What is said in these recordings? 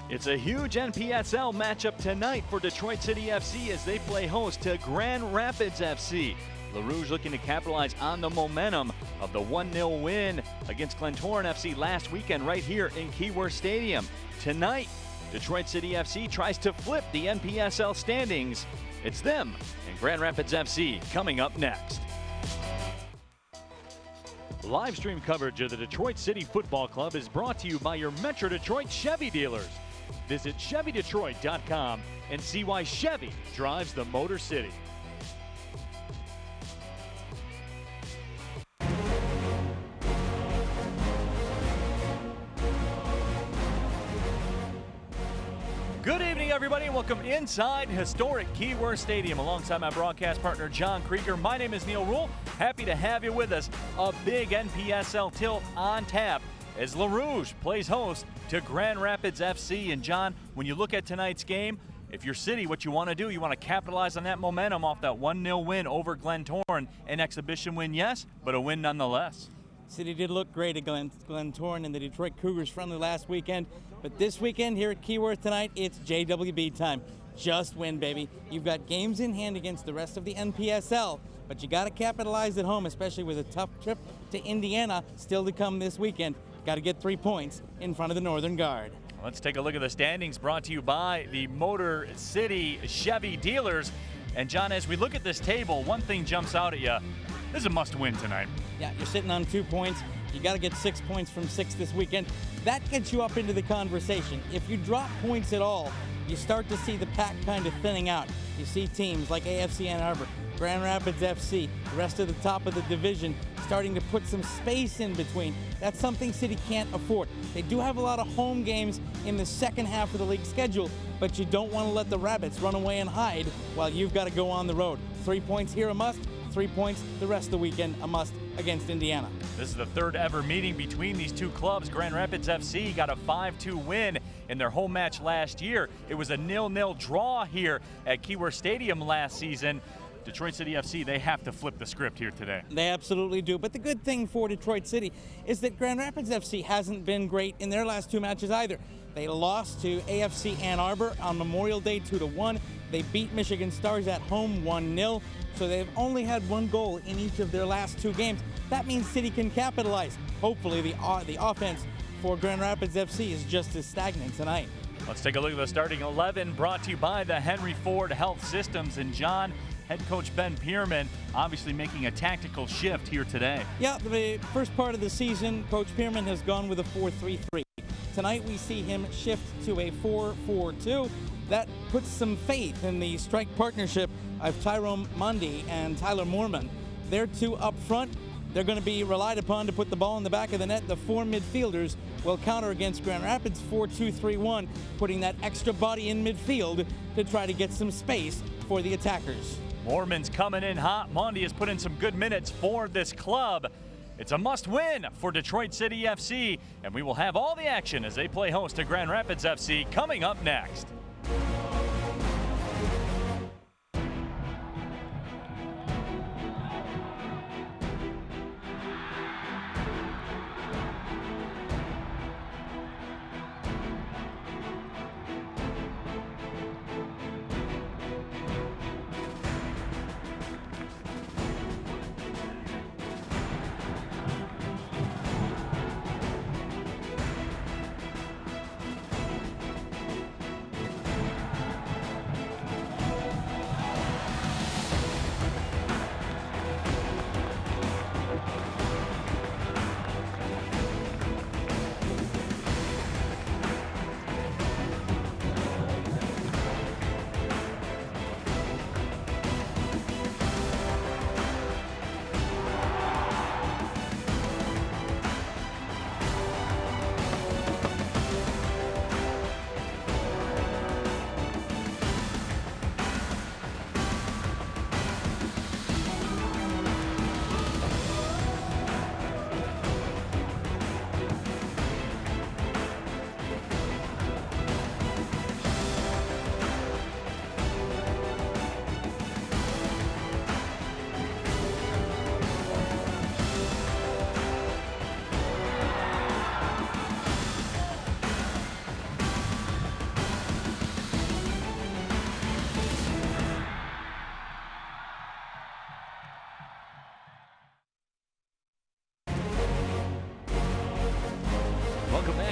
It's a huge NPSL matchup tonight for Detroit City FC as they play host to Grand Rapids FC. Le Rouge looking to capitalize on the momentum of the 1-0 win against Glentoran FC last weekend right here in Keyworth Stadium. Tonight, Detroit City FC tries to flip the NPSL standings. It's them and Grand Rapids FC coming up next. Live stream coverage of the Detroit City Football Club is brought to you by your Metro Detroit Chevy dealers. Visit ChevyDetroit.com and see why Chevy drives the Motor City. Good evening, everybody, and welcome inside historic Keyworth Stadium alongside my broadcast partner, John Krieger. My name is Neil Rule. Happy to have you with us. A big NPSL tilt on tap as Le Rouge plays host to Grand Rapids FC. And John, when you look at tonight's game, if you're City, what you want to do, you want to capitalize on that momentum off that 1-0 win over Glentoran. An exhibition win, yes, but a win nonetheless. City did look great at Glentoran and the Detroit Cougars friendly last weekend, but this weekend here at Keyworth tonight, it's JWB time. Just win, baby. You've got games in hand against the rest of the NPSL, but you got to capitalize at home, especially with a tough trip to Indiana still to come this weekend. Got to get 3 points in front of the Northern Guard. Let's take a look at the standings brought to you by the Motor City Chevy dealers. And John, as we look at this table, one thing jumps out at you. This is a must-win tonight. Yeah, you're sitting on 2 points. You got to get 6 points from 6 this weekend. That gets you up into the conversation. If you drop points at all, you start to see the pack kind of thinning out. You see teams like AFC Ann Arbor, Grand Rapids FC, the rest of the top of the division starting to put some space in between. That's something City can't afford. They do have a lot of home games in the second half of the league schedule, but you don't want to let the Rabbits run away and hide while you've got to go on the road. 3 points here a must, 3 points the rest of the weekend a must against Indiana. This is the third ever meeting between these two clubs. Grand Rapids FC got a 5-2 win in their home match last year. It was a 0-0 draw here at Keyworth Stadium last season. Detroit City FC, they have to flip the script here today. They absolutely do. But the good thing for Detroit City is that Grand Rapids FC hasn't been great in their last 2 matches either. They lost to AFC Ann Arbor on Memorial Day 2-1. They beat Michigan Stars at home 1-0. So they've only had 1 goal in each of their last 2 games. That means City can capitalize. Hopefully the offense for Grand Rapids FC is just as stagnant tonight. Let's take a look at the starting 11 brought to you by the Henry Ford Health Systems. And John, head coach Ben Pierman obviously making a tactical shift here today. Yeah, the first part of the season, Coach Pierman has gone with a 4-3-3. Tonight we see him shift to a 4-4-2. That puts some faith in the strike partnership of Tyrone Mundy and Tyler Moorman. They're 2 up front. They're going to be relied upon to put the ball in the back of the net. The 4 midfielders will counter against Grand Rapids 4-2-3-1, putting that extra body in midfield to try to get some space for the attackers. Moorman's coming in hot. Mundy has put in some good minutes for this club. It's a must-win for Detroit City FC, and we will have all the action as they play host to Grand Rapids FC coming up next.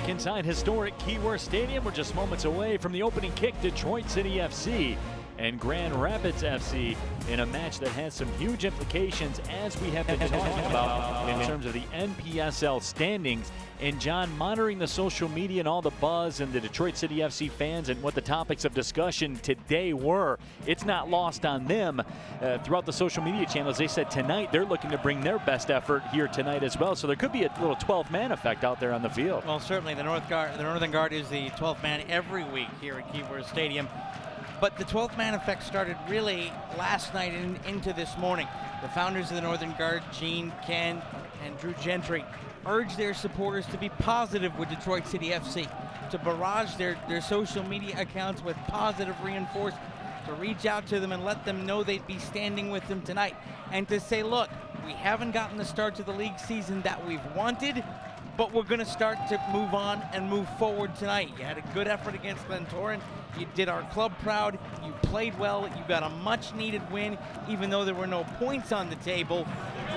back inside historic Keyworth Stadium. We're just moments away from the opening kick. Detroit City FC and Grand Rapids FC in a match that has some huge implications, as we have been talking about, in terms of the NPSL standings. And John, monitoring the social media and all the buzz and the Detroit City FC fans and what the topics of discussion today were, it's not lost on them throughout the social media channels. They said tonight they're looking to bring their best effort here tonight as well. So there could be a little 12-man effect out there on the field. Well, certainly the Northern Guard is the 12th man every week here at Keyworth Stadium. But the 12th man effect started really last night and into this morning. The founders of the Northern Guard, Gene, Ken, and Drew Gentry, urged their supporters to be positive with Detroit City FC, to barrage their social media accounts with positive reinforcement, to reach out to them and let them know they'd be standing with them tonight, and to say, look, we haven't gotten the start to the league season that we've wanted, but we're going to start to move on and move forward tonight. You had a good effort against Glentoran. You did our club proud. You played well. You got a much-needed win, even though there were no points on the table.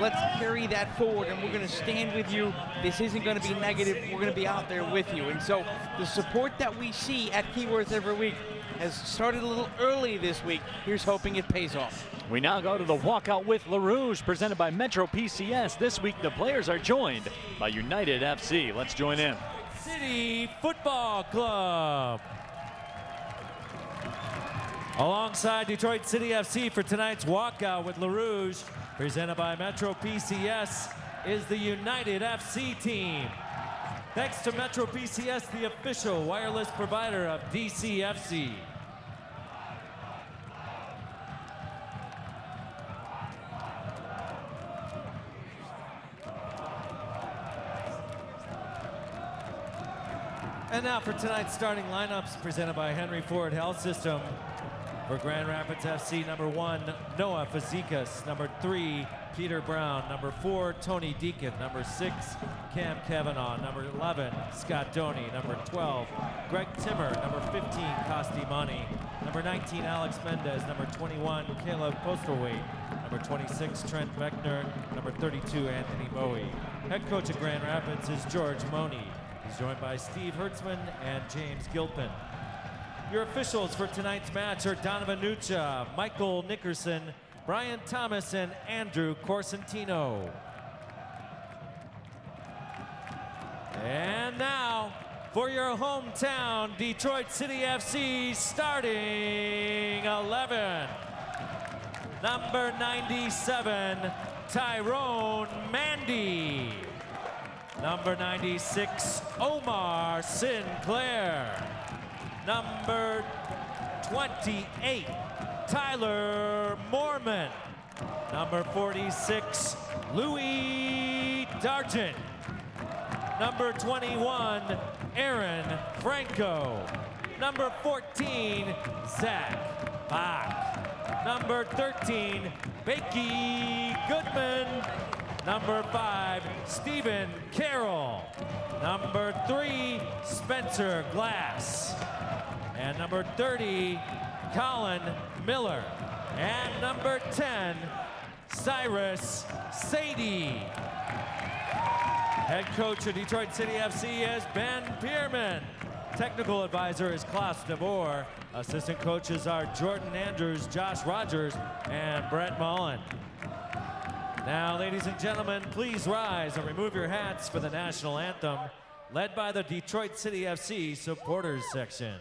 Let's carry that forward, and we're going to stand with you. This isn't going to be negative. We're going to be out there with you. And so the support that we see at Keyworth every week has started a little early this week. Here's hoping it pays off. We now go to the Walkout with LaRouge, presented by Metro PCS. This week, the players are joined by United FC. Let's join in. City Football Club. Alongside Detroit City FC for tonight's Walkout with LaRouge, presented by Metro PCS, is the United FC team. Thanks to Metro PCS, the official wireless provider of DCFC. And now for tonight's starting lineups, presented by Henry Ford Health System. For Grand Rapids FC, number 1, Noah Fazekas. Number 3, Peter Brown. Number 4, Tony Deacon. Number 6, Cam Kavanaugh. Number 11, Scott Doney. Number 12, Greg Timmer. Number 15, Costi Money. Number 19, Alex Mendez. Number 21, Caleb Postlethwaite. Number 26, Trent Beckner. Number 32, Anthony Bowie. Head coach of Grand Rapids is George Money. He's joined by Steve Hertzman and James Gilpin. Your officials for tonight's match are Donovan Nucha, Michael Nickerson, Brian Thomas, and Andrew Corsentino. And now, for your hometown Detroit City FC starting 11. Number 97, Tyrone Mandy. Number 96, Omar Sinclair. Number 28, Tyler Mormon. Number 46, Louis Dargent. Number 21, Aaron Franco. Number 14, Zach Bach. Number 13, Becky Goodman. Number 5, Stephen Carroll. Number 3, Spencer Glass. And number 30, Colin Miller. And number 10, Cyrus Sadie. Head coach of Detroit City FC is Ben Pierman. Technical advisor is Klaus DeVore. Assistant coaches are Jordan Andrews, Josh Rogers, and Brett Mullen. Now, ladies and gentlemen, please rise and remove your hats for the national anthem, led by the Detroit City FC supporters section.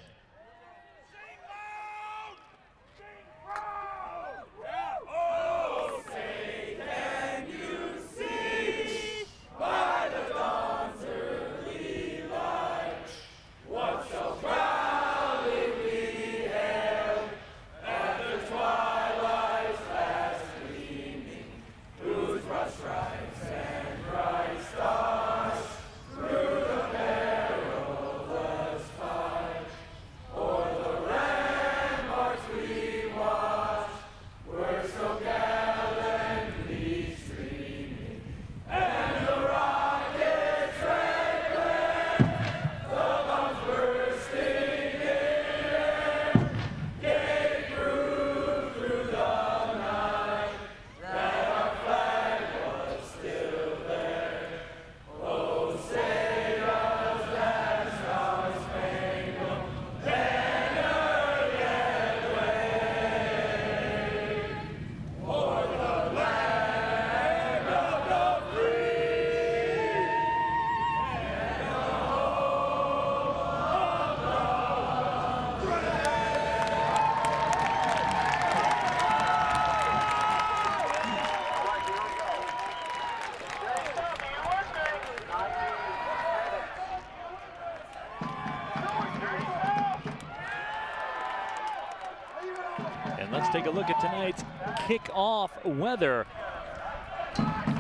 take a look at tonight's kickoff weather.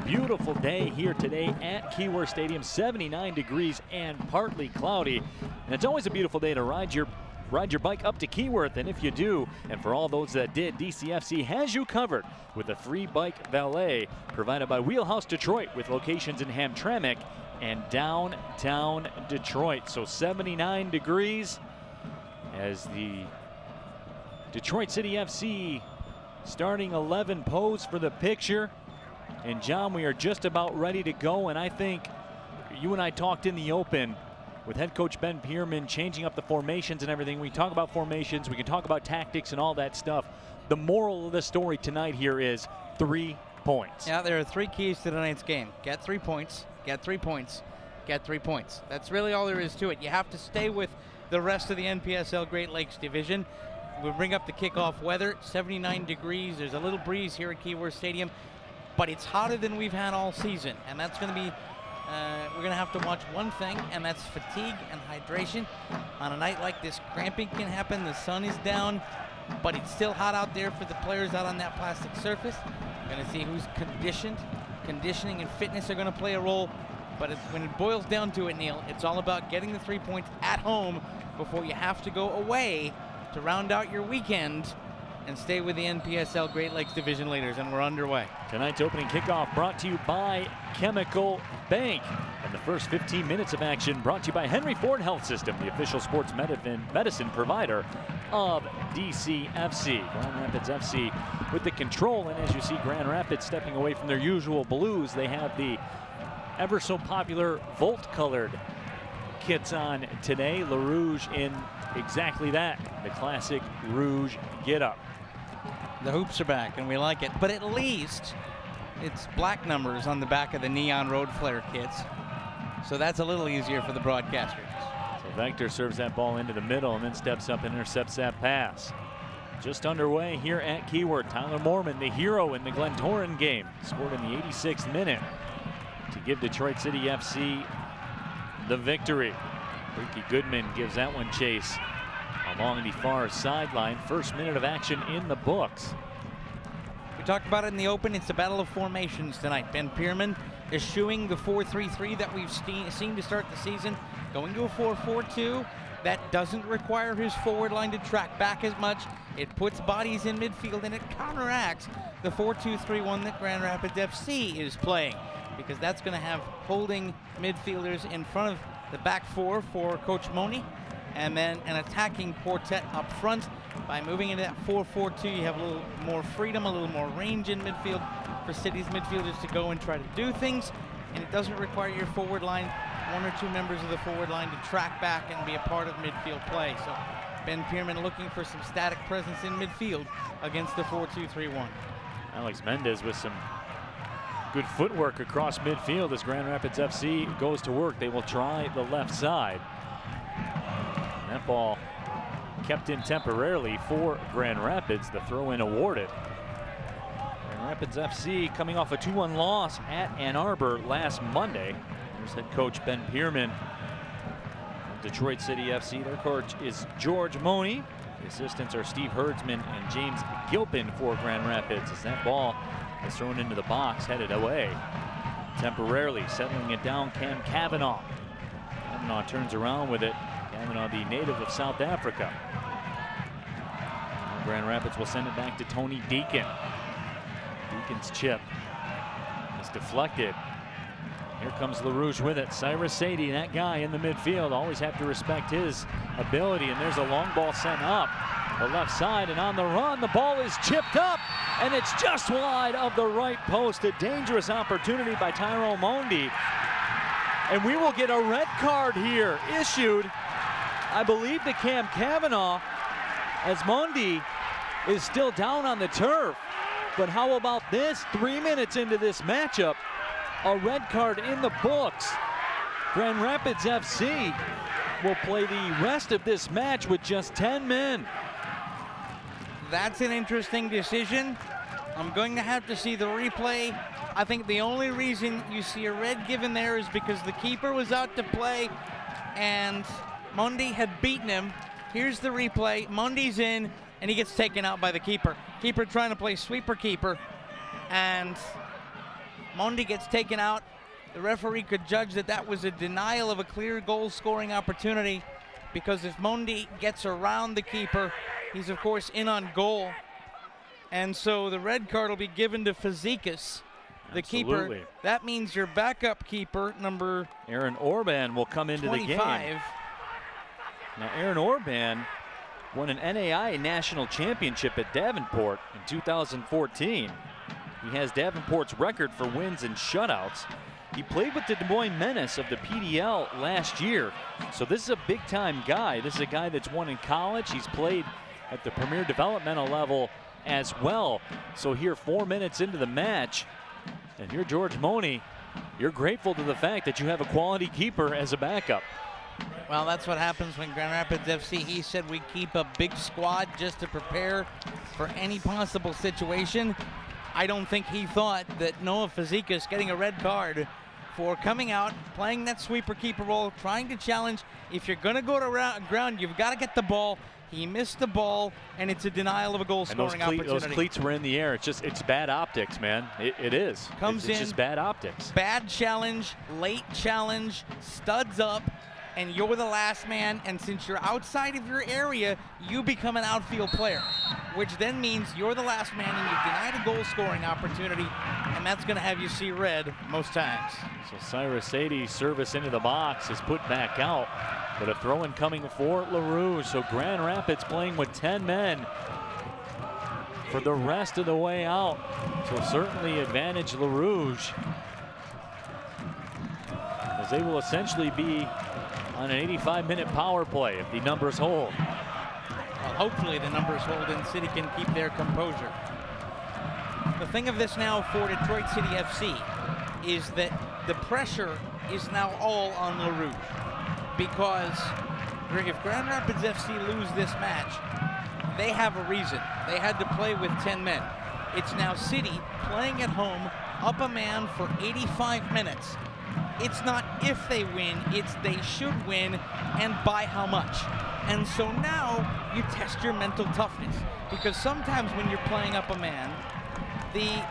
Beautiful day here today at Keyworth Stadium, 79 degrees and partly cloudy. And it's always a beautiful day to ride your bike up to Keyworth, and if you do, and for all those that did, DCFC has you covered with a free bike valet provided by Wheelhouse Detroit with locations in Hamtramck and downtown Detroit. So 79 degrees as the Detroit City FC starting 11 pose for the picture. And John, we are just about ready to go, and I think you and I talked in the open with head coach Ben Pierman changing up the formations and everything. We talk about formations, we can talk about tactics and all that stuff. The moral of the story tonight here is 3 points. Yeah, there are 3 keys to tonight's game. Get 3 points, get 3 points, get 3 points. That's really all there is to it. You have to stay with the rest of the NPSL Great Lakes Division. We'll bring up the kickoff weather, 79 degrees. There's a little breeze here at Keyworth Stadium, but it's hotter than we've had all season, and that's going to be we're going to have to watch one thing, and that's fatigue and hydration. On a night like this, cramping can happen. The sun is down, but it's still hot out there for the players out on that plastic surface. We're going to see who's conditioned. Conditioning and fitness are going to play a role, but when it boils down to it, Neil, it's all about getting the 3 points at home before you have to go away to round out your weekend and stay with the NPSL Great Lakes Division leaders, and we're underway. Tonight's opening kickoff brought to you by Chemical Bank. And the first 15 minutes of action brought to you by Henry Ford Health System, the official sports medicine provider of DCFC. Grand Rapids FC with the control, and as you see Grand Rapids stepping away from their usual blues, they have the ever so popular Volt-colored kits on today. Le Rouge in exactly that, the classic Rouge get-up. The hoops are back, and we like it. But at least it's black numbers on the back of the neon road flare kits. So that's a little easier for the broadcasters. So Vector serves that ball into the middle and then steps up and intercepts that pass. Just underway here at Keyworth. Tyler Moorman, the hero in the Glentoran game, scored in the 86th minute to give Detroit City FC the victory. Ricky Goodman gives that one chase along the far sideline. First minute of action in the books. We talked about it in the open. It's a battle of formations tonight. Ben Pierman eschewing the 4-3-3 that we've seen to start the season, going to a 4-4-2. That doesn't require his forward line to track back as much. It puts bodies in midfield, and it counteracts the 4-2-3-1 that Grand Rapids FC is playing, because that's going to have holding midfielders in front of the back four for Coach Moni, and then an attacking quartet up front. By moving into that 4-4-2, you have a little more freedom, a little more range in midfield for City's midfielders to go and try to do things, and it doesn't require your forward line, 1 or 2 members of the forward line, to track back and be a part of midfield play. So Ben Pierman looking for some static presence in midfield against the 4-2-3-1. Alex Mendez with some good footwork across midfield as Grand Rapids FC goes to work. They will try the left side. And that ball kept in temporarily for Grand Rapids. The throw-in awarded. Grand Rapids FC coming off a 2-1 loss at Ann Arbor last Monday. Here's head coach Ben Pierman. Detroit City FC, their coach is George Moni. The assistants are Steve Herdsman and James Gilpin for Grand Rapids, as that ball is thrown into the box, headed away. Temporarily settling it down, Cam Cavanaugh. Cavanaugh turns around with it. Cavanaugh, the native of South Africa. Now Grand Rapids will send it back to Tony Deacon. Deacon's chip is deflected. Here comes LaRouche with it. Cyrus Sadie, that guy in the midfield, always have to respect his ability. And there's a long ball sent up the left side, and on the run, the ball is chipped up, and it's just wide of the right post. A dangerous opportunity by Tyrone Mondi. And we will get a red card here issued, I believe, to Cam Cavanaugh, as Mondi is still down on the turf. But how about this? 3 minutes into this matchup, a red card in the books. Grand Rapids FC will play the rest of this match with just 10 men. That's an interesting decision. I'm going to have to see the replay. I think the only reason you see a red given there is because the keeper was out to play and Mondi had beaten him. Here's the replay. Mondi's in, and he gets taken out by the keeper. Keeper trying to play sweeper keeper, and Mondi gets taken out. The referee could judge that that was a denial of a clear goal scoring opportunity, because if Mondi gets around the keeper, he's of course in on goal. And so the red card will be given to Fazekas, the keeper. That means your backup keeper, number Aaron Orban, will come into 25. the game. Now, Aaron Orban won an NAIA national championship at Davenport in 2014. He has Davenport's record for wins and shutouts. He played with the Des Moines Menace of the PDL last year. So this is a big-time guy. This is a guy that's won in college. He's played at the premier developmental level as well. So here, 4 minutes into the match, and you're George Money, you're grateful to the fact that you have a quality keeper as a backup. Well, that's what happens when Grand Rapids FC, he said we keep a big squad just to prepare for any possible situation. I don't think he thought that Noah Fazekas getting a red card for coming out, playing that sweeper keeper role, trying to challenge. If you're going to go to ground, you've got to get the ball. He missed the ball, and it's a denial of a goal-scoring opportunity. Those cleats were in the air. It's bad optics, man. It is. It's just bad optics. Bad challenge, late challenge, studs up, and you're the last man. And since you're outside of your area, you become an outfield player, which then means you're the last man, and you've denied a goal-scoring opportunity, and that's going to have you see red most times. So Cyrus Sadie's service into the box is put back out. But a throw-in coming for LaRouge. So Grand Rapids playing with 10 men for the rest of the way out. So certainly advantage LaRouge, as they will essentially be on an 85-minute power play if the numbers hold. Well, hopefully the numbers hold and City can keep their composure. The thing of this now for Detroit City FC is that the pressure is now all on LaRouge. Because if Grand Rapids FC lose this match, they have a reason. They had to play with 10 men. It's now City playing at home, up a man for 85 minutes. It's not if they win, it's they should win, and by how much. And so now you test your mental toughness. Because sometimes when you're playing up a man, the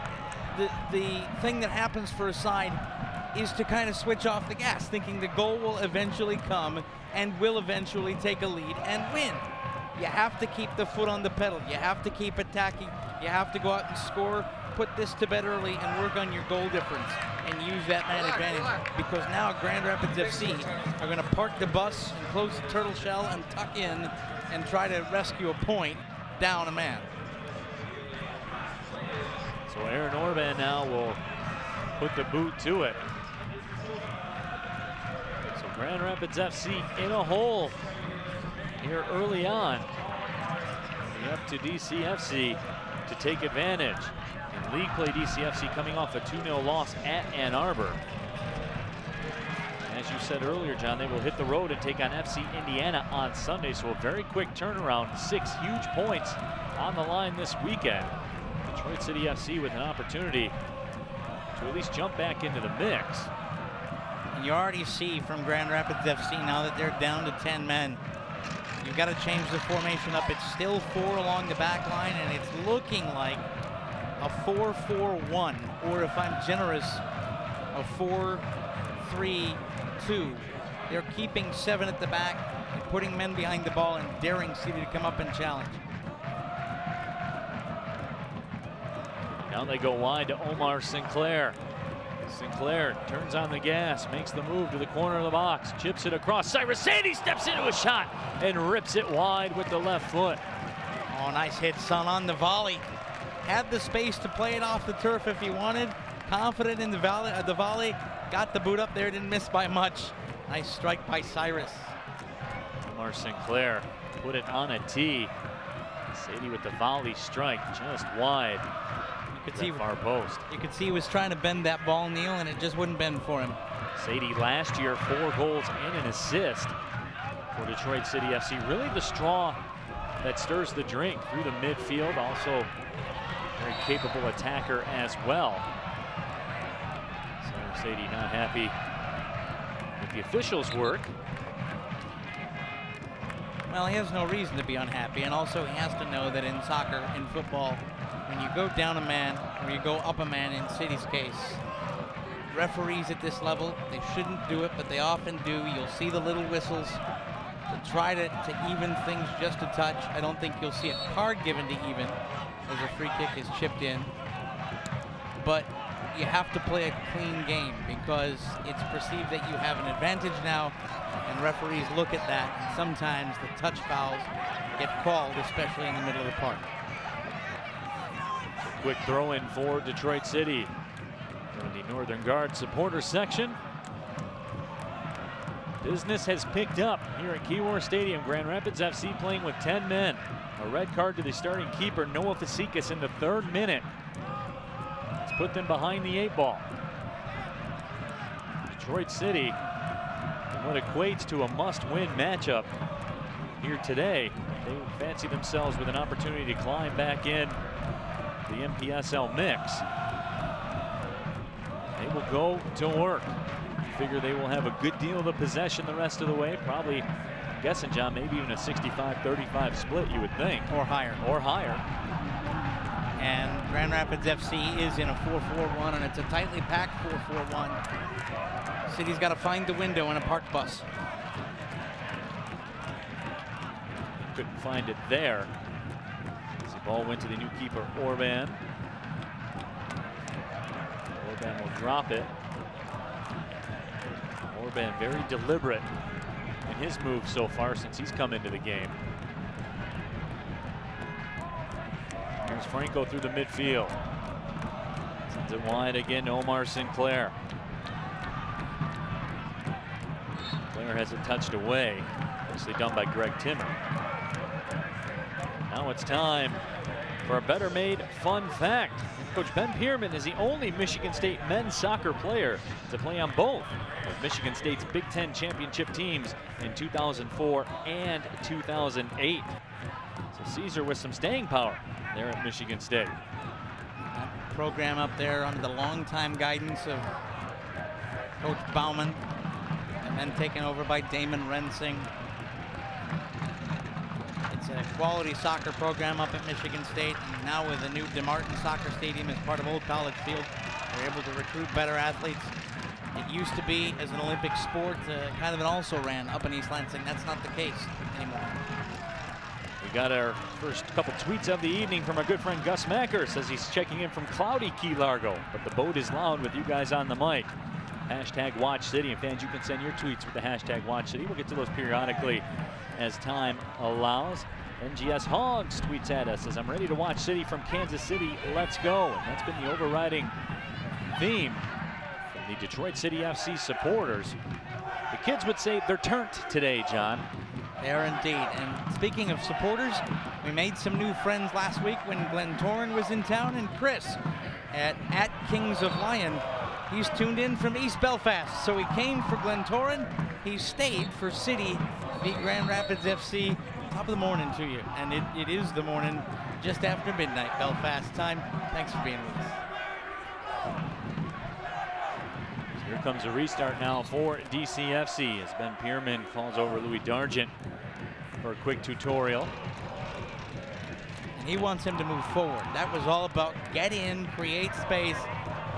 thing that happens for a side is to kind of switch off the gas, thinking the goal will eventually come and will eventually take a lead and win. You have to keep the foot on the pedal. You have to keep attacking. You have to go out and score, put this to bed early, and work on your goal difference and use that man advantage. Because now Grand Rapids FC are going to park the bus and close the turtle shell and tuck in and try to rescue a point down a man. So Aaron Orban now will put the boot to it. Grand Rapids FC in a hole here early on. Up to DCFC to take advantage. In league play, DCFC coming off a 2-0 loss at Ann Arbor. As you said earlier, John, they will hit the road and take on FC Indiana on Sunday. So a very quick turnaround, 6 huge points on the line this weekend. Detroit City FC with an opportunity to at least jump back into the mix. You already see from Grand Rapids FC now that they're down to 10 men. You've got to change the formation up. It's still 4 along the back line, and it's looking like a 4-4-1, or if I'm generous, a 4-3-2. They're keeping 7 at the back and putting men behind the ball and daring City to come up and challenge. Now they go wide to Omar Sinclair. Sinclair turns on the gas, makes the move to the corner of the box, chips it across. Cyrus Sadie steps into a shot and rips it wide with the left foot. Oh, nice hit, son, on the volley. Had the space to play it off the turf if he wanted. Confident in the volley. Got the boot up there, didn't miss by much. Nice strike by Cyrus. Omar Sinclair put it on a tee. Sadie with the volley strike just wide. You could see far post. You could see he was trying to bend that ball, Neil, and it just wouldn't bend for him. Sadie last year, 4 goals and an assist for Detroit City FC. Really the straw that stirs the drink through the midfield. Also very capable attacker as well. So Sadie not happy with the officials' work. Well, he has no reason to be unhappy, and also he has to know that in soccer, in football, when you go down a man or you go up a man in City's case, referees at this level, they shouldn't do it, but they often do. You'll see the little whistles to try to even things just a touch. I don't think you'll see a card given to even as a free kick is chipped in. But you have to play a clean game because it's perceived that you have an advantage now, and referees look at that, and sometimes the touch fouls get called, especially in the middle of the park. Quick throw in for Detroit City in the Northern Guard supporter section. Business has picked up here at Keyworth Stadium. Grand Rapids FC playing with 10 men. A red card to the starting keeper, Noah Fazekas, in the 3rd minute. It's put them behind the 8 ball. Detroit City, in what equates to a must-win matchup here today. They fancy themselves with an opportunity to climb back in the MPSL mix. They will go to work. Figure they will have a good deal of the possession the rest of the way. Probably, I'm guessing, John, maybe even a 65-35 split, you would think. Or higher. Or higher. And Grand Rapids FC is in a 4-4-1, and it's a tightly packed 4-4-1. City's got to find the window in a park bus. Couldn't find it there. As the ball went to the new keeper, Orban. Orban will drop it. Orban very deliberate in his move so far since he's come into the game. Here's Franco through the midfield. Sends it wide again to Omar Sinclair. Sinclair has it touched away. Nicely done by Greg Timmer. Now it's time for a better made fun fact. Coach Ben Pierman is the only Michigan State men's soccer player to play on both of Michigan State's Big Ten championship teams in 2004 and 2008. So Caesar with some staying power there at Michigan State. That program up there under the longtime guidance of Coach Bauman, and then taken over by Damon Rensing. It's a quality soccer program up at Michigan State, and now with the new DeMartin Soccer Stadium as part of Old College Field, they're able to recruit better athletes. It used to be, as an Olympic sport, kind of an also-ran up in East Lansing. That's not the case anymore. We got our first couple tweets of the evening from our good friend Gus Macker. Says he's checking in from cloudy Key Largo, but the boat is loud with you guys on the mic. Hashtag Watch City, and fans, you can send your tweets with the hashtag Watch City. We'll get to those periodically as time allows. NGS Hogs tweets at us, says, I'm ready to watch City from Kansas City. Let's go. And that's been the overriding theme from the Detroit City FC supporters. The kids would say they're turned today, John. They are indeed. And speaking of supporters, we made some new friends last week when Glenn Torren was in town, and Chris at Kings of Lion, he's tuned in from East Belfast. So he came for Glenn Torren. He stayed for City v Grand Rapids FC. Top of the morning to you. And it is the morning just after midnight Belfast time. Thanks for being with us. Here comes a restart now for DCFC as Ben Pierman calls over Louis Dargent for a quick tutorial. And he wants him to move forward. That was all about get in, create space,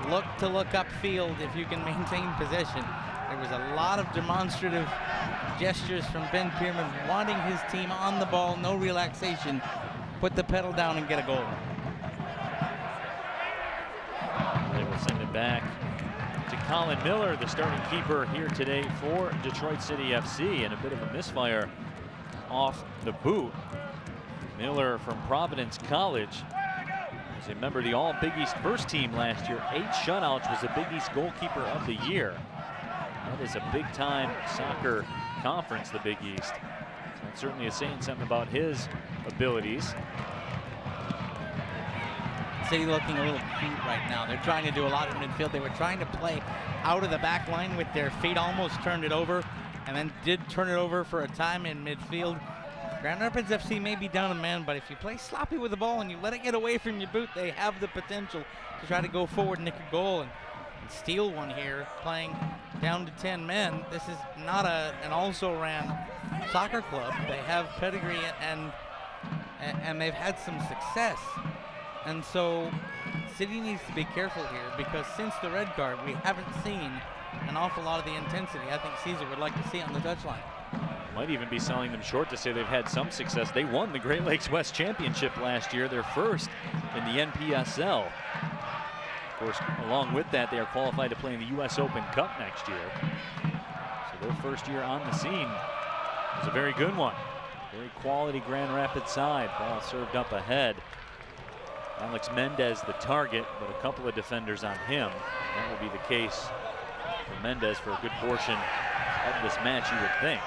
look upfield if you can maintain possession. There was a lot of demonstrative gestures from Ben Pierman wanting his team on the ball, no relaxation, put the pedal down and get a goal. They will send it back to Colin Miller, the starting keeper here today for Detroit City FC, and a bit of a misfire off the boot. Miller from Providence College was a member of the All Big East first team last year. 8 shutouts, was the Big East goalkeeper of the year. That is a big-time soccer conference, the Big East. That certainly is saying something about his abilities. City looking a little cute right now. They're trying to do a lot in midfield. They were trying to play out of the back line with their feet, almost turned it over, and then did turn it over for a time in midfield. Grand Rapids FC may be down a man, but if you play sloppy with the ball and you let it get away from your boot, they have the potential to try to go forward and nick a goal. And steal one here, playing down to 10 men. This is not an also-ran soccer club. They have pedigree and they've had some success. And so City needs to be careful here, because since the red card, we haven't seen an awful lot of the intensity I think Caesar would like to see on the touchline. Might even be selling them short to say they've had some success. They won the Great Lakes West Championship last year, their first in the NPSL. Of course, along with that, they are qualified to play in the U.S. Open Cup next year. So their first year on the scene was a very good one. Very quality Grand Rapids side. Ball served up ahead. Alex Mendez the target, but a couple of defenders on him. That will be the case for Mendez for a good portion of this match, you would think.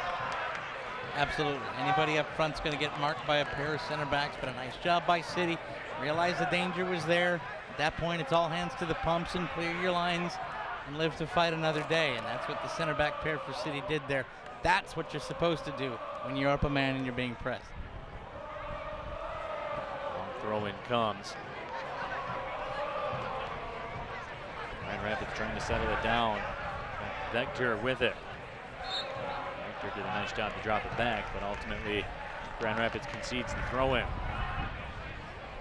Absolutely. Anybody up front's going to get marked by a pair of center backs, but a nice job by City. Realize the danger was there. At that point, it's all hands to the pumps and clear your lines and live to fight another day. And that's what the center back pair for City did there. That's what you're supposed to do when you're up a man and you're being pressed. Long throw in comes. Grand Rapids trying to settle it down. Vector with it. Vector did a nice job to drop it back, but ultimately Grand Rapids concedes the throw in.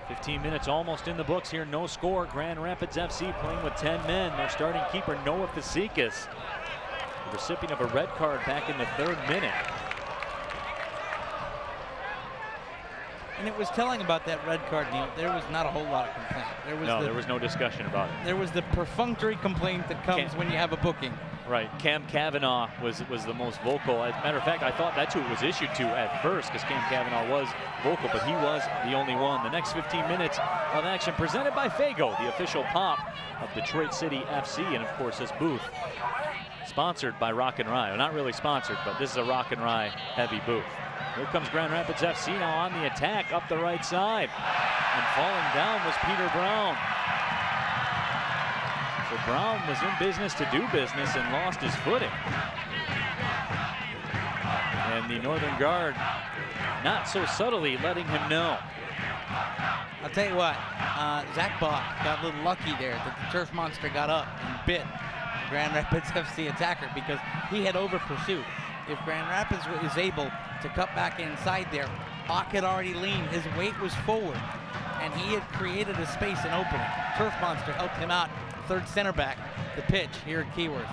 15 minutes almost in the books here, no score. Grand Rapids FC playing with 10 men. Their starting keeper, Noah Fazekas, the recipient of a red card back in the 3rd minute. And it was telling about that red card, Neil. There was not a whole lot of complaint. There was no discussion about it. There was the perfunctory complaint that comes when you have a booking. Right, Cam Cavanaugh was the most vocal. As a matter of fact, I thought that's who it was issued to at first, because Cam Cavanaugh was vocal, but he was the only one. The next 15 minutes of action presented by Fago, the official pop of Detroit City FC, and of course this booth sponsored by Rock and Rye. Well, not really sponsored, but this is a Rock and Rye heavy booth. Here comes Grand Rapids FC now on the attack up the right side. And falling down was Peter Brown. So Brown was in business to do business and lost his footing. And the Northern Guard not so subtly letting him know. I'll tell you what, Zach Bach got a little lucky there that the turf monster got up and bit Grand Rapids FC attacker, because he had over pursued. If Grand Rapids is able to cut back inside there, Bach had already leaned. His weight was forward, and he had created a space and opening. Turf monster helped him out. 3rd center back, the pitch here at Keyworth.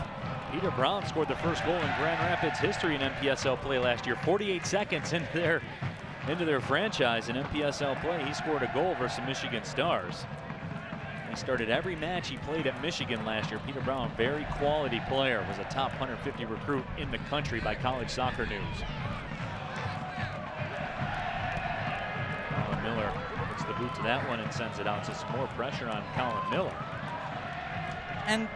Peter Brown scored the first goal in Grand Rapids history in NPSL play last year. 48 seconds into their franchise in NPSL play, he scored a goal versus Michigan Stars. He started every match he played at Michigan last year. Peter Brown, very quality player, was a top 150 recruit in the country by College Soccer News. Colin Miller puts the boot to that one and sends it out. So some more pressure on Colin Miller. And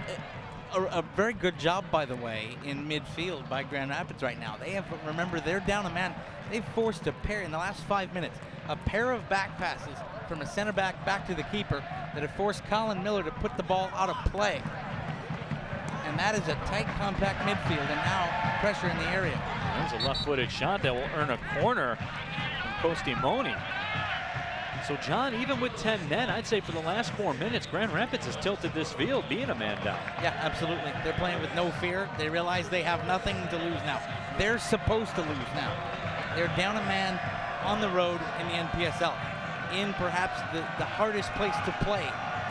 a very good job, by the way, in midfield by Grand Rapids right now. They have, remember, they're down a man. They've forced a pair in the last 5 minutes, a pair of back passes from a center back to the keeper that have forced Colin Miller to put the ball out of play. And that is a tight, compact midfield, and now pressure in the area. There's a left-footed shot that will earn a corner from Costimoni. So, John, even with 10 men, I'd say for the last 4 minutes, Grand Rapids has tilted this field, being a man down. Yeah, absolutely. They're playing with no fear. They realize they have nothing to lose now. They're supposed to lose now. They're down a man on the road in the NPSL, in perhaps the hardest place to play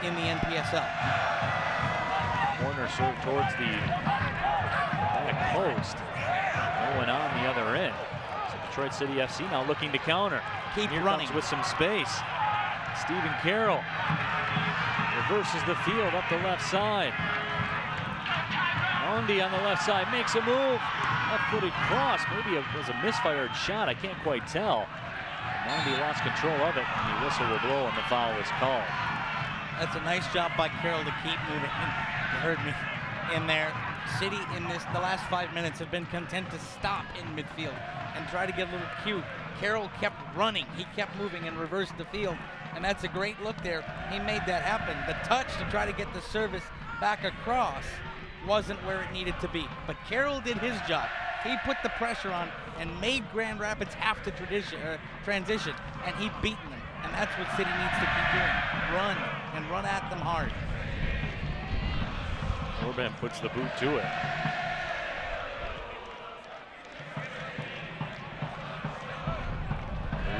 in the NPSL. Corner served towards the back post. No one on the other end. So Detroit City FC now looking to counter. Keep Here running. Comes with some space. Stephen Carroll reverses the field up the left side. Mondi on the left side makes a move. Left-footed cross. Maybe it was a misfired shot. I can't quite tell. Mondi lost control of it, and the whistle will blow and the foul is called. That's a nice job by Carroll to keep moving. You heard me in there. City in the last 5 minutes have been content to stop in midfield and try to get a little cue. Carroll kept running. He kept moving and reversed the field, and that's a great look there. He made that happen. The touch to try to get the service back across wasn't where it needed to be, but Carroll did his job. He put the pressure on and made Grand Rapids have to transition, and he beaten them, and that's what City needs to keep doing. Run, and run at them hard. Orban puts the boot to it.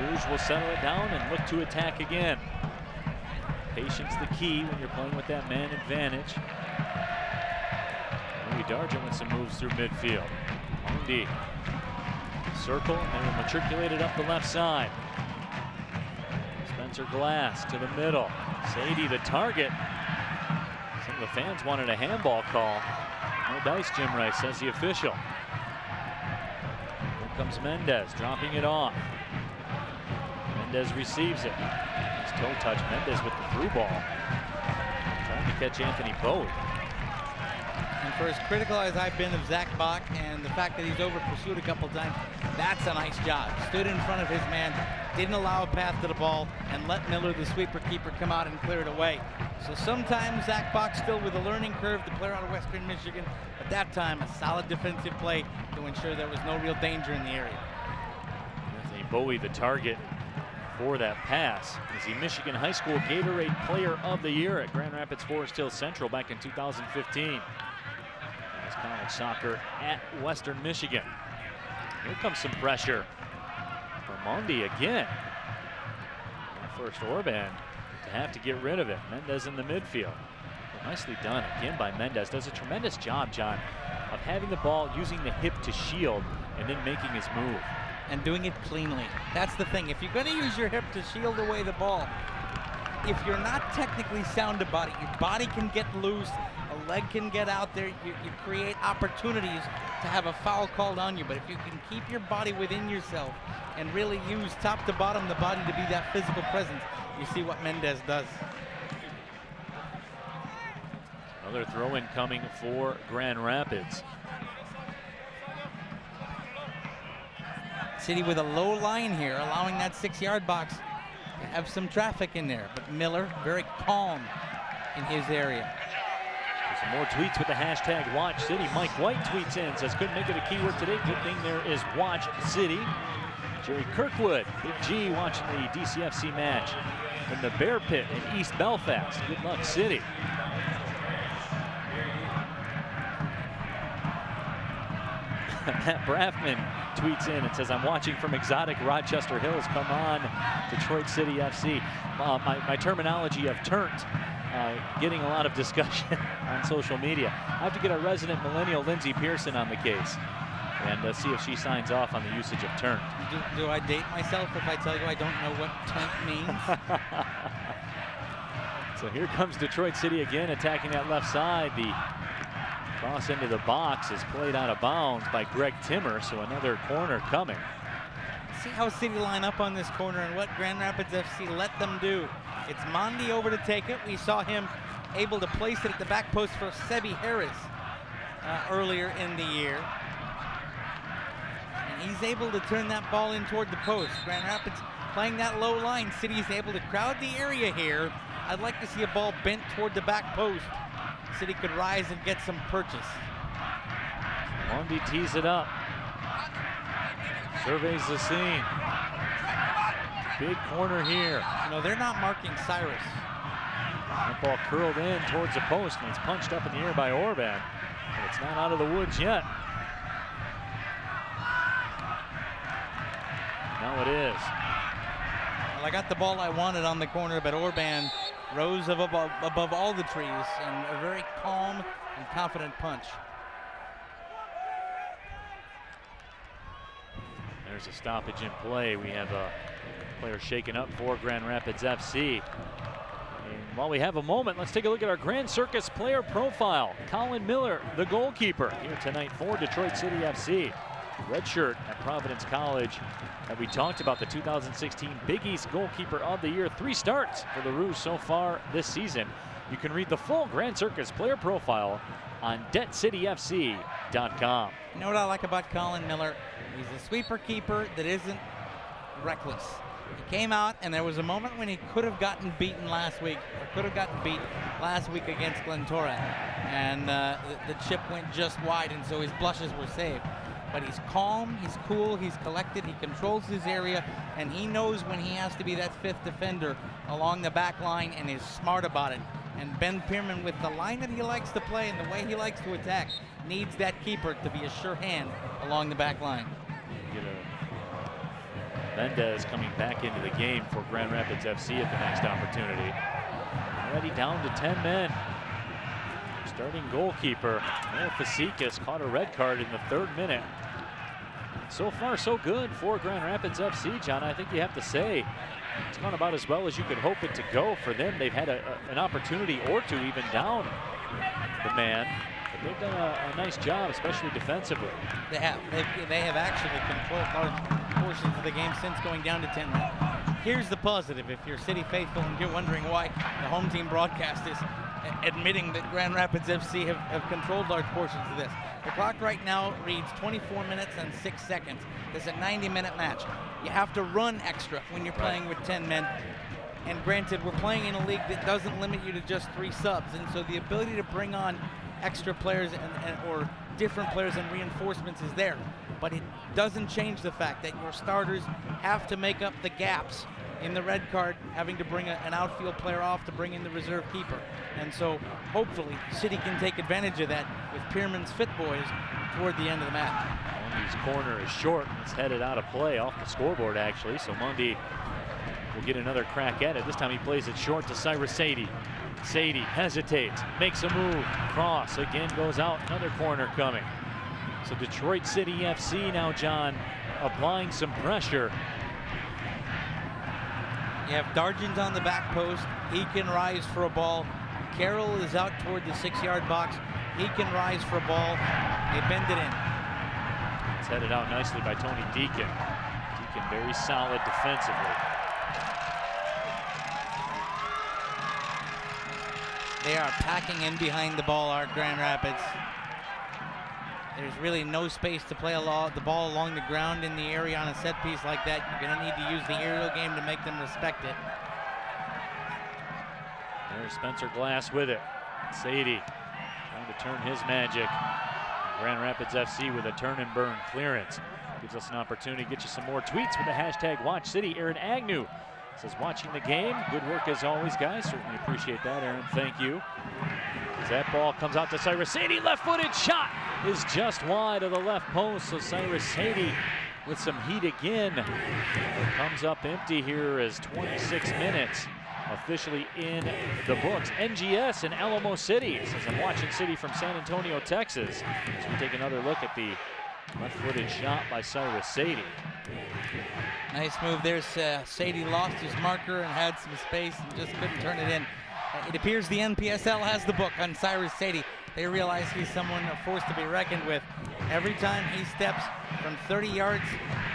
Rouge will settle it down and look to attack again. Patience the key when you're playing with that man advantage. Louis Dargent with some moves through midfield. Mondi. Circle, and they will matriculate it up the left side. Spencer Glass to the middle. Sadie the target. Some of the fans wanted a handball call. No dice, Jim Rice says the official. Here comes Mendez dropping it off. Mendez receives it. Nice toe touch. Mendez with the through ball. Trying to catch Anthony Bowie. And for as critical as I've been of Zach Bach and the fact that he's over pursued a couple times, that's a nice job. Stood in front of his man, didn't allow a path to the ball, and let Miller, the sweeper keeper, come out and clear it away. So sometimes Zach Bach still with a learning curve, the player out of Western Michigan, but that time a solid defensive play to ensure there was no real danger in the area. Anthony Bowie the target for that pass. Is he Michigan High School Gatorade Player of the Year at Grand Rapids Forest Hill Central back in 2015. College soccer at Western Michigan. Here comes some pressure from Mondi again. And first Orban to have to get rid of it. Mendez in the midfield. Well, nicely done again by Mendez. Does a tremendous job, John, of having the ball, using the hip to shield, and then making his move. And doing it cleanly. That's the thing. If you're going to use your hip to shield away the ball, if you're not technically sound about it, your body can get loose, a leg can get out there, you create opportunities to have a foul called on you. But if you can keep your body within yourself and really use top to bottom the body to be that physical presence, you see what Mendez does. Another throw-in coming for Grand Rapids. City with a low line here, allowing that 6-yard box to have some traffic in there. But Miller very calm in his area. Some more tweets with the hashtag #WatchCity. Mike White tweets in, says couldn't make it a keyword today. Good thing there is Watch City. Jerry Kirkwood, Big G, watching the DCFC match in the Bear Pit in East Belfast. Good luck, City. Matt Braffman tweets in and says, I'm watching from exotic Rochester Hills. Come on, Detroit City FC. My terminology of turnt getting a lot of discussion on social media. I have to get our resident millennial Lindsay Pearson on the case and see if she signs off on the usage of turnt. Do I date myself if I tell you I don't know what turnt means? So here comes Detroit City again, attacking that left side. The cross into the box is played out of bounds by Greg Timmer, so another corner coming. See how City line up on this corner and what Grand Rapids FC let them do. It's Mondi over to take it. We saw him able to place it at the back post for Sebi Harris earlier in the year. And he's able to turn that ball in toward the post. Grand Rapids playing that low line. City's able to crowd the area here. I'd like to see a ball bent toward the back post. City could rise and get some purchase. Mondi tees it up. Surveys the scene. Big corner here. You know, they're not marking Cyrus. That ball curled in towards the post, and it's punched up in the air by Orban. But it's not out of the woods yet. Now it is. Well, I got the ball I wanted on the corner, but Orban rose above all the trees and a very calm and confident punch. There's a stoppage in play. We have a player shaken up for Grand Rapids FC. And while we have a moment, let's take a look at our Grand Circus player profile. Colin Miller, the goalkeeper, here tonight for Detroit City FC. Redshirt at Providence College. And we talked about the 2016 Big East Goalkeeper of the Year. 3 starts for the Rouge so far this season. You can read the full Grand Circus player profile on DebtCityFC.com. You know what I like about Colin Miller? He's a sweeper keeper that isn't reckless. He came out, and there was a moment when he could have gotten beaten last week, or could have gotten beat last week against Glentora, and the chip went just wide, and so his blushes were saved. But he's calm, he's cool, he's collected, he controls his area, and he knows when he has to be that 5th defender along the back line and is smart about it. And Ben Pierman, with the line that he likes to play and the way he likes to attack, needs that keeper to be a sure hand along the back line. Mendez coming back into the game for Grand Rapids FC at the next opportunity. Already down to 10 men. Starting goalkeeper, Noah Fazekas, caught a red card in the 3rd minute. So far, so good for Grand Rapids FC, John. I think you have to say it's gone about as well as you could hope it to go for them. They've had an opportunity or two even down the man. But they've done a nice job, especially defensively. They have. They have actually controlled large portions of the game since going down to 10 men. Here's the positive. If you're City faithful and you're wondering why the home team broadcast is admitting that Grand Rapids FC have controlled large portions of this. The clock right now reads 24 minutes and 6 seconds. This is a 90-minute match. You have to run extra when you're playing with 10 men. And granted, we're playing in a league that doesn't limit you to just 3 subs. And so the ability to bring on extra players or different players and reinforcements is there. But it doesn't change the fact that your starters have to make up the gaps in the red card, having to bring an outfield player off to bring in the reserve keeper. And so hopefully City can take advantage of that with Pierman's fit boys toward the end of the match. Mundy's corner is short. It's headed out of play off the scoreboard, actually. So Mundy will get another crack at it. This time he plays it short to Cyrus Sadie. Sadie hesitates, makes a move, cross, again goes out, another corner coming. So Detroit City FC now, John, applying some pressure. You have Dargent on the back post. He can rise for a ball. Carroll is out toward the 6-yard box. He can rise for a ball. They bend it in. It's headed out nicely by Tony Deacon. Deacon very solid defensively. They are packing in behind the ball, our Grand Rapids. There's really no space to play the ball along the ground in the area on a set piece like that. You're going to need to use the aerial game to make them respect it. There's Spencer Glass with it. Sadie trying to turn his magic. Grand Rapids FC with a turn and burn clearance. Gives us an opportunity to get you some more tweets with the hashtag WatchCity. Aaron Agnew says, watching the game. Good work as always, guys. Certainly appreciate that, Aaron. Thank you. As that ball comes out to Cyrus Sadie, left-footed shot is just wide of the left post. So Cyrus Sadie with some heat again. It comes up empty here as 26 minutes officially in the books. NGS in Alamo City says, I'm watching City from San Antonio, Texas. As we take another look at the left-footed shot by Cyrus Sadie. Nice move there. Sadie lost his marker and had some space and just couldn't turn it in. It appears the NPSL has the book on Cyrus Sadie. They realize he's someone, a force to be reckoned with. Every time he steps from 30 yards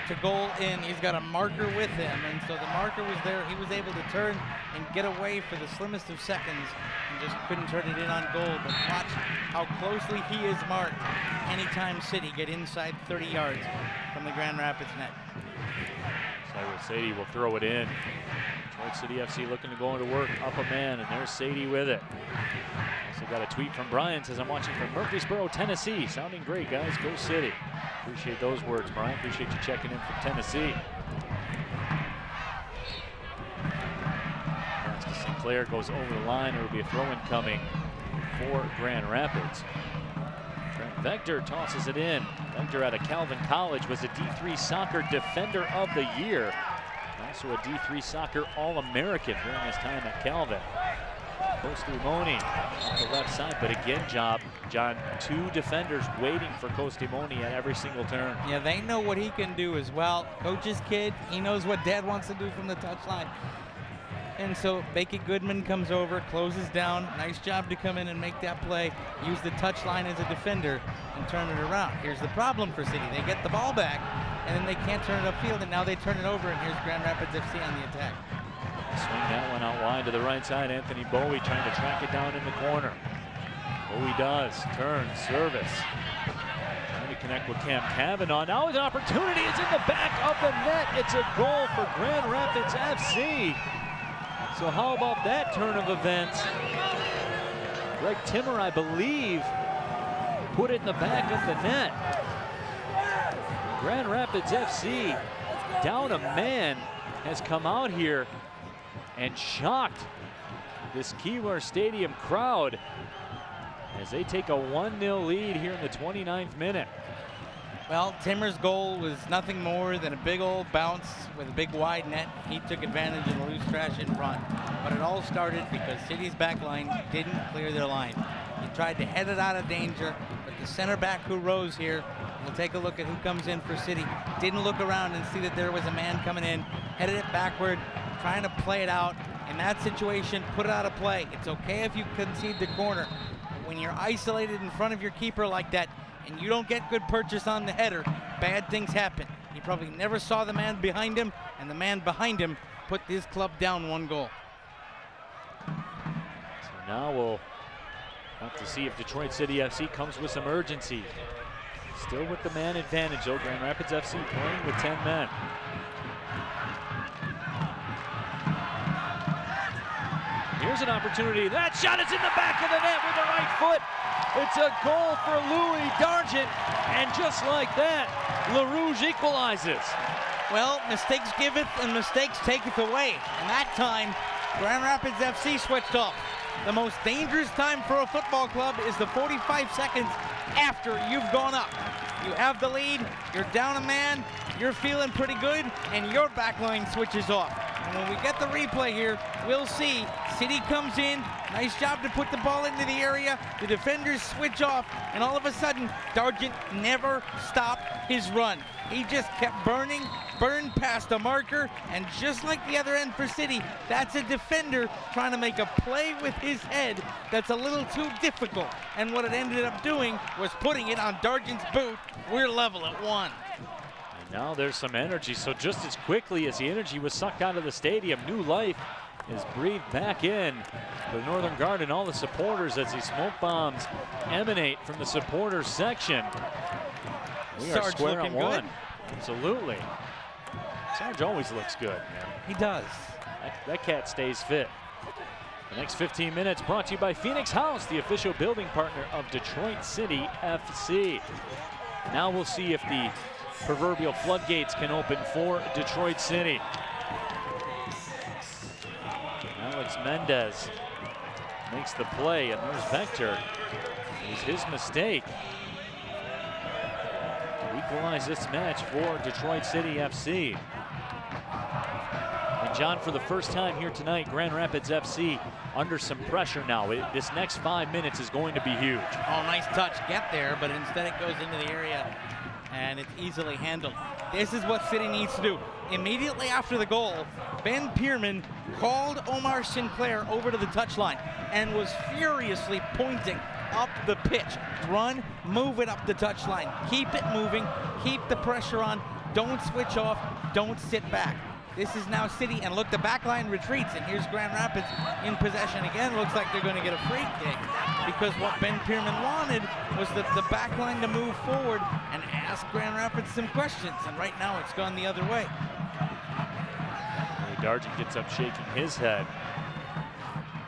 to goal in, he's got a marker with him. And so the marker was there. He was able to turn and get away for the slimmest of seconds and just couldn't turn it in on goal. But watch how closely he is marked anytime City get inside 30 yards from the Grand Rapids net. Cyrus Sadie will throw it in. Detroit City FC looking to go into work, up a man, and there's Sadie with it. Also got a tweet from Brian, says, I'm watching from Murfreesboro, Tennessee. Sounding great, guys. Go City. Appreciate those words, Brian. Appreciate you checking in from Tennessee. Pass to Sinclair goes over the line. There will be a throw-in coming for Grand Rapids. Trent Vector tosses it in. Vector out of Calvin College was a D3 Soccer Defender of the Year. Also a D3 Soccer All-American during his time at Calvin. Costimoni on the left side, but again, John, 2 defenders waiting for Costimoni at every single turn. Yeah, they know what he can do as well. Coach's kid, he knows what dad wants to do from the touchline. And so Becky Goodman comes over, closes down. Nice job to come in and make that play. Use the touchline as a defender and turn it around. Here's the problem for City. They get the ball back, and then they can't turn it upfield, and now they turn it over, and here's Grand Rapids FC on the attack. Swing that one out wide to the right side. Anthony Bowie trying to track it down in the corner. Bowie does. Turn, service. Trying to connect with Cam Cavanaugh. Now an opportunity is in the back of the net. It's a goal for Grand Rapids FC. So how about that turn of events? Greg Timmer, I believe, put it in the back of the net. Grand Rapids FC, down a man, has come out here and shocked this Keyworth Stadium crowd as they take a 1-0 lead here in the 29th minute. Well, Timmer's goal was nothing more than a big old bounce with a big wide net. He took advantage of the loose trash in front. But it all started because City's back line didn't clear their line. He tried to head it out of danger, but the center back who rose here, we'll take a look at who comes in for City, didn't look around and see that there was a man coming in, headed it backward, trying to play it out. In that situation, put it out of play. It's okay if you concede the corner. But when you're isolated in front of your keeper like that, and you don't get good purchase on the header, bad things happen. He probably never saw the man behind him, and the man behind him put this club down 1 goal. So now we'll have to see if Detroit City FC comes with some urgency. Still with the man advantage though, Grand Rapids FC playing with 10 men. Here's an opportunity. That shot is in the back of the net with the right foot. It's a goal for Louis Dargent, and just like that, LaRouge equalizes. Well, mistakes giveth and mistakes taketh away. And that time, Grand Rapids FC switched off. The most dangerous time for a football club is the 45 seconds after you've gone up. You have the lead, you're down a man, you're feeling pretty good, and your back line switches off. And when we get the replay here, we'll see City comes in, nice job to put the ball into the area, the defenders switch off, and all of a sudden, Dargent never stopped his run. He just kept burned past a marker, and just like the other end for City, that's a defender trying to make a play with his head that's a little too difficult. And what it ended up doing was putting it on Dargent's boot. We're level at 1. And now there's some energy, so just as quickly as the energy was sucked out of the stadium, new life is breathed back in for the Northern Guard and all the supporters as these smoke bombs emanate from the supporters section. We are Sarge square on looking 1. good. Absolutely. Sarge always looks good, man. He does. That cat stays fit. The next 15 minutes brought to you by Phoenix House, the official building partner of Detroit City FC. Now we'll see if the proverbial floodgates can open for Detroit City. Alex Mendez makes the play, and there's Vector. It was his mistake to equalize this match for Detroit City FC. And John, for the first time here tonight, Grand Rapids FC under some pressure now. This next 5 minutes is going to be huge. Oh, nice touch, get there, but instead it goes into the area and it's easily handled. This is what City needs to do. Immediately after the goal, Ben Pierman called Omar Sinclair over to the touchline and was furiously pointing up the pitch. Run, move it up the touchline. Keep it moving, keep the pressure on, don't switch off, don't sit back. This is now City, and look, the back line retreats, and here's Grand Rapids in possession again. Looks like they're going to get a free kick, because what Ben Pierman wanted was the back line to move forward and ask Grand Rapids some questions, and right now it's gone the other way. Dargent gets up shaking his head.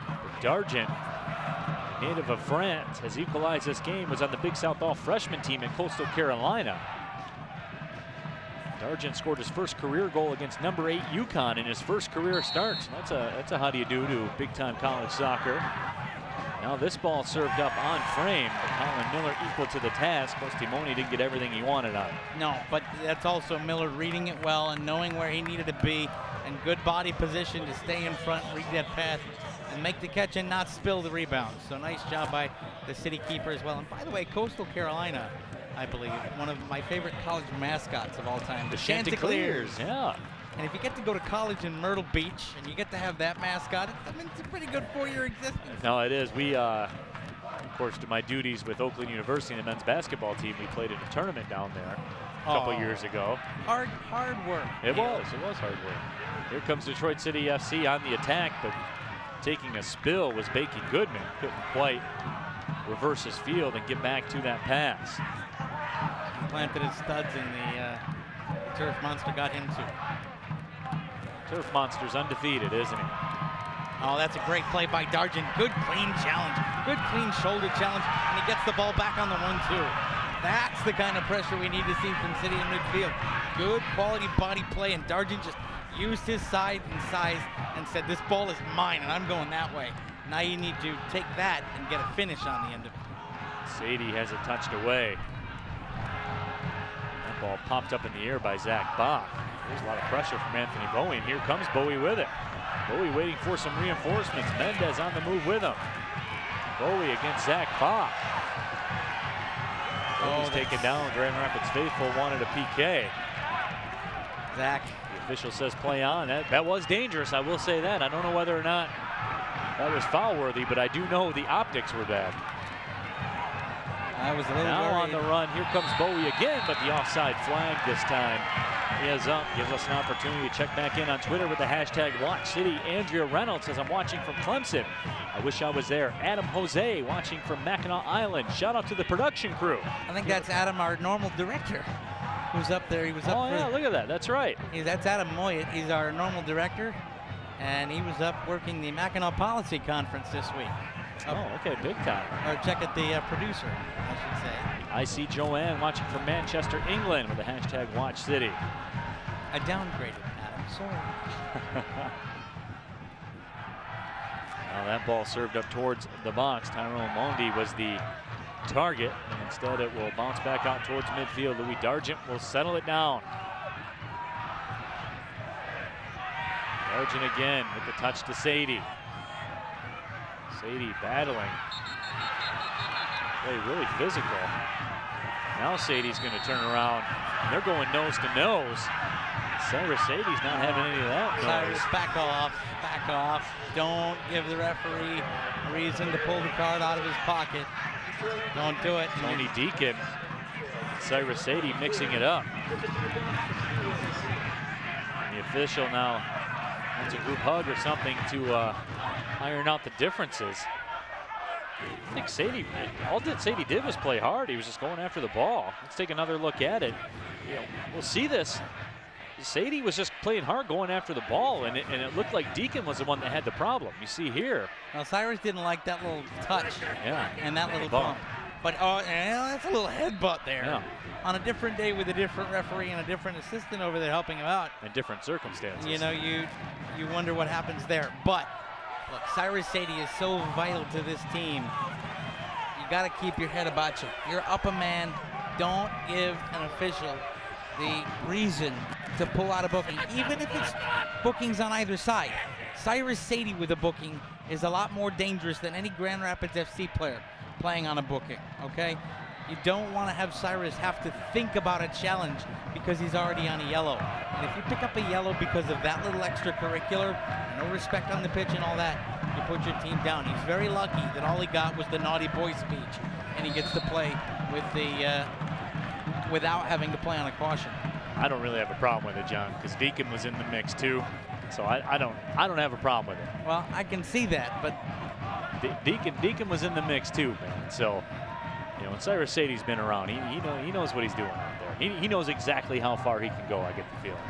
But Dargent, native of France, has equalized this game, was on the Big South All-Freshman team at Coastal Carolina. Dargent scored his first career goal against number 8 UConn in his first career start. That's a how do you do to big-time college soccer. Now this ball served up on frame, but Colin Miller equal to the task. Postimoni didn't get everything he wanted on it. No, but that's also Miller reading it well and knowing where he needed to be, and good body position to stay in front, read that path, and make the catch and not spill the rebound. So nice job by the City keeper as well. And by the way, Coastal Carolina, I believe, one of my favorite college mascots of all time. The Chanticleers, yeah. And if you get to go to college in Myrtle Beach and you get to have that mascot, I mean, it's a pretty good 4-year existence. No, it is. We, of course, to my duties with Oakland University and the men's basketball team, we played in a tournament down there a couple years ago. Hard work. It was hard work. Here comes Detroit City FC on the attack, but taking a spill was Bakey Goodman. Couldn't quite reverse his field and get back to that pass. Planted his studs in the Turf Monster got him too. Turf Monster's undefeated, isn't he? Oh, that's a great play by Dargent. Good clean challenge. Good clean shoulder challenge. And he gets the ball back on the 1-2. That's the kind of pressure we need to see from City in midfield. Good quality body play, and Dargent just used his size and said, this ball is mine and I'm going that way. Now you need to take that and get a finish on the end of it. Sadie has it touched away. That ball popped up in the air by Zach Bach. There's a lot of pressure from Anthony Bowie, and here comes Bowie with it. Bowie waiting for some reinforcements. Mendez on the move with him. Bowie against Zach Bach. Bowie's taken down. Grand Rapids faithful wanted a PK. Zach. The official says play on. That was dangerous, I will say that. I don't know whether or not that was foul worthy, but I do know the optics were bad. I was a little now worried. On the run, here comes Bowie again, but the offside flag this time is up. Gives us an opportunity to check back in on Twitter with the hashtag WatchCity. Andrea Reynolds says, I'm watching from Clemson. I wish I was there. Adam Jose watching from Mackinac Island. Shout out to the production crew. I think that's Adam, our normal director, who's up there. He was up. Oh yeah, look at that. That's right. That's Adam Moyet. He's our normal director, and he was up working the Mackinac Policy Conference this week. Oh, okay, big time. Or check at the producer, I should say. I see Joanne watching from Manchester, England with the hashtag WatchCity. I downgraded Adam, sorry. Now that ball served up towards the box. Tyrone Mondi was the target, and instead it will bounce back out towards midfield. Louis Dargent will settle it down. Dargent again with the touch to Sadie. Sadie battling. Play really physical. Now Sadie's going to turn around. And they're going nose to nose. Cyrus Sadie's not having any of that. Cyrus, back off, back off. Don't give the referee a reason to pull the card out of his pocket. Don't do it. Tony Deacon, Cyrus Sadie mixing it up. And the official now wants a group hug or something to iron out the differences. I think Sadie, all that Sadie did was play hard. He was just going after the ball. Let's take another look at it. You know, we'll see this. Sadie was just playing hard, going after the ball, and it looked like Deacon was the one that had the problem. You see here. Now Cyrus didn't like that little touch. Yeah. And that little bump. But that's a little headbutt there. Yeah. On a different day with a different referee and a different assistant over there helping him out. In different circumstances. You know, you wonder what happens there. But look, Cyrus Sadie is so vital to this team. You got to keep your head about you. You're up a man. Don't give an official the reason to pull out a booking, even if it's bookings on either side. Cyrus Sadie with a booking is a lot more dangerous than any Grand Rapids FC player playing on a booking, okay? You don't want to have Cyrus have to think about a challenge because he's already on a yellow. And if you pick up a yellow because of that little extracurricular, no respect on the pitch and all that, you put your team down. He's very lucky that all he got was the naughty boy speech, and he gets to play with the without having to play on a caution. I don't really have a problem with it, John, because Deacon was in the mix too. So I don't have a problem with it. Well, I can see that, but Deacon was in the mix too, man. So, you know, and Cyrus Sadie's been around. He knows what he's doing out there. He knows exactly how far he can go, I get the feeling.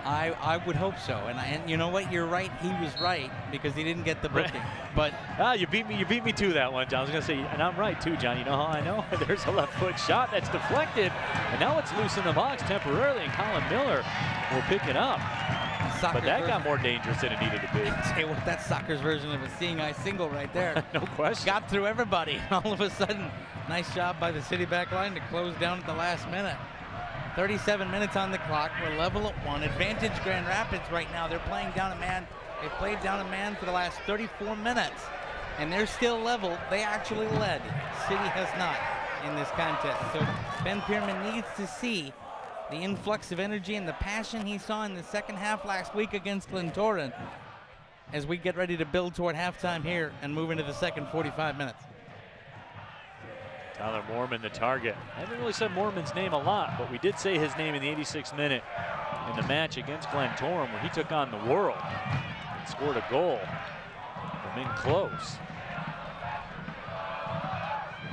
I would hope so. And you know what? You're right. He was right because he didn't get the booking. But you beat me to that one, John. I was gonna say, and I'm right too, John. You know how I know? There's a left foot shot that's deflected, and now it's loose in the box temporarily, and Colin Miller will pick it up. But that got more dangerous than it needed to be. Say what, that's soccer's version of a seeing eye single right there. No question. Got through everybody. All of a sudden, nice job by the city back line to close down at the last minute. 37 minutes on the clock. We're level at 1. Advantage Grand Rapids right now. They're playing down a man. They've played down a man for the last 34 minutes. And they're still level. They actually led. City has not in this contest. So Ben Pierman needs to see the influx of energy and the passion he saw in the second half last week against Glentoran as we get ready to build toward halftime here and move into the second 45 minutes. Tyler Moorman, the target. I haven't really said Moorman's name a lot, but we did say his name in the 86th minute in the match against Glentoran where he took on the world and scored a goal from in close.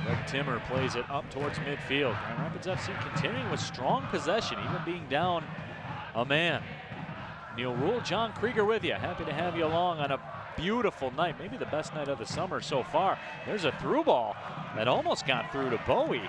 Greg Timmer plays it up towards midfield. Grand Rapids FC continuing with strong possession, even being down a man. Neil Rule, John Krieger with you. Happy to have you along on a beautiful night, maybe the best night of the summer so far. There's a through ball that almost got through to Bowie.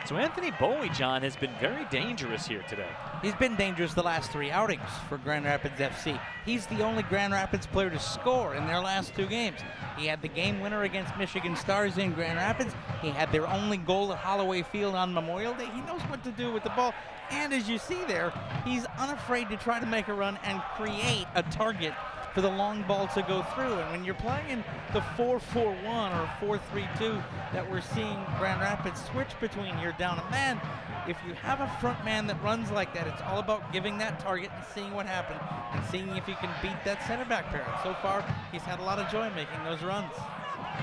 So Anthony Bowie, John, has been very dangerous here today. He's been dangerous the last 3 outings for Grand Rapids FC. He's the only Grand Rapids player to score in their last 2 games. He had the game winner against Michigan Stars in Grand Rapids. He had their only goal at Holloway Field on Memorial Day. He knows what to do with the ball. And as you see there, he's unafraid to try to make a run and create a target for the long ball to go through. And when you're playing the 4-4-1 or 4-3-2 that we're seeing Grand Rapids switch between, you're down a man. If you have a front man that runs like that, it's all about giving that target and seeing what happens and seeing if you can beat that center back pair. And so far, he's had a lot of joy making those runs.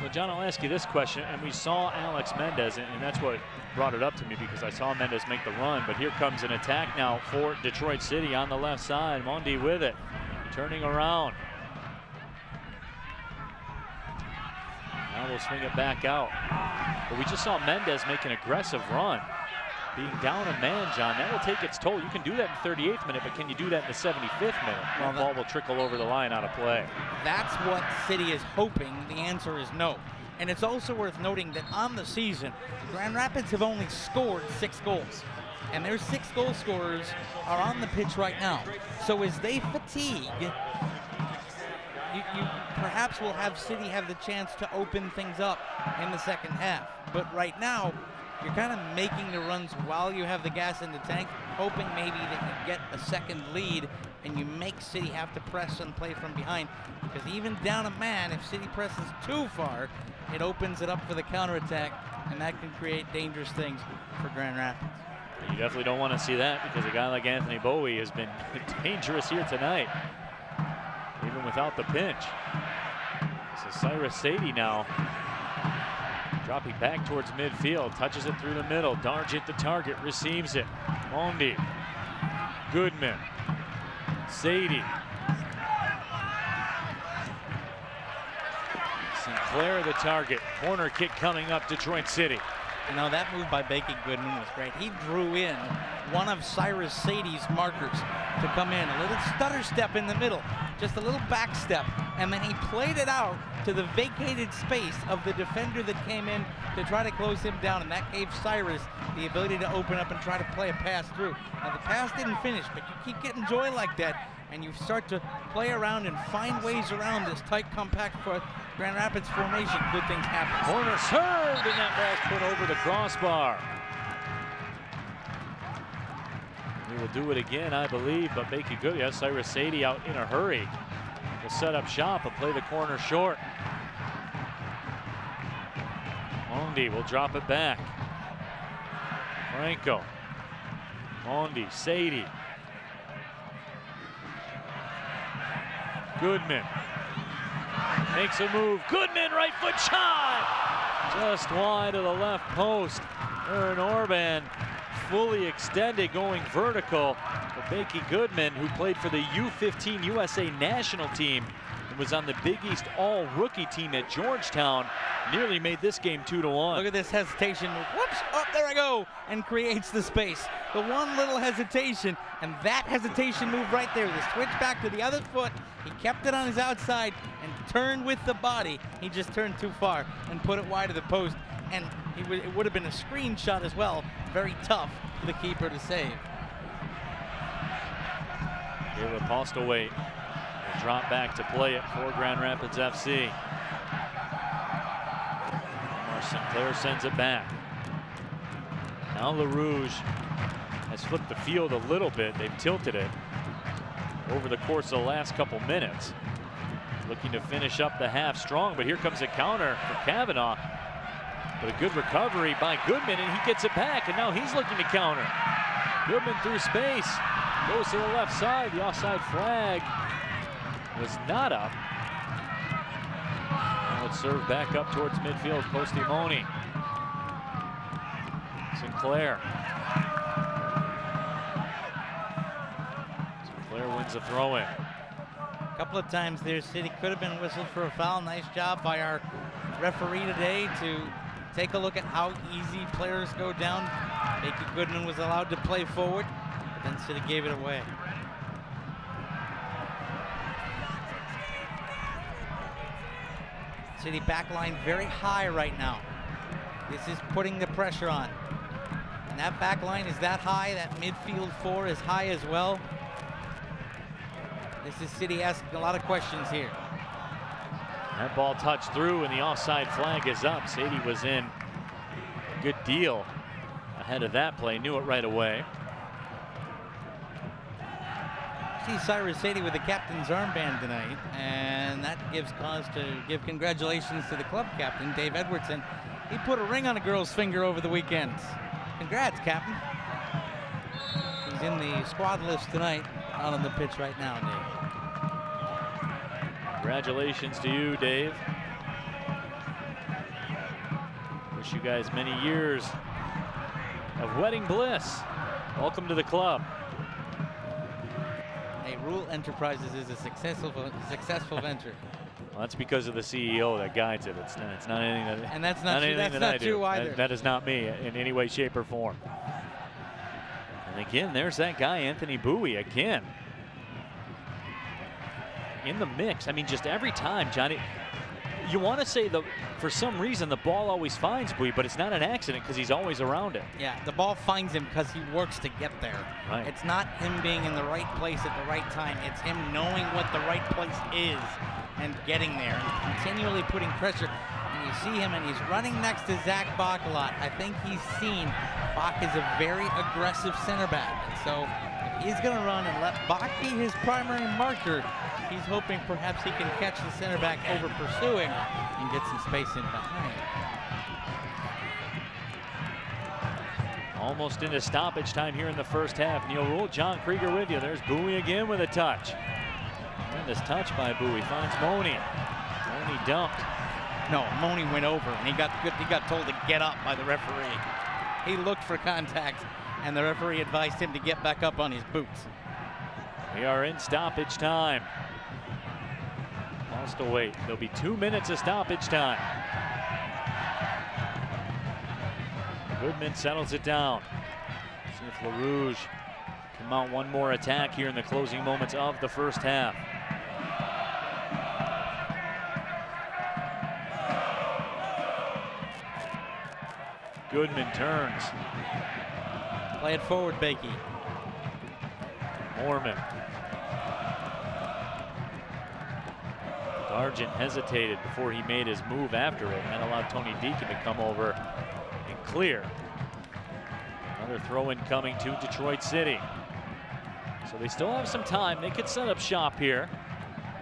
Well, John, I'll ask you this question, and we saw Alex Mendez, and that's what brought it up to me because I saw Mendez make the run, but here comes an attack now for Detroit City on the left side. Mondi with it, turning around. Now we'll swing it back out. But we just saw Mendez make an aggressive run. Being down a man, John, that will take its toll. You can do that in the 38th minute, but can you do that in the 75th minute? Well, the ball will trickle over the line out of play. That's what City is hoping. The answer is no. And it's also worth noting that on the season, Grand Rapids have only scored 6 goals. And their 6 goal scorers are on the pitch right now. So as they fatigue, you perhaps will have City have the chance to open things up in the second half. But right now, you're kind of making the runs while you have the gas in the tank, hoping maybe that you get a second lead and you make City have to press and play from behind. Because even down a man, if City presses too far, it opens it up for the counterattack, and that can create dangerous things for Grand Rapids. You definitely don't want to see that because a guy like Anthony Bowie has been dangerous here tonight, even without the pinch. So Cyrus Sadie now dropping back towards midfield, touches it through the middle. Dargent the target, receives it. Mondi, Goodman, Sadie. Sinclair the target. Corner kick coming up, Detroit City. You know, that move by Bakey Goodman was great. He drew in one of Cyrus Sadie's markers to come in. A little stutter step in the middle, just a little back step, and then he played it out to the vacated space of the defender that came in to try to close him down, and that gave Cyrus the ability to open up and try to play a pass through. Now, the pass didn't finish, but you keep getting joy like that, and you start to play around and find ways around this tight, compact Grand Rapids formation. Good things happen. Corner served, and that ball's put over the crossbar. We will do it again, I believe, but Bakey Good. Yes, Cyrus Sadie out in a hurry. Will set up shop and play the corner short. Mondi will drop it back. Franco. Mondi, Sadie. Goodman makes a move. Goodman, right foot shot! Just wide of the left post. Aaron Orban fully extended, going vertical. But Bakey Goodman, who played for the U15 USA national team and was on the Big East all-rookie team at Georgetown, nearly made this game 2-1. Look at this hesitation. Whoops, oh, there I go, and creates the space. The one little hesitation, and that hesitation move right there, the switch back to the other foot. He kept it on his outside and turned with the body. He just turned too far and put it wide of the post, and it would have been a screenshot as well. Very tough for the keeper to save. Here with Postlewaite will drop back to play it for Grand Rapids FC. Sinclair sends it back. Now LaRouge has flipped the field a little bit. They've tilted it over the course of the last couple minutes. Looking to finish up the half strong, but here comes a counter for Kavanaugh. But a good recovery by Goodman, and he gets it back, and now he's looking to counter. Goodman through space, goes to the left side. The offside flag was not up. It's served back up towards midfield. Postimoni. Sinclair. Sinclair wins the throw-in. A couple of times there, City could have been whistled for a foul. Nice job by our referee today to take a look at how easy players go down. Bakey Goodman was allowed to play forward, but then City gave it away. City back line very high right now. This is putting the pressure on. And that back line is that high. That midfield four is high as well. This is City asking a lot of questions here. That ball touched through and the offside flag is up. Sadie was in a good deal ahead of that play, knew it right away. See Cyrus Sadie with the captain's armband tonight, and that gives cause to give congratulations to the club captain, Dave Edwardson. He put a ring on a girl's finger over the weekend. Congrats, Captain. He's in the squad list tonight, out on the pitch right now, Dave. Congratulations to you, Dave. Wish you guys many years of wedding bliss. Welcome to the club. Hey, Rule Enterprises is a successful venture. Well, that's because of the CEO that guides it. It's not anything that. And that's not true. That's not true either. That is not me in any way, shape, or form. And again, there's that guy, Anthony Bowie, again. In the mix. I mean, just every time, Johnny, you want to say for some reason the ball always finds Bowie, but it's not an accident because he's always around it. Yeah, the ball finds him because he works to get there. Right. It's not him being in the right place at the right time. It's him knowing what the right place is and getting there and continually putting pressure. And you see him, and he's running next to Zach Bach a lot. I think he's seen Bach is a very aggressive center back. And so if he's going to run and let Bach be his primary marker, he's hoping perhaps he can catch the center back over pursuing and get some space in behind. Almost into stoppage time here in the first half. Neil Rule, John Krieger with you. There's Bowie again with a touch. And this touch by Bowie finds Moni. Moni dumped. No, Moni went over and he got told to get up by the referee. He looked for contact and the referee advised him to get back up on his boots. We are in stoppage time. Lost to wait. There'll be 2 minutes of stoppage time. Goodman settles it down. See if LaRouge can mount one more attack here in the closing moments of the first half. Goodman turns. Play it forward, Bakey. Mormon. Dargent hesitated before he made his move after it, and that allowed Tony Deacon to come over and clear. Another throw-in coming to Detroit City. So they still have some time. They could set up shop here.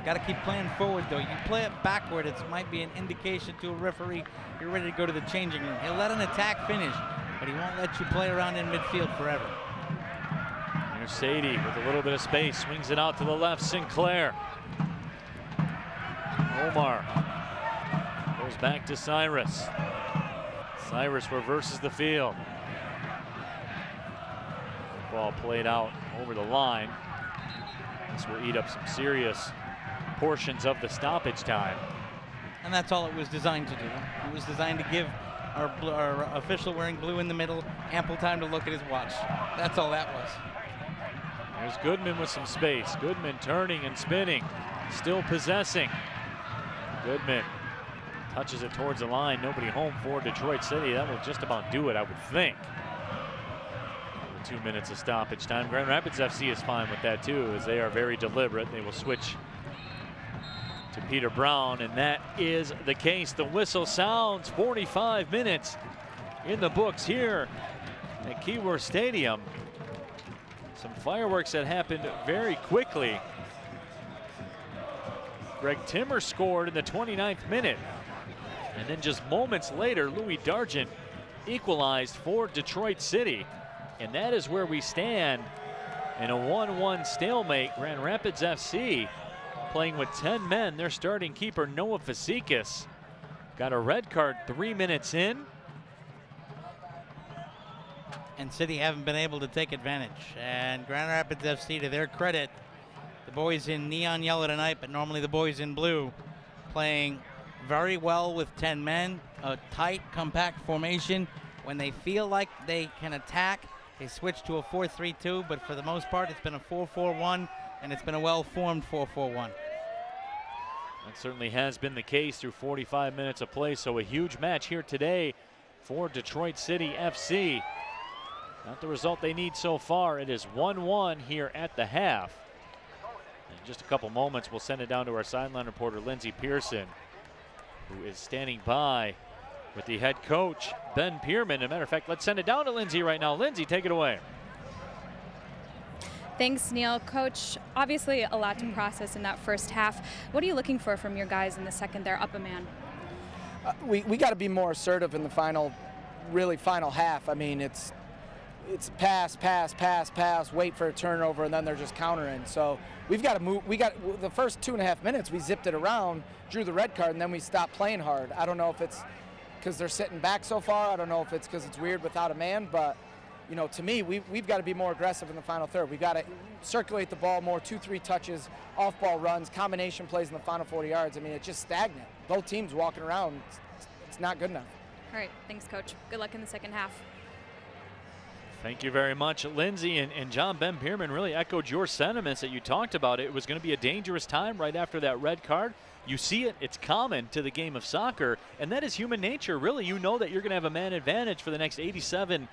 Got to keep playing forward, though. You play it backward, it might be an indication to a referee you're ready to go to the changing room. He'll let an attack finish, but he won't let you play around in midfield forever. Here's Sadie with a little bit of space, swings it out to the left. Sinclair. Omar goes back to Cyrus. Cyrus reverses the field. Ball played out over the line. This will eat up some serious portions of the stoppage time. And that's all it was designed to do. It was designed to give our official wearing blue in the middle ample time to look at his watch. That's all that was. There's Goodman with some space. Goodman turning and spinning, still possessing. Goodman touches it towards the line. Nobody home for Detroit City. That will just about do it, I would think. 2 minutes of stoppage time. Grand Rapids FC is fine with that too, as they are very deliberate. They will switch to Peter Brown, and that is the case. The whistle sounds. 45 minutes in the books here at Keyworth Stadium. Some fireworks that happened very quickly. Greg Timmer scored in the 29th minute, and then just moments later, Louis Dargent equalized for Detroit City. And that is where we stand in a 1-1 stalemate. Grand Rapids FC playing with 10 men. Their starting keeper, Noah Fazekas, got a red card 3 minutes in. And City haven't been able to take advantage. And Grand Rapids FC, to their credit, the boys in neon yellow tonight, but normally the boys in blue, playing very well with 10 men, a tight, compact formation. When they feel like they can attack, they switch to a 4-3-2, but for the most part, it's been a 4-4-1, and it's been a well-formed 4-4-1. That certainly has been the case through 45 minutes of play, so a huge match here today for Detroit City FC. Not the result they need so far. It is 1-1 here at the half. In just a couple moments, we'll send it down to our sideline reporter, Lindsey Pearson, who is standing by with the head coach, Ben Pierman. As a matter of fact, let's send it down to Lindsey right now. Lindsey, take it away. Thanks, Neil. Coach, obviously a lot to process in that first half. What are you looking for from your guys in the second they're up a man? We got to be more assertive in the final half. I mean, it's pass, wait for a turnover, and then they're just countering. So we've got to move. The first 2.5 minutes, we zipped it around, drew the red card, and then we stopped playing hard. I don't know if it's because they're sitting back so far. I don't know if it's because it's weird without a man, but you know, to me, we've got to be more aggressive in the final third. We've got to circulate the ball more, 2-3 touches, off-ball runs, combination plays in the final 40 yards. I mean, it's just stagnant. Both teams walking around, it's not good enough. All right, thanks, Coach. Good luck in the second half. Thank you very much, Lindsey. And John, Ben Pierman really echoed your sentiments that you talked about. It was going to be a dangerous time right after that red card. You see it, it's common to the game of soccer, and that is human nature. Really, you know that you're going to have a man advantage for the next 87+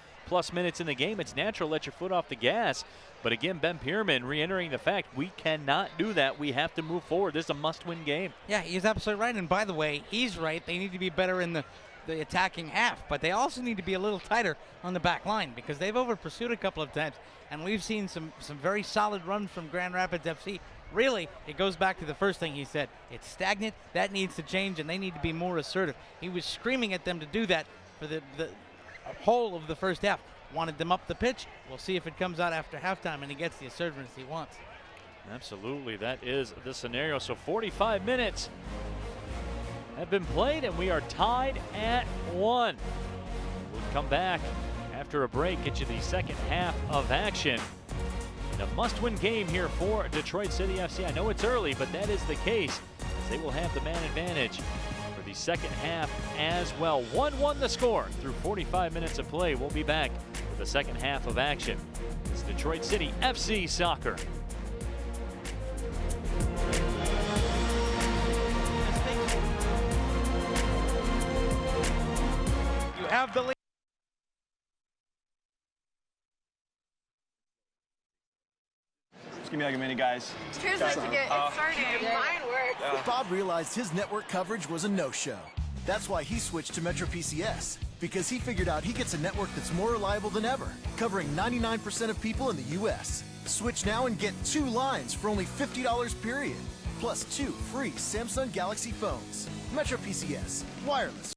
minutes in the game. It's natural to let your foot off the gas. But again, Ben Pierman reiterating the fact we cannot do that. We have to move forward. This is a must-win game. Yeah, he's absolutely right. And by the way, he's right. They need to be better in the attacking half, but they also need to be a little tighter on the back line because they've over-pursued a couple of times, and we've seen some very solid runs from Grand Rapids FC. Really, it goes back to the first thing he said. It's stagnant. That needs to change, and they need to be more assertive. He was screaming at them to do that for the whole of the first half. Wanted them up the pitch. We'll see if it comes out after halftime and he gets the assertiveness he wants. Absolutely, that is the scenario. So 45 minutes have been played, and we are tied at 1. We'll come back after a break, get you the second half of action. A must-win game here for Detroit City FC. I know it's early, but that is the case, as they will have the man advantage for the second half as well. 1-1 the score through 45 minutes of play. We'll be back with the second half of action. It's Detroit City FC Soccer. You have the lead. Give me like a minute, guys. Here's what to get it started. Mine works. Bob realized his network coverage was a no-show. That's why he switched to Metro PCS, because he figured out he gets a network that's more reliable than ever, covering 99% of people in the U.S. Switch now and get 2 lines for only $50 period, plus 2 free Samsung Galaxy phones. Metro PCS, wireless.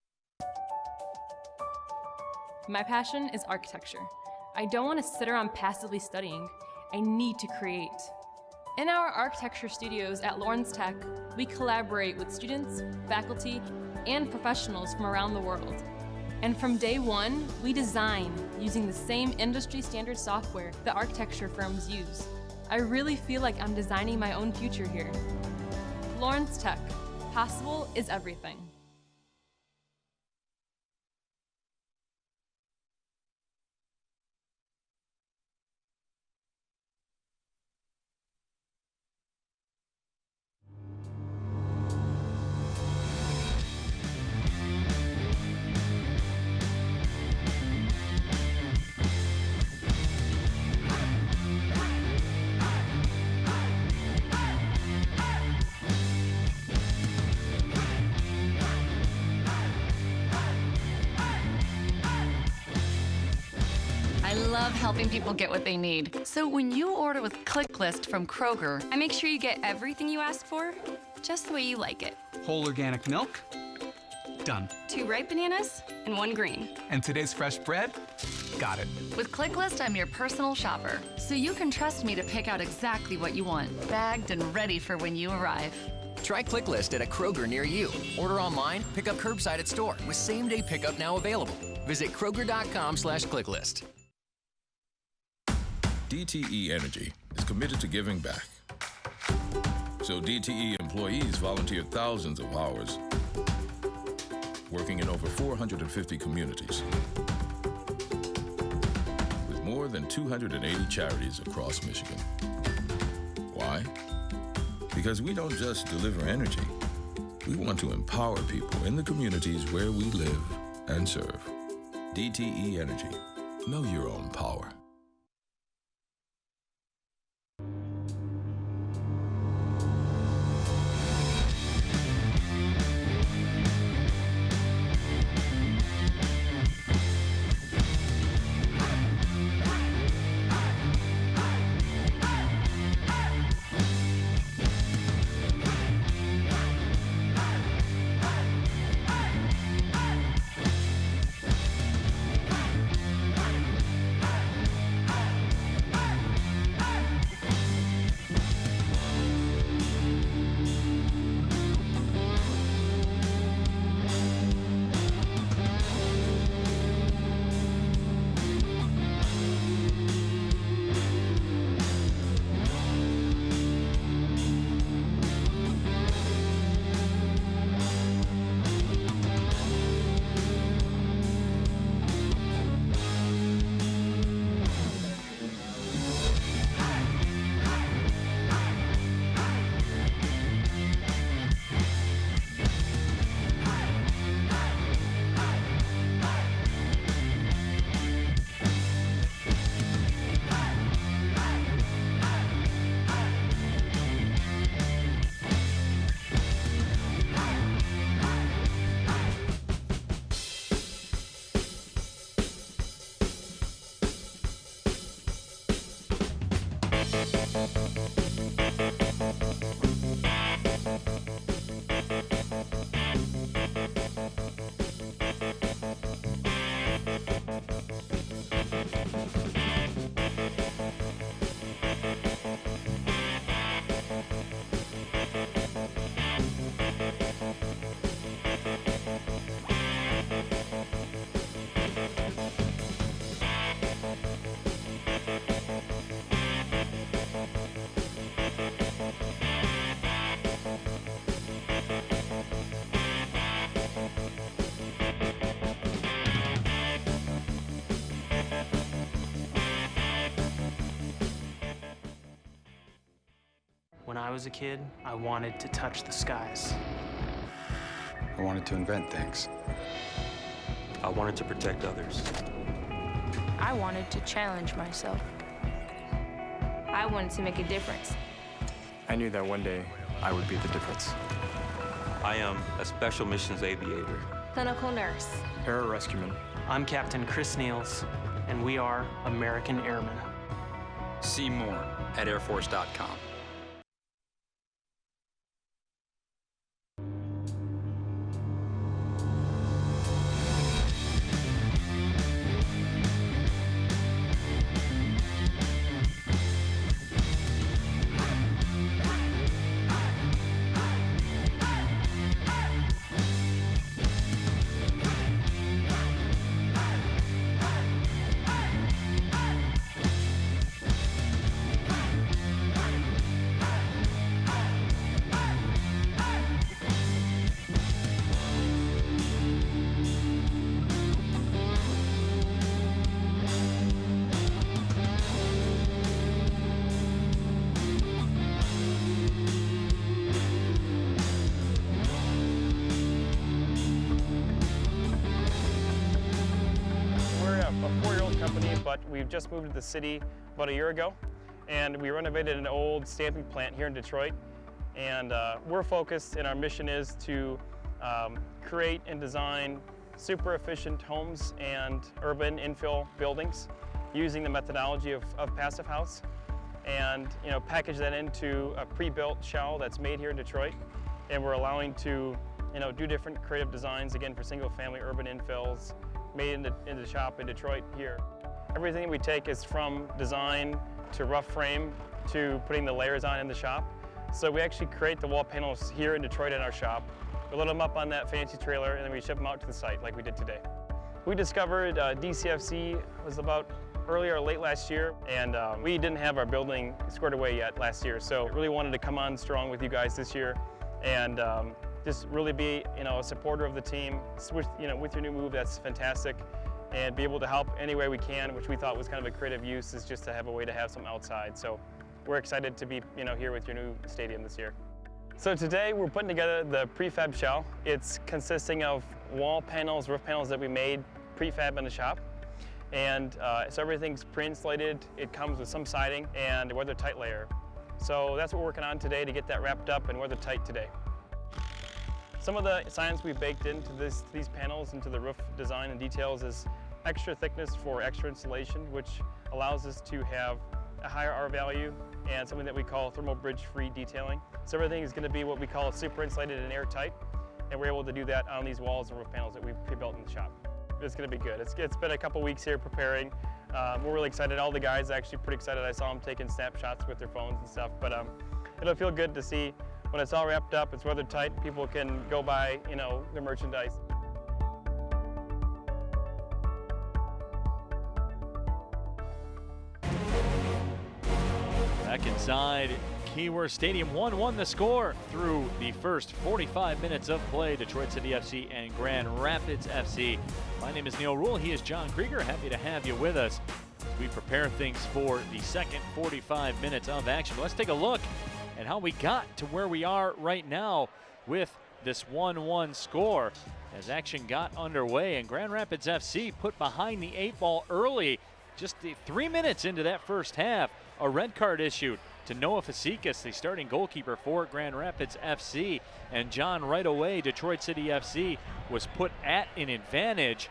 My passion is architecture. I don't want to sit around passively studying. I need to create. In our architecture studios at Lawrence Tech, we collaborate with students, faculty, and professionals from around the world. And from day one, we design using the same industry standard software that architecture firms use. I really feel like I'm designing my own future here. Lawrence Tech, possible is everything. I love helping people get what they need. So when you order with ClickList from Kroger, I make sure you get everything you ask for, just the way you like it. Whole organic milk? Done. 2 ripe bananas and 1 green. And today's fresh bread? Got it. With ClickList, I'm your personal shopper, so you can trust me to pick out exactly what you want, bagged and ready for when you arrive. Try ClickList at a Kroger near you. Order online, pick up curbside at store with same-day pickup now available. Visit Kroger.com/ClickList. DTE Energy is committed to giving back. So DTE employees volunteer thousands of hours, working in over 450 communities, with more than 280 charities across Michigan. Why? Because we don't just deliver energy, we want to empower people in the communities where we live and serve. DTE Energy, Know your own power. When I was a kid, I wanted to touch the skies. I wanted to invent things. I wanted to protect others. I wanted to challenge myself. I wanted to make a difference. I knew that one day I would be the difference. I am a special missions aviator. Clinical nurse. Pararescueman. I'm Captain Chris Niels, and we are American Airmen. See more at airforce.com. But we've just moved to the city about a year ago, and we renovated an old stamping plant here in Detroit. And we're focused, and our mission is to create and design super efficient homes and urban infill buildings using the methodology of Passive House, and package that into a pre-built shell that's made here in Detroit. And we're allowing to do different creative designs, again, for single-family urban infills made in the shop in Detroit here. Everything we take is from design to rough frame to putting the layers on in the shop. So we actually create the wall panels here in Detroit in our shop. We load them up on that fancy trailer, and then we ship them out to the site like we did today. We discovered DCFC was about earlier or late last year, and we didn't have our building squared away yet last year. So really wanted to come on strong with you guys this year, and just really be a supporter of the team. With your new move, that's fantastic. And be able to help any way we can, which we thought was kind of a creative use, is just to have a way to have some outside. So we're excited to be here with your new stadium this year. So today we're putting together the prefab shell. It's consisting of wall panels, roof panels that we made prefab in the shop. And so everything's pre-insulated. It comes with some siding and a weather-tight layer. So that's what we're working on today to get that wrapped up and weather-tight today. Some of the science we've baked into these panels, into the roof design and details, is extra thickness for extra insulation, which allows us to have a higher R value and something that we call thermal bridge-free detailing. So everything is going to be what we call super insulated and airtight, and we're able to do that on these walls and roof panels that we've pre-built in the shop. It's going to be good. It's been a couple weeks here preparing. We're really excited. All the guys are actually pretty excited. I saw them taking snapshots with their phones and stuff, but it'll feel good to see when it's all wrapped up, it's weather tight, people can go buy, you know, their merchandise. Back inside Keyworth Stadium, 1-1 the score through the first 45 minutes of play. Detroit City FC and Grand Rapids FC. My name is Neil Rule. He is John Krieger. Happy to have you with us as we prepare things for the second 45 minutes of action. Let's take a look and how we got to where we are right now with this 1-1 score as action got underway and Grand Rapids FC put behind the 8 ball early. Just 3 minutes into that first half, a red card issued to Noah Fazekas, the starting goalkeeper for Grand Rapids FC. And John, right away, Detroit City FC was put at an advantage.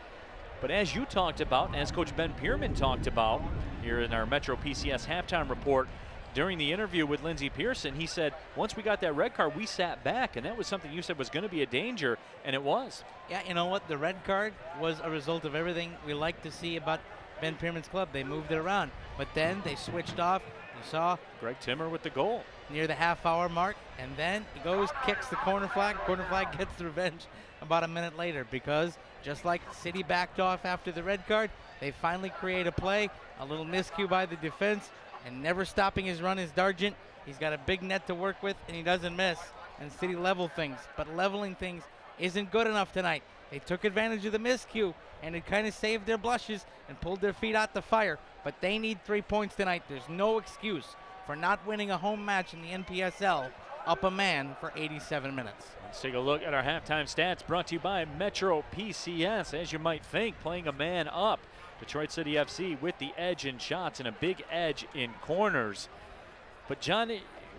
But as you talked about, and as Coach Ben Pierman talked about here in our Metro PCS halftime report, during the interview with Lindsey Pearson, he said, once we got that red card, we sat back, and that was something you said was going to be a danger, and it was. Yeah, you know what? The red card was a result of everything we like to see about Ben Pierman's club. They moved it around, but then they switched off. You saw Greg Timmer with the goal near the half-hour mark, and then he goes, kicks the corner flag. Corner flag gets the revenge about a minute later because just like City backed off after the red card, they finally create a play, a little miscue by the defense, and never stopping his run is Dargent. He's got a big net to work with, and he doesn't miss. And City level things, but leveling things isn't good enough tonight. They took advantage of the miscue, and it kind of saved their blushes and pulled their feet out the fire. But they need 3 points tonight. There's no excuse for not winning a home match in the NPSL up a man for 87 minutes. Let's take a look at our halftime stats brought to you by Metro PCS. As you might think, playing a man up. Detroit City FC with the edge in shots and a big edge in corners. But John,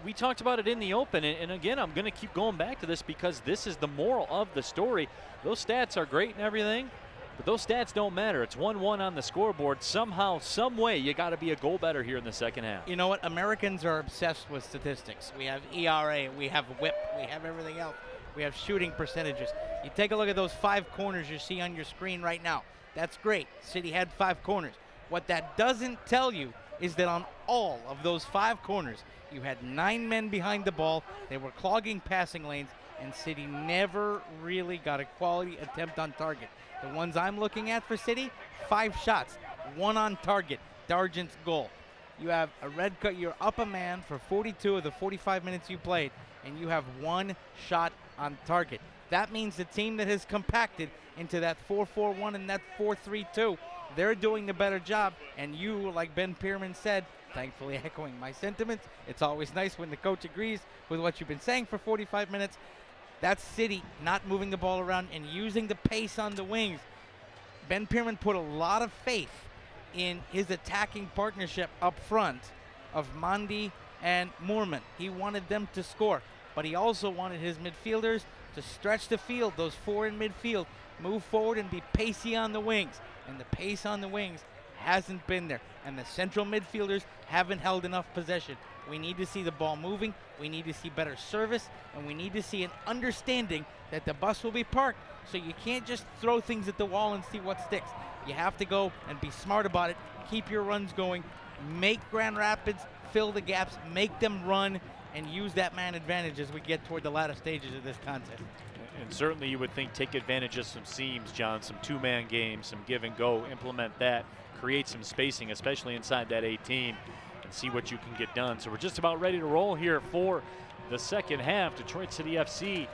we talked about it in the open, and again, I'm going to keep going back to this because this is the moral of the story. Those stats are great and everything, but those stats don't matter. It's 1-1 on the scoreboard. Somehow, some way, you got to be a goal better here in the second half. You know what? Americans are obsessed with statistics. We have ERA, we have WHIP, we have everything else. We have shooting percentages. You take a look at those 5 corners you see on your screen right now. That's great. City had 5 corners. What that doesn't tell you is that on all of those 5 corners, you had 9 men behind the ball. They were clogging passing lanes, and City never really got a quality attempt on target. The ones I'm looking at for City, 5 shots, 1 on target, Dargent's goal. You have a red card. You're up a man for 42 of the 45 minutes you played, and you have 1 shot on target. That means the team that has compacted into that 4-4-1 and that 4-3-2, they're doing the better job. And you, like Ben Pierman said, thankfully echoing my sentiments, it's always nice when the coach agrees with what you've been saying for 45 minutes. That's City not moving the ball around and using the pace on the wings. Ben Pierman put a lot of faith in his attacking partnership up front of Mondi and Moorman. He wanted them to score, but he also wanted his midfielders to stretch the field, those 4 in midfield, move forward and be pacey on the wings. And the pace on the wings hasn't been there. And the central midfielders haven't held enough possession. We need to see the ball moving. We need to see better service. And we need to see an understanding that the bus will be parked. So you can't just throw things at the wall and see what sticks. You have to go and be smart about it. Keep your runs going. Make Grand Rapids fill the gaps. Make them run. And use that man advantage as we get toward the latter stages of this contest. And certainly you would think take advantage of some seams, John, some 2-man games, some give and go, implement that, create some spacing, especially inside that 18, and see what you can get done. So we're just about ready to roll here for the second half. Detroit City FC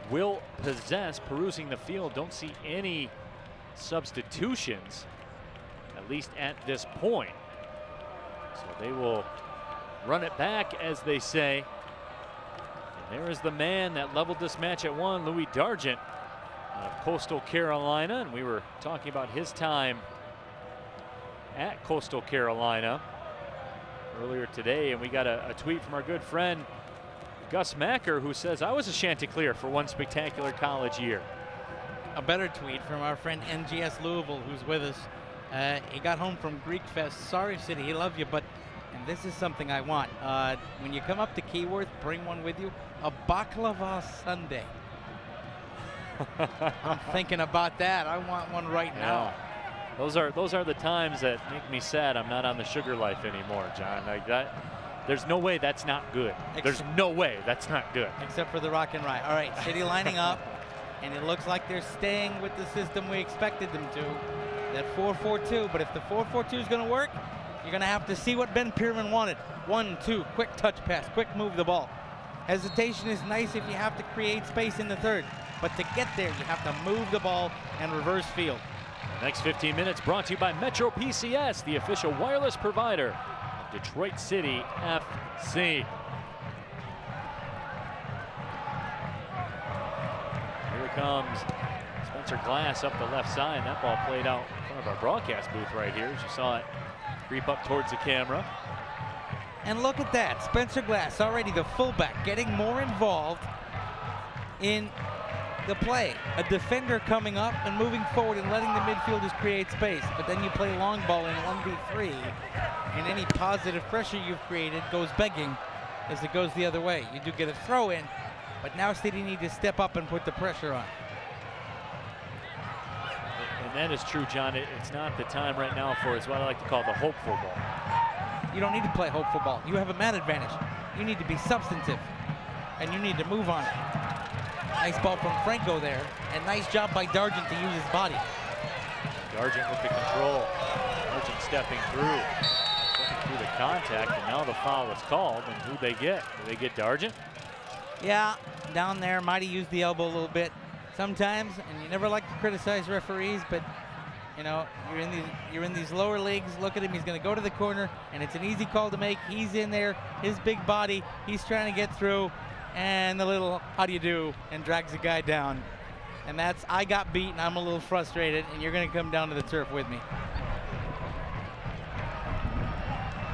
will possess, perusing the field. Don't see any substitutions, at least at this point. So they will run it back, as they say. And there is the man that leveled this match at 1, Louis Dargent out of Coastal Carolina. And we were talking about his time at Coastal Carolina earlier today, and we got a tweet from our good friend Gus Macker, who says, I was a Chanticleer for one spectacular college year. A better tweet from our friend NGS Louisville, who's with us. He got home from Greek Fest. Sorry, City, he loved you, but and this is something I want. When you come up to Keyworth, bring one with you. A baklava sundae. I'm thinking about that. I want one right now. Those are the times that make me sad I'm not on the sugar life anymore, John. Like that, there's no way that's not good. There's no way that's not good. Except for the rock and rye. All right, City lining up, and it looks like they're staying with the system we expected them to. That 4-4-2, but if the 4-4-2 is going to work, you're going to have to see what Ben Pierman wanted. 1-2, quick touch pass, quick move the ball. Hesitation is nice if you have to create space in the third, but to get there, you have to move the ball and reverse field. The next 15 minutes brought to you by Metro PCS, the official wireless provider of Detroit City FC. Here comes Spencer Glass up the left side. That ball played out in front of our broadcast booth right here, as you saw it creep up towards the camera. And look at that, Spencer Glass, already the fullback, getting more involved in the play. A defender coming up and moving forward and letting the midfielders create space. But then you play long ball in 1v3, and any positive pressure you've created goes begging as it goes the other way. You do get a throw in, but now City need to step up and put the pressure on. And that is true, John. It's not the time right now for it's what I like to call the hopeful ball. You don't need to play hopeful ball. You have a man advantage. You need to be substantive, and you need to move on it. Nice ball from Franco there, and nice job by Dargent to use his body. Dargent with the control. Dargent stepping through the contact, and now the foul is called. And who they get? Do they get Dargent? Yeah, down there, might have used the elbow a little bit sometimes, and you never like to criticize referees, but you know, you're in these lower leagues. Look at him, he's going to go to the corner, and it's an easy call to make. He's in there, his big body, he's trying to get through, and the little how do you do, and drags the guy down. And that's, I got beat, and I'm a little frustrated, and you're going to come down to the turf with me.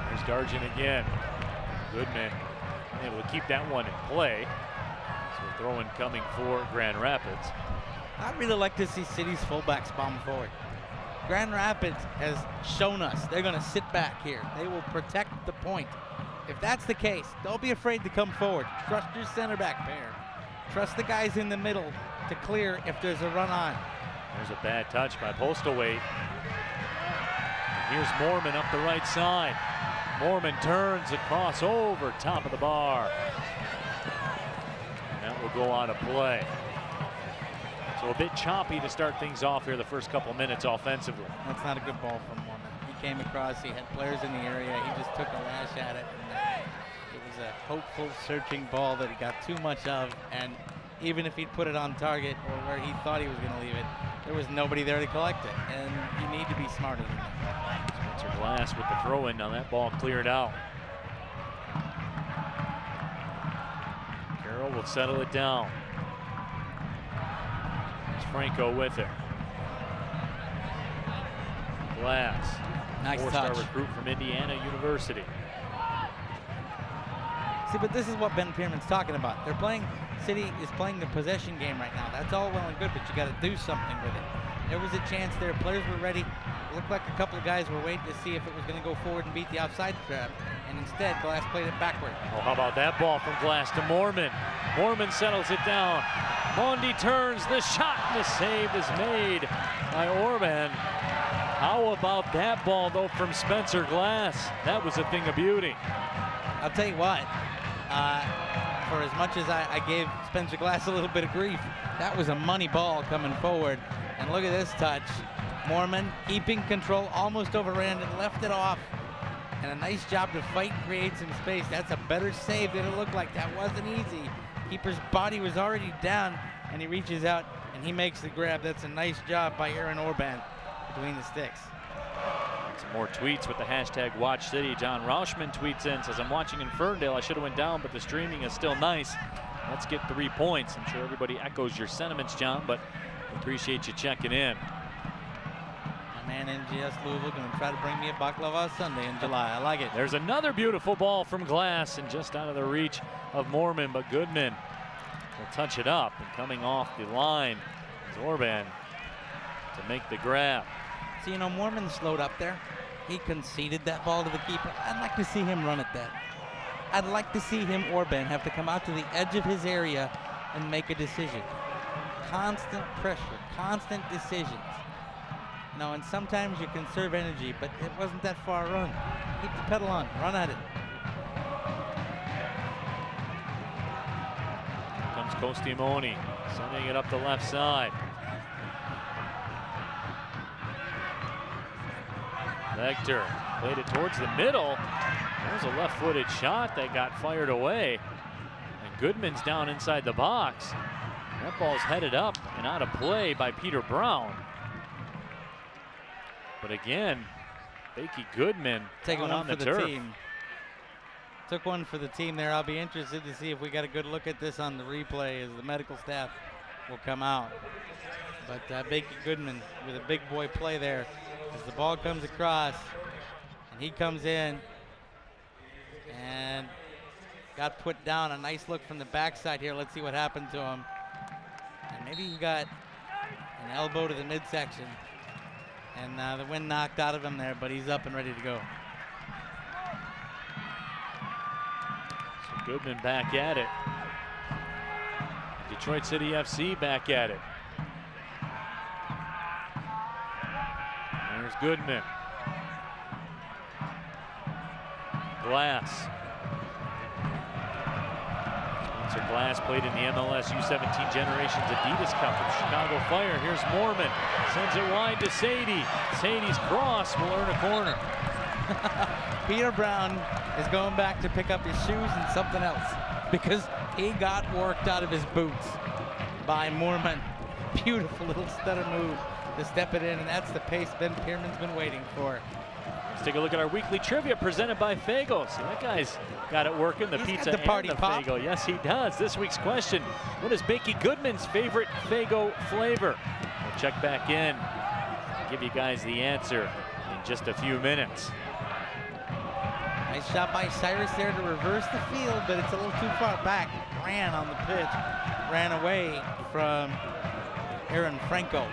There's Dargent again. Goodman able to keep that one in play. So throwing coming for Grand Rapids. I'd really like to see City's fullbacks bomb forward. Grand Rapids has shown us they're going to sit back here. They will protect the point. If that's the case, don't be afraid to come forward. Trust your center back pair. Trust the guys in the middle to clear if there's a run on. There's a bad touch by Postlethwaite. Here's Moorman up the right side. Moorman turns across over top of the bar. And that will go on a play. So a bit choppy to start things off here the first couple minutes offensively. That's not a good ball from Moorman. He came across, he had players in the area, he just took a lash at it. And it was a hopeful, searching ball that he got too much of, and even if he'd put it on target or where he thought he was going to leave it, there was nobody there to collect it, and you need to be smarter than that. Spencer Glass with the throw-in, now that ball cleared out. Carroll will settle it down. Franco with it. Glass, nice four-star touch. recruit from Indiana University. See, but this is what Ben Pierman's talking about. They're playing, City is playing the possession game right now. That's all well and good, but you got to do something with it. There was a chance there. Players were ready. It looked like a couple of guys were waiting to see if it was going to go forward and beat the offside trap. And instead, Glass played it backward. Oh, how about that ball from Glass to Moorman? Moorman settles it down. Mondi turns, the shot, and the save is made by Orban. How about that ball, though, from Spencer Glass? That was a thing of beauty. I'll tell you what, for as much as I gave Spencer Glass a little bit of grief, that was a money ball coming forward. And look at this touch. Moorman keeping control, almost overran it, left it off. And a nice job to fight and create some space. That's a better save than it looked like. That wasn't easy. Keeper's body was already down, and he reaches out and he makes the grab. That's a nice job by Aaron Orban between the sticks. Some more tweets with the hashtag #WatchCity. John Rauschman tweets in, says, I'm watching in Ferndale. I should have went down, but the streaming is still nice. Let's get 3 points. I'm sure everybody echoes your sentiments, John, but we appreciate you checking in. My And in just Louisville going to try to bring me a baklava Sunday in July. I like it. There's another beautiful ball from Glass and just out of the reach of Moorman, but Goodman will touch it up, and coming off the line is Orban to make the grab. So, you know, Moorman slowed up there. He conceded that ball to the keeper. I'd like to see him run at that. I'd like to see him, Orban, have to come out to the edge of his area and make a decision. Constant pressure, constant decisions. You know, and sometimes you conserve energy, but it wasn't that far a run. Keep the pedal on, run at it. Comes Costimoni, sending it up the left side. Vector played it towards the middle. There's a left-footed shot that got fired away. And Goodman's down inside the box. That ball's headed up and out of play by Peter Brown. But again, Bakey Goodman taking on one the for the turf. team. Took one for the team there. I'll be interested to see if we got a good look at this on the replay as the medical staff will come out. But Bakey Goodman with a big boy play there as the ball comes across and he comes in and got put down. A nice look from the backside here. Let's see what happened to him. And maybe he got an elbow to the midsection. And the wind knocked out of him there, but he's up and ready to go. So Goodman back at it. Detroit City FC back at it. There's Goodman. Glass. Spencer Glass played in the MLS U17 Generations Adidas Cup with Chicago Fire. Here's Moorman. Sends it wide to Sadie. Sadie's cross will earn a corner. Peter Brown is going back to pick up his shoes and something else because he got worked out of his boots by Moorman. Beautiful little stutter move to step it in, and that's the pace Ben Pierman's been waiting for. Let's take a look at our weekly trivia presented by Fago. See, that guy's got it working, the He's pizza got the party and the pop. Fago. Yes, he does. This week's question, what is Bakey Goodman's favorite Fago flavor? We'll check back in and give you guys the answer in just a few minutes. Nice shot by Cyrus there to reverse the field, but it's a little too far back. Ran on the pitch, ran away from Aaron Franco.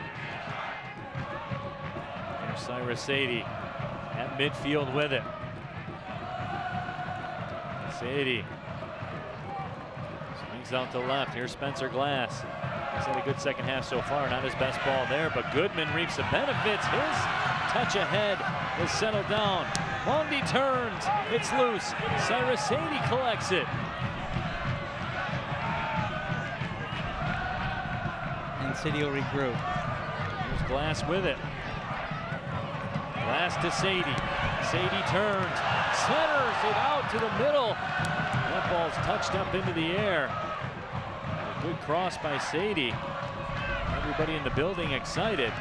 There's Cyrus Sadie at midfield with it. Sadie swings out to left. Here's Spencer Glass. He's had a good second half so far. Not his best ball there, but Goodman reaps the benefits. His touch ahead is settled down. Lundy turns. It's loose. Cyrus Sadie collects it. And City will regroup. Here's Glass with it. Glass to Sadie. Sadie turns, centers it out to the middle. That ball's touched up into the air. A good cross by Sadie. Everybody in the building excited.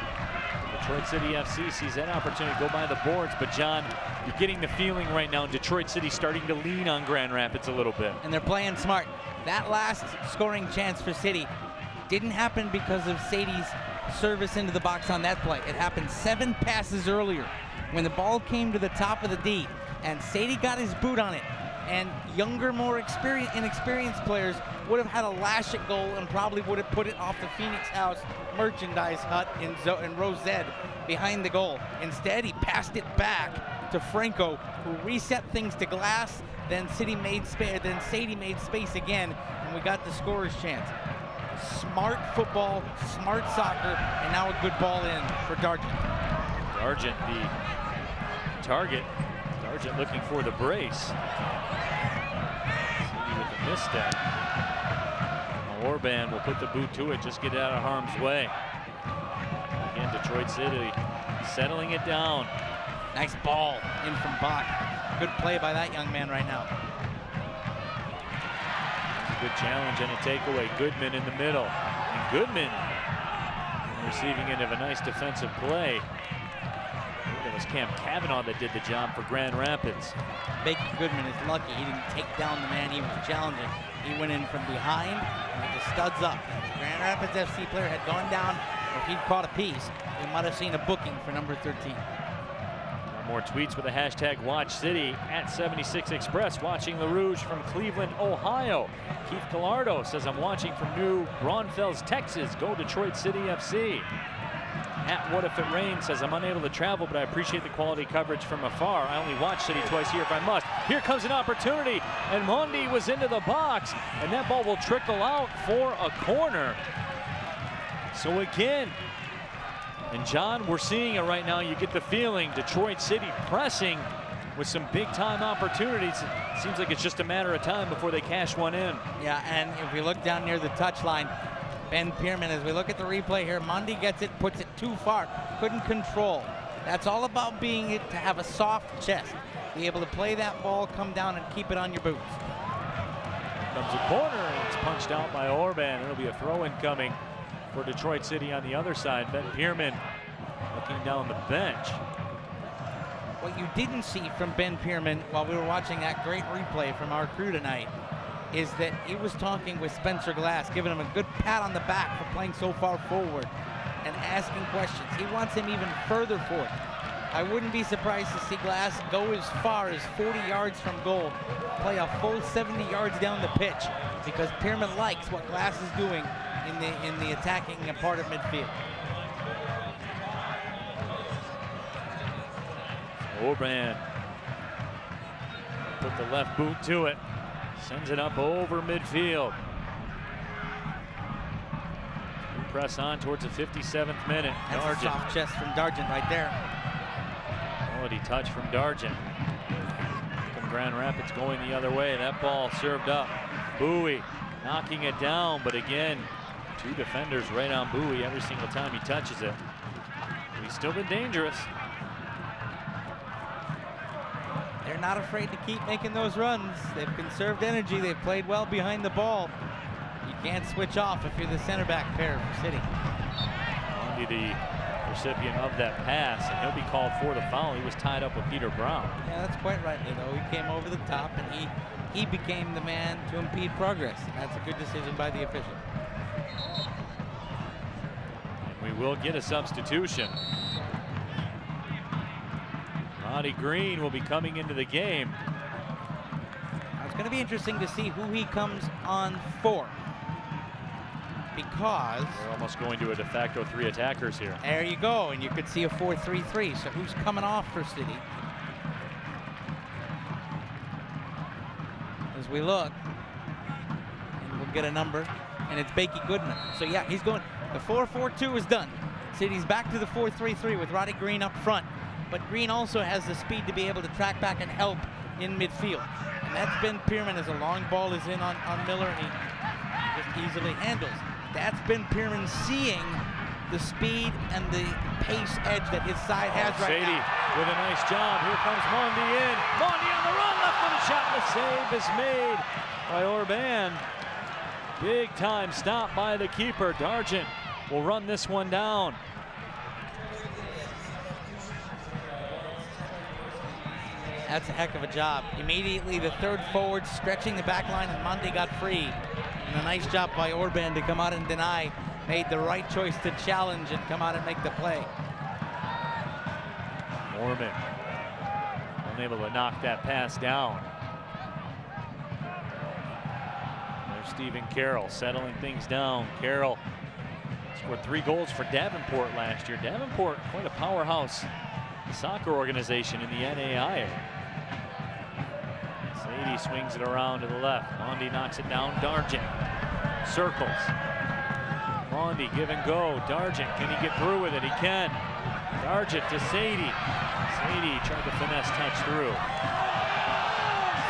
Detroit City FC sees that opportunity to go by the boards, but John, you're getting the feeling right now Detroit City starting to lean on Grand Rapids a little bit. And they're playing smart. That last scoring chance for City didn't happen because of Sadie's service into the box on that play. It happened 7 passes earlier when the ball came to the top of the D and Sadie got his boot on it, and younger, more inexperienced players would have had a lash at goal and probably would have put it off the Phoenix House merchandise hut in Row Z behind the goal. Instead, he passed it back to Franco, who reset things to Glass. Then Sadie made space again, and we got the scorer's chance. Smart football, smart soccer, and now a good ball in for Dargent. Dargent, the target. Dargent looking for the brace. Sadie with the misstep. Orban will put the boot to it, just get it out of harm's way. Again, Detroit City settling it down. Nice ball in from Bach. Good play by that young man right now. Good challenge and a takeaway. Goodman in the middle. And Goodman receiving end of a nice defensive play. I think it was Cam Cavanaugh that did the job for Grand Rapids. Bakey Goodman is lucky he didn't take down the man he was challenging. He went in from behind and with the studs up. The Grand Rapids FC player had gone down If he'd caught a piece, we might have seen a booking for number 13. More tweets with the hashtag #WatchCity at 76 Express. Watching the Rouge from Cleveland, Ohio. Keith Gallardo says, I'm watching from New Braunfels, Texas. Go Detroit City FC. At What If It Rains says, I'm unable to travel, but I appreciate the quality coverage from afar. I only watch City twice a year if I must. Here comes an opportunity, and Mondi was into the box, and that ball will trickle out for a corner. So again, and John, we're seeing it right now. You get the feeling Detroit City pressing with some big-time opportunities. It seems like it's just a matter of time before they cash one in. Yeah, and if we look down near the touchline, Ben Pierman, as we look at the replay here, Mondi gets it, puts it too far, couldn't control. That's all about being it to have a soft chest, be able to play that ball, come down and keep it on your boots. Comes a corner, and it's punched out by Orban. It'll be a throw-in coming for Detroit City on the other side. Ben Pierman looking down the bench. What you didn't see from Ben Pierman while we were watching that great replay from our crew tonight is that he was talking with Spencer Glass, giving him a good pat on the back for playing so far forward and asking questions. He wants him even further forward. I wouldn't be surprised to see Glass go as far as 40 yards from goal, play a full 70 yards down the pitch, because Pierman likes what Glass is doing in the attacking part of midfield. Orban put the left boot to it, sends it up over midfield. We press on towards the 57th minute. That's a soft chest from Dargent right there. Quality touch from Dargent. From Grand Rapids going the other way. That ball served up. Bowie knocking it down, but again, two defenders right on Bowie every single time he touches it. He's still been dangerous. They're not afraid to keep making those runs. They've conserved energy. They've played well behind the ball. You can't switch off if you're the center back pair for City. Mondi, the recipient of that pass, and he'll be called for the foul. He was tied up with Peter Brown. Yeah, that's quite right, though. He came over the top, and he became the man to impede progress. And that's a good decision by the official. And we will get a substitution. Roddy Green will be coming into the game. It's going to be interesting to see who he comes on for, because we're almost going to a de facto 3 attackers here. There you go, and you could see a 4-3-3. So who's coming off for City? As we look, and we'll get a number, and it's Bakey Goodman. So yeah, he's going. The 4-4-2 is done. City's back to the 4-3-3 with Roddy Green up front. But Green also has the speed to be able to track back and help in midfield. And that's Ben Pierman as a long ball is in on Miller, and he just easily handles. That's Ben Pierman seeing the speed and the pace edge that his side has right Sadie now. With a nice job. Here comes Mondi in. Mondi on the run, left footed shot. The save is made by Orban. Big time stop by the keeper. Dargent will run this one down. That's a heck of a job. Immediately the third forward stretching the back line, and Mondi got free. And a nice job by Orban to come out and deny. Made the right choice to challenge and come out and make the play. Mormon unable to knock that pass down. There's Stephen Carroll settling things down. Carroll scored 3 goals for Davenport last year. Davenport, quite a powerhouse soccer organization in the NAIA. Sadie swings it around to the left. Mondi knocks it down. Dargent circles. Mondi give and go. Dargent, can he get through with it? He can. Dargent to Sadie. Sadie tried to finesse touch through.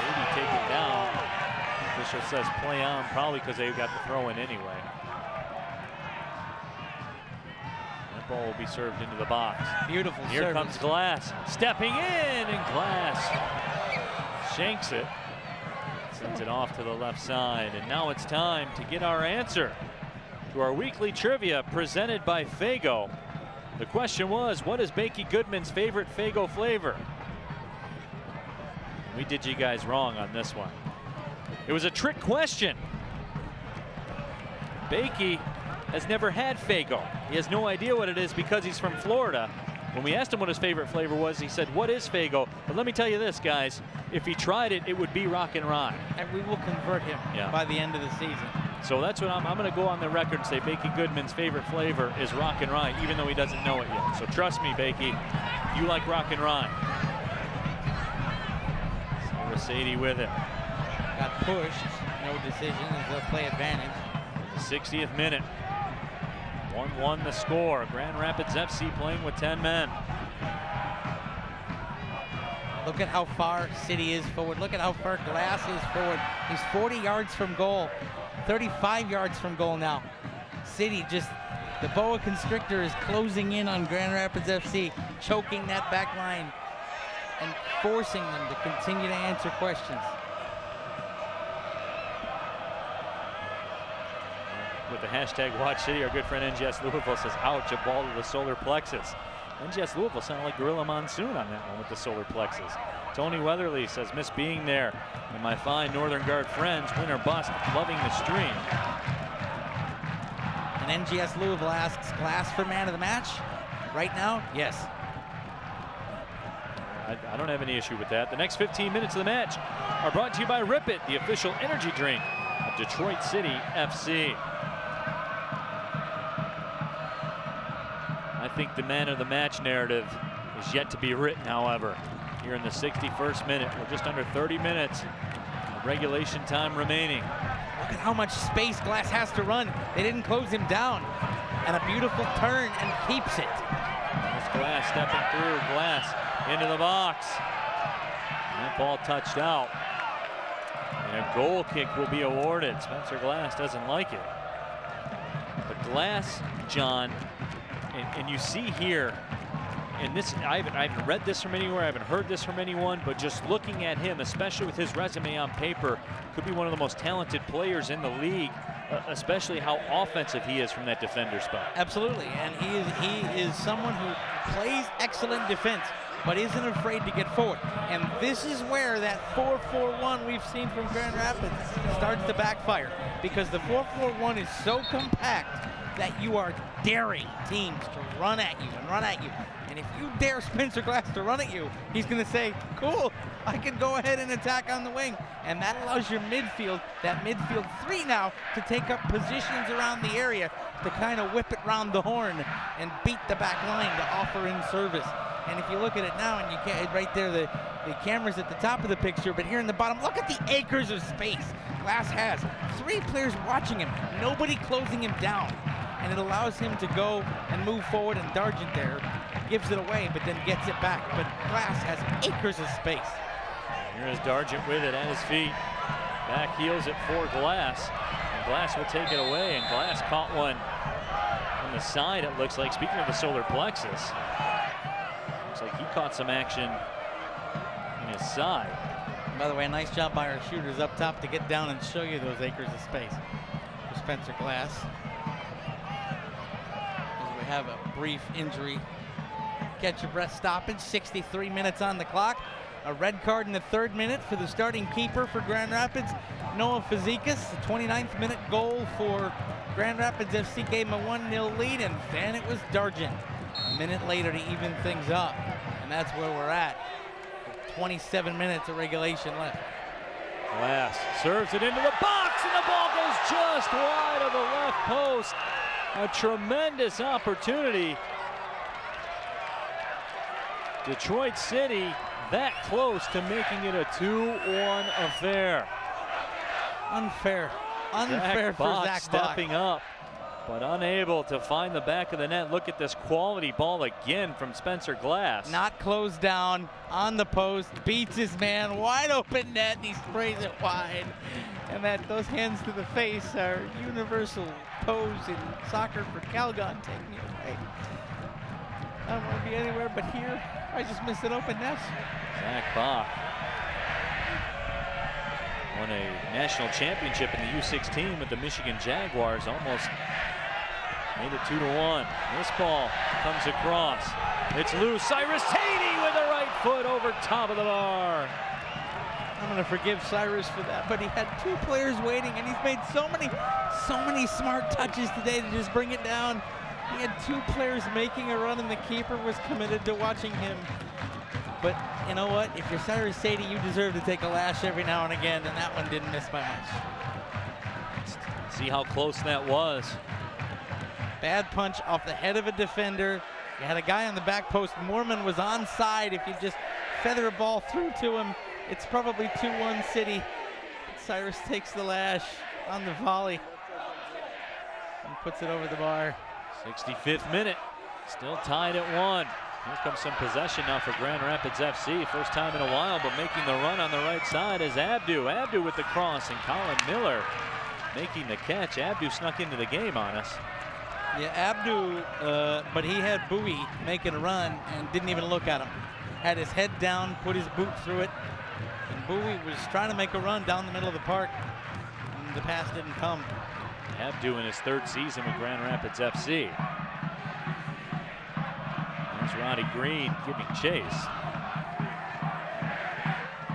Sadie taken down. Official says play on, probably because they got the throw in anyway. That ball will be served into the box. Beautiful Here service. comes Glass, stepping in, and Glass shanks it. Sends it off to the left side, and now it's time to get our answer to our weekly trivia presented by Faygo. The question was, what is Bakey Goodman's favorite Faygo flavor? We did you guys wrong on this one. It was a trick question. Bakey has never had Faygo. He has no idea what it is because he's from Florida. When we asked him what his favorite flavor was, he said, "What is Faygo?" But let me tell you this, guys, if he tried it, it would be Rock and Rye. And we will convert him by the end of the season. So that's what I'm going to go on the record and say Bakey Goodman's favorite flavor is Rock and Rye, even though he doesn't know it yet. So trust me, Bakey, you like Rock and Rye. So Sadie with it. Got pushed, no decision, as they'll play advantage. 60th minute. 1-1 the score. Grand Rapids FC playing with 10 men. Look at how far City is forward. Look at how far Glass is forward. He's 40 yards from goal. 35 yards from goal now. City just, the boa constrictor is closing in on Grand Rapids FC, choking that back line and forcing them to continue to answer questions. With the hashtag #WatchCity, our good friend NGS Louisville says, ouch, a ball to the solar plexus. NGS Louisville sounded like Gorilla Monsoon on that one with the solar plexus. Tony Weatherly says, miss being there. And my fine Northern Guard friends, win or bust, loving the stream. And NGS Louisville asks, Glass for man of the match? Right now, yes. I don't have any issue with that. The next 15 minutes of the match are brought to you by Rip It, the official energy drink of Detroit City FC. I think the man of the match narrative is yet to be written, however. Here in the 61st minute, we're just under 30 minutes of regulation time remaining. Look at how much space Glass has to run. They didn't close him down. And a beautiful turn and keeps it. There's Glass stepping through. Glass into the box. And that ball touched out. And a goal kick will be awarded. Spencer Glass doesn't like it. But Glass, John, and you see here, and this, I haven't read this from anywhere, I haven't heard this from anyone, but just looking at him, especially with his resume on paper, could be one of the most talented players in the league, especially how offensive he is from that defender spot. Absolutely, and he is someone who plays excellent defense, but isn't afraid to get forward. And this is where that 4-4-1 we've seen from Grand Rapids starts to backfire, because the 4-4-1 is so compact that you are daring teams to run at you and run at you. And if you dare Spencer Glass to run at you, he's going to say, cool, I can go ahead and attack on the wing. And that allows your midfield, that midfield three now, to take up positions around the area to kind of whip it round the horn and beat the back line to offer in service. And if you look at it now, and you can't, right there, the camera's at the top of the picture, but here in the bottom, look at the acres of space Glass has. 3 players watching him, nobody closing him down. And it allows him to go and move forward, and Dargent there gives it away, but then gets it back. But Glass has acres of space. Here is Dargent with it at his feet. Back heels it for Glass. And Glass will take it away, and Glass caught one on the side, it looks like. Speaking of the solar plexus, looks like he caught some action in his side. And by the way, a nice job by our shooters up top to get down and show you those acres of space for Spencer Glass. We have a brief injury. Catch your breath stoppage. 63 minutes on the clock. A red card in the 3rd minute for the starting keeper for Grand Rapids, Noah Fazekas. The 29th minute goal for Grand Rapids FC gave him a 1-0 lead, and then it was Dargent a minute later to even things up. And that's where we're at. 27 minutes of regulation left. Glass serves it into the box, and the ball goes just wide of the left post. A tremendous opportunity. Detroit City that close to making it a 2-1 affair. Unfair for Zach stepping up, but unable to find the back of the net. Look at this quality ball again from Spencer Glass. Not closed down, on the post, beats his man, wide open net, and he sprays it wide. And those hands to the face are universal pose in soccer for Calgon taking it away. I don't want to be anywhere but here. I just missed an open net. Zach Bach won a national championship in the U16 with the Michigan Jaguars. Almost made it 2-1. This ball comes across. It's loose. Cyrus Taney with the right foot over top of the bar. I'm going to forgive Cyrus for that, but he had 2 players waiting, and he's made so many smart touches today to just bring it down. He had 2 players making a run, and the keeper was committed to watching him. But you know what? If you're Cyrus Sadie, you deserve to take a lash every now and again, and that one didn't miss by much. See how close that was. Bad punch off the head of a defender. You had a guy on the back post. Moorman was onside. If you just feather a ball through to him, it's probably 2-1 City. Cyrus takes the lash on the volley and puts it over the bar. 65th minute, still tied at 1. Here comes some possession now for Grand Rapids FC. First time in a while, but making the run on the right side is Abdu. Abdu with the cross, and Colin Miller making the catch. Abdu snuck into the game on us. Yeah, Abdu, but he had Bowie making a run and didn't even look at him. Had his head down, put his boot through it, and Bowie was trying to make a run down the middle of the park, and the pass didn't come. Abdu in his 3rd season with Grand Rapids FC. There's Roddy Green giving chase.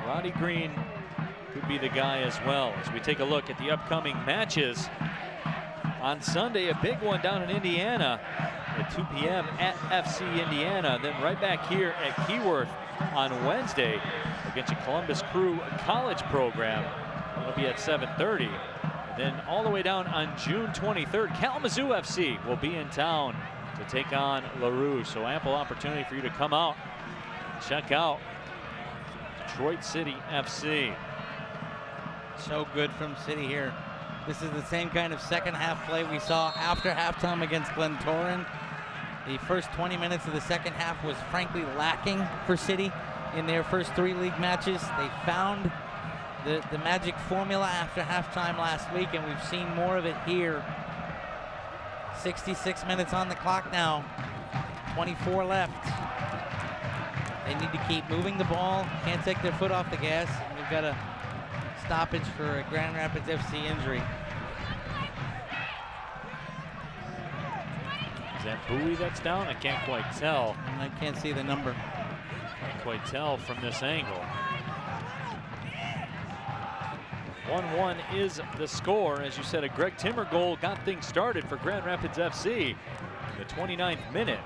Roddy Green could be the guy as well. As we take a look at the upcoming matches. On Sunday, a big one down in Indiana at 2 p.m. at FC Indiana. Then right back here at Keyworth on Wednesday against a Columbus Crew college program. It'll be at 7:30. Then all the way down on June 23rd, Kalamazoo FC will be in town to take on LaRouche. So ample opportunity for you to come out and check out Detroit City FC. So good from City here. This is the same kind of second half play we saw after halftime against Glentoran. The first 20 minutes of the second half was frankly lacking for City in their first 3 league matches. They found the magic formula after halftime last week, and we've seen more of it here. 66 minutes on the clock now, 24 left. They need to keep moving the ball, can't take their foot off the gas. We've got a stoppage for a Grand Rapids FC injury. Is that Bowie that's down? I can't quite tell. I can't see the number. Can't quite tell from this angle. 1-1 is the score. As you said, a Greg Timmer goal got things started for Grand Rapids FC. The 29th minute.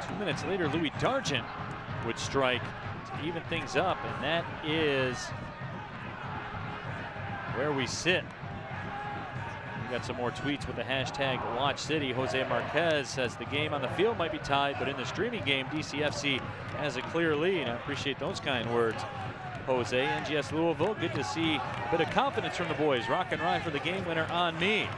2 minutes later, Louis Dargent would strike to even things up, and that is where we sit. We got some more tweets with the hashtag WatchCity. Jose Marquez says the game on the field might be tied, but in the streaming game, DCFC has a clear lead. I appreciate those kind words, Jose. NGS Louisville, good to see a bit of confidence from the boys. Rock and ride for the game winner on me.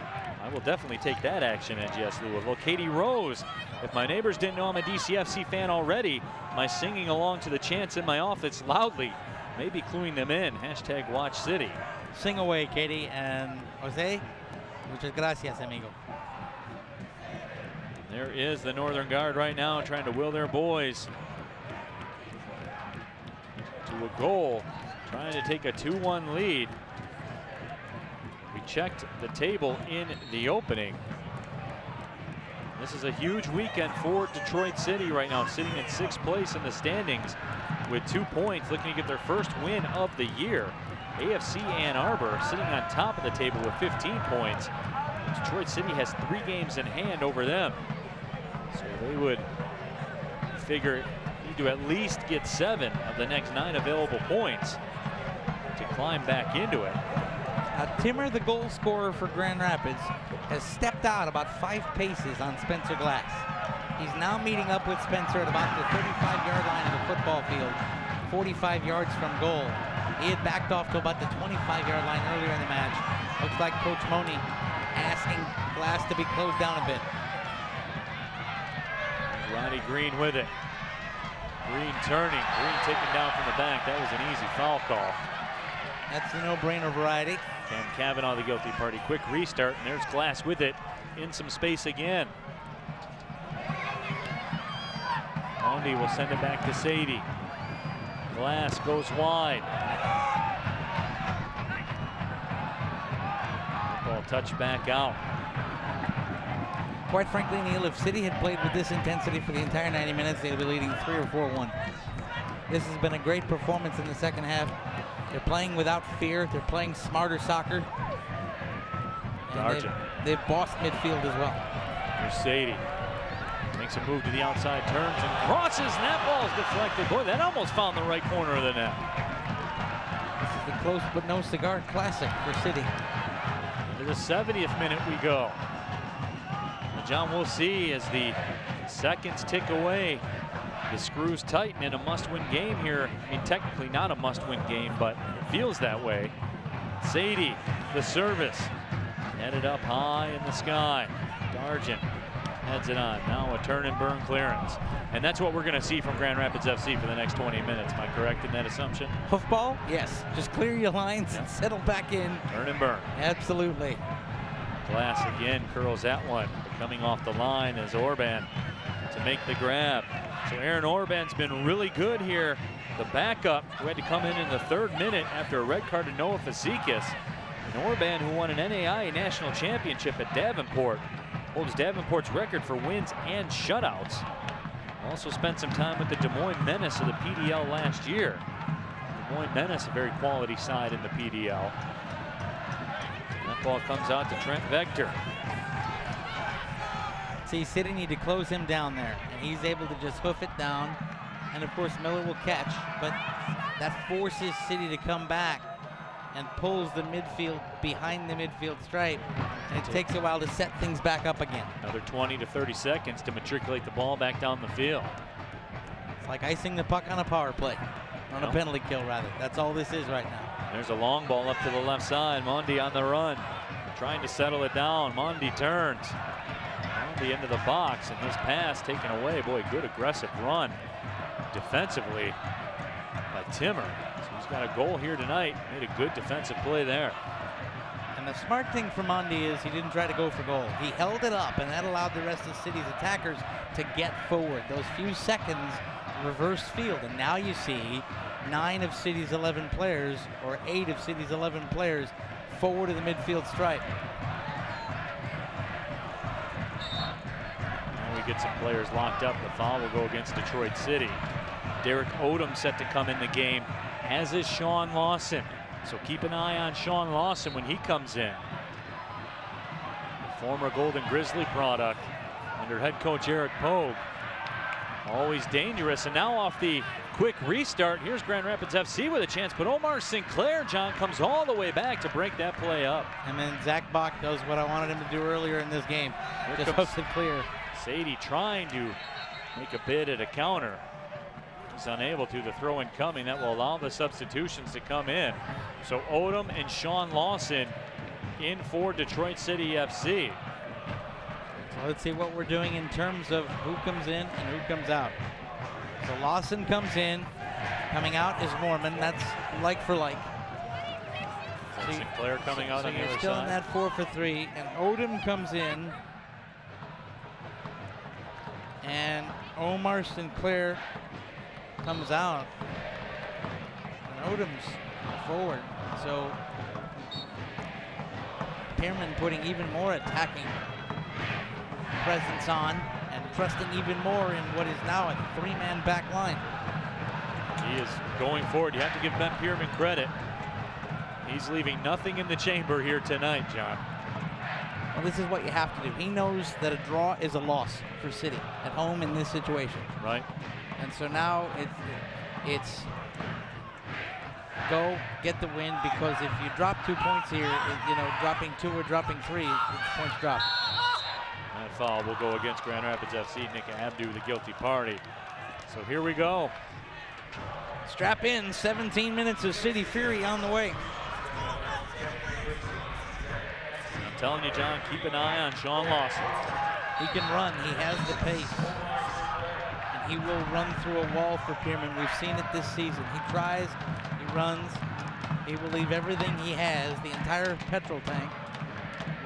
I will definitely take that action, NGS Louisville. Katie Rose, if my neighbors didn't know I'm a DCFC fan already, my singing along to the chants in my office loudly may be cluing them in. Hashtag WatchCity. Sing away, Katie. And Jose, muchas gracias, amigo. There is the Northern Guard right now trying to will their boys to a goal, trying to take a 2-1 lead. We checked the table in the opening. This is a huge weekend for Detroit City right now, sitting in 6th place in the standings with 2 points, looking to get their first win of the year. AFC Ann Arbor sitting on top of the table with 15 points. Detroit City has 3 games in hand over them. So they would figure need to at least get 7 of the next 9 available points to climb back into it. Timmer, the goal scorer for Grand Rapids, has stepped out about 5 paces on Spencer Glass. He's now meeting up with Spencer at about the 35-yard line of the football field, 45 yards from goal. He had backed off to about the 25-yard line earlier in the match. Looks like Coach Money asking Glass to be closed down a bit. Ronnie Green with it. Green turning, Green taken down from the back. That was an easy foul call. That's the no-brainer variety. Cam Cavanaugh the guilty party. Quick restart, and there's Glass with it in some space again. Mondi will send it back to Sadie. Glass goes wide. Ball touched back out. Quite frankly, Neil, if City had played with this intensity for the entire 90 minutes, they'd be leading 3 or 4-1. this has been a great performance in the second half. They're playing without fear. They're playing smarter soccer. And they've bossed midfield as well. Here's Sadie. Makes a move to the outside, turns and crosses, and that ball's deflected. Boy, that almost found the right corner of the net. This is the close but no cigar classic for City. To the 70th minute we go. And John, we'll see as the seconds tick away. The screws tighten in a must-win game here. I mean, technically not a must-win game, but it feels that way. Sadie, the service, headed up high in the sky. Dargent heads it on. Now a turn and burn clearance. And that's what we're going to see from Grand Rapids FC for the next 20 minutes. Am I correct in that assumption? Hoofball? Yes. Just clear your lines and settle back in. Turn and burn. Absolutely. Glass again curls that one. But coming off the line is Orban to make the grab. So Aaron Orban's been really good here. The backup who had to come in the 3rd minute after a red card to Noah Fazekas. And Orban, who won an NAIA national championship at Davenport, holds Davenport's record for wins and shutouts. Also spent some time with the Des Moines Menace of the PDL last year. Des Moines Menace, a very quality side in the PDL. That ball comes out to Trent Vector. See, City need to close him down there, and he's able to just hoof it down. And of course, Miller will catch, but that forces City to come back and pulls the midfield behind the midfield stripe, and it takes a while to set things back up again. Another 20 to 30 seconds to matriculate the ball back down the field. It's like icing the puck on a power play, on a penalty kill rather. That's all this is right now. There's a long ball up to the left side. Mondi on the run, trying to settle it down. Mondi turns. Mondi into the box, and his pass taken away. Boy, good aggressive run defensively by Timmer. He's got a goal here tonight. Made a good defensive play there. And the smart thing for Mondi is he didn't try to go for goal. He held it up, and that allowed the rest of City's attackers to get forward. Those few seconds reverse field, and now you see 9 of City's 11 players, or 8 of City's 11 players, forward of the midfield stripe. And we get some players locked up. The foul will go against Detroit City. Derek Odom set to come in the game, as is Sean Lawson. So keep an eye on Sean Lawson when he comes in. The former Golden Grizzly product under head coach Eric Pogue. Always dangerous, and now off the quick restart, here's Grand Rapids FC with a chance, but Omar Sinclair, John, comes all the way back to break that play up. And then Zach Bach does what I wanted him to do earlier in this game. Just hooks it clear. Sadie trying to make a bid at a counter. He's unable to. The throw in coming. That will allow the substitutions to come in. So Odom and Sean Lawson in for Detroit City FC. So let's see what we're doing in terms of who comes in and who comes out. So Lawson comes in. Coming out is Mormon. That's like for like. So Sinclair coming out on the other side. Still in that 4-for-3. And Odom comes in. And Omar Sinclair comes out, and Odom's forward. So Pearman putting even more attacking presence on and trusting even more in what is now a 3-man back line. He is going forward. You have to give Ben Pearman credit. He's leaving nothing in the chamber here tonight, John. Well, this is what you have to do. He knows that a draw is a loss for City at home in this situation. Right. And so now it's go get the win, because if you drop 2 points here, dropping 2 or dropping 3, it's points drop. That foul will go against Grand Rapids FC. Nick Abdu, the guilty party. So here we go. Strap in, 17 minutes of City Fury on the way. I'm telling you, John, keep an eye on Sean Lawson. He can run, he has the pace. And he will run through a wall for Pearman. We've seen it this season. He tries, he runs, he will leave everything he has, the entire petrol tank,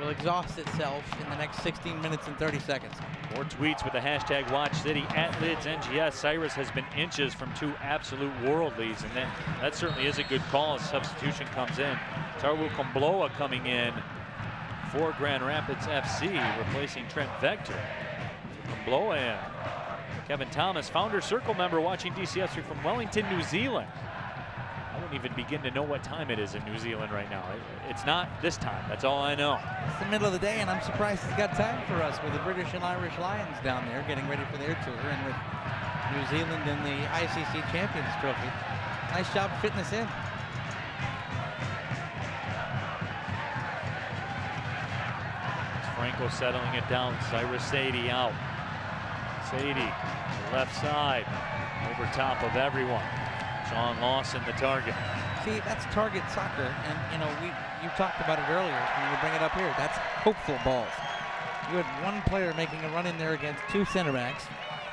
will exhaust itself in the next 16 minutes and 30 seconds. More tweets with the hashtag WatchCity at LidsNGS. Cyrus has been inches from 2 absolute worldlies, and then that certainly is a good call as substitution comes in. Tarwu Kombloa coming in for Grand Rapids FC, replacing Trent Vector. Kombloa in. Kevin Thomas, founder circle member, watching DCFC from Wellington, New Zealand. I wouldn't even begin to know what time it is in New Zealand right now. It's not this time, that's all I know. It's the middle of the day, and I'm surprised he's got time for us with the British and Irish Lions down there getting ready for their tour, and with New Zealand in the ICC Champions Trophy. Nice job fitting us in. Franco settling it down. Cyrus Sadie out. Sadie to the left side, over top of everyone. Sean Lawson, the target. See, that's target soccer, and you know, you talked about it earlier, and we bring it up here. That's hopeful balls. You had one player making a run in there against two center backs.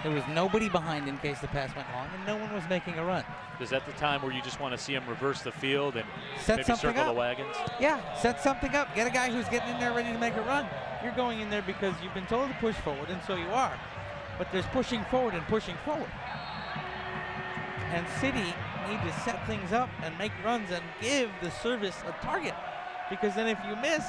There was nobody behind in case the pass went long, and no one was making a run. Is that the time where you just want to see him reverse the field and set maybe circle up. the wagons? Yeah, set something up. Get a guy who's getting in there ready to make a run. You're going in there because you've been told to push forward, and so you are. But there's pushing forward and pushing forward. And City need to set things up and make runs and give the service a target. Because then if you miss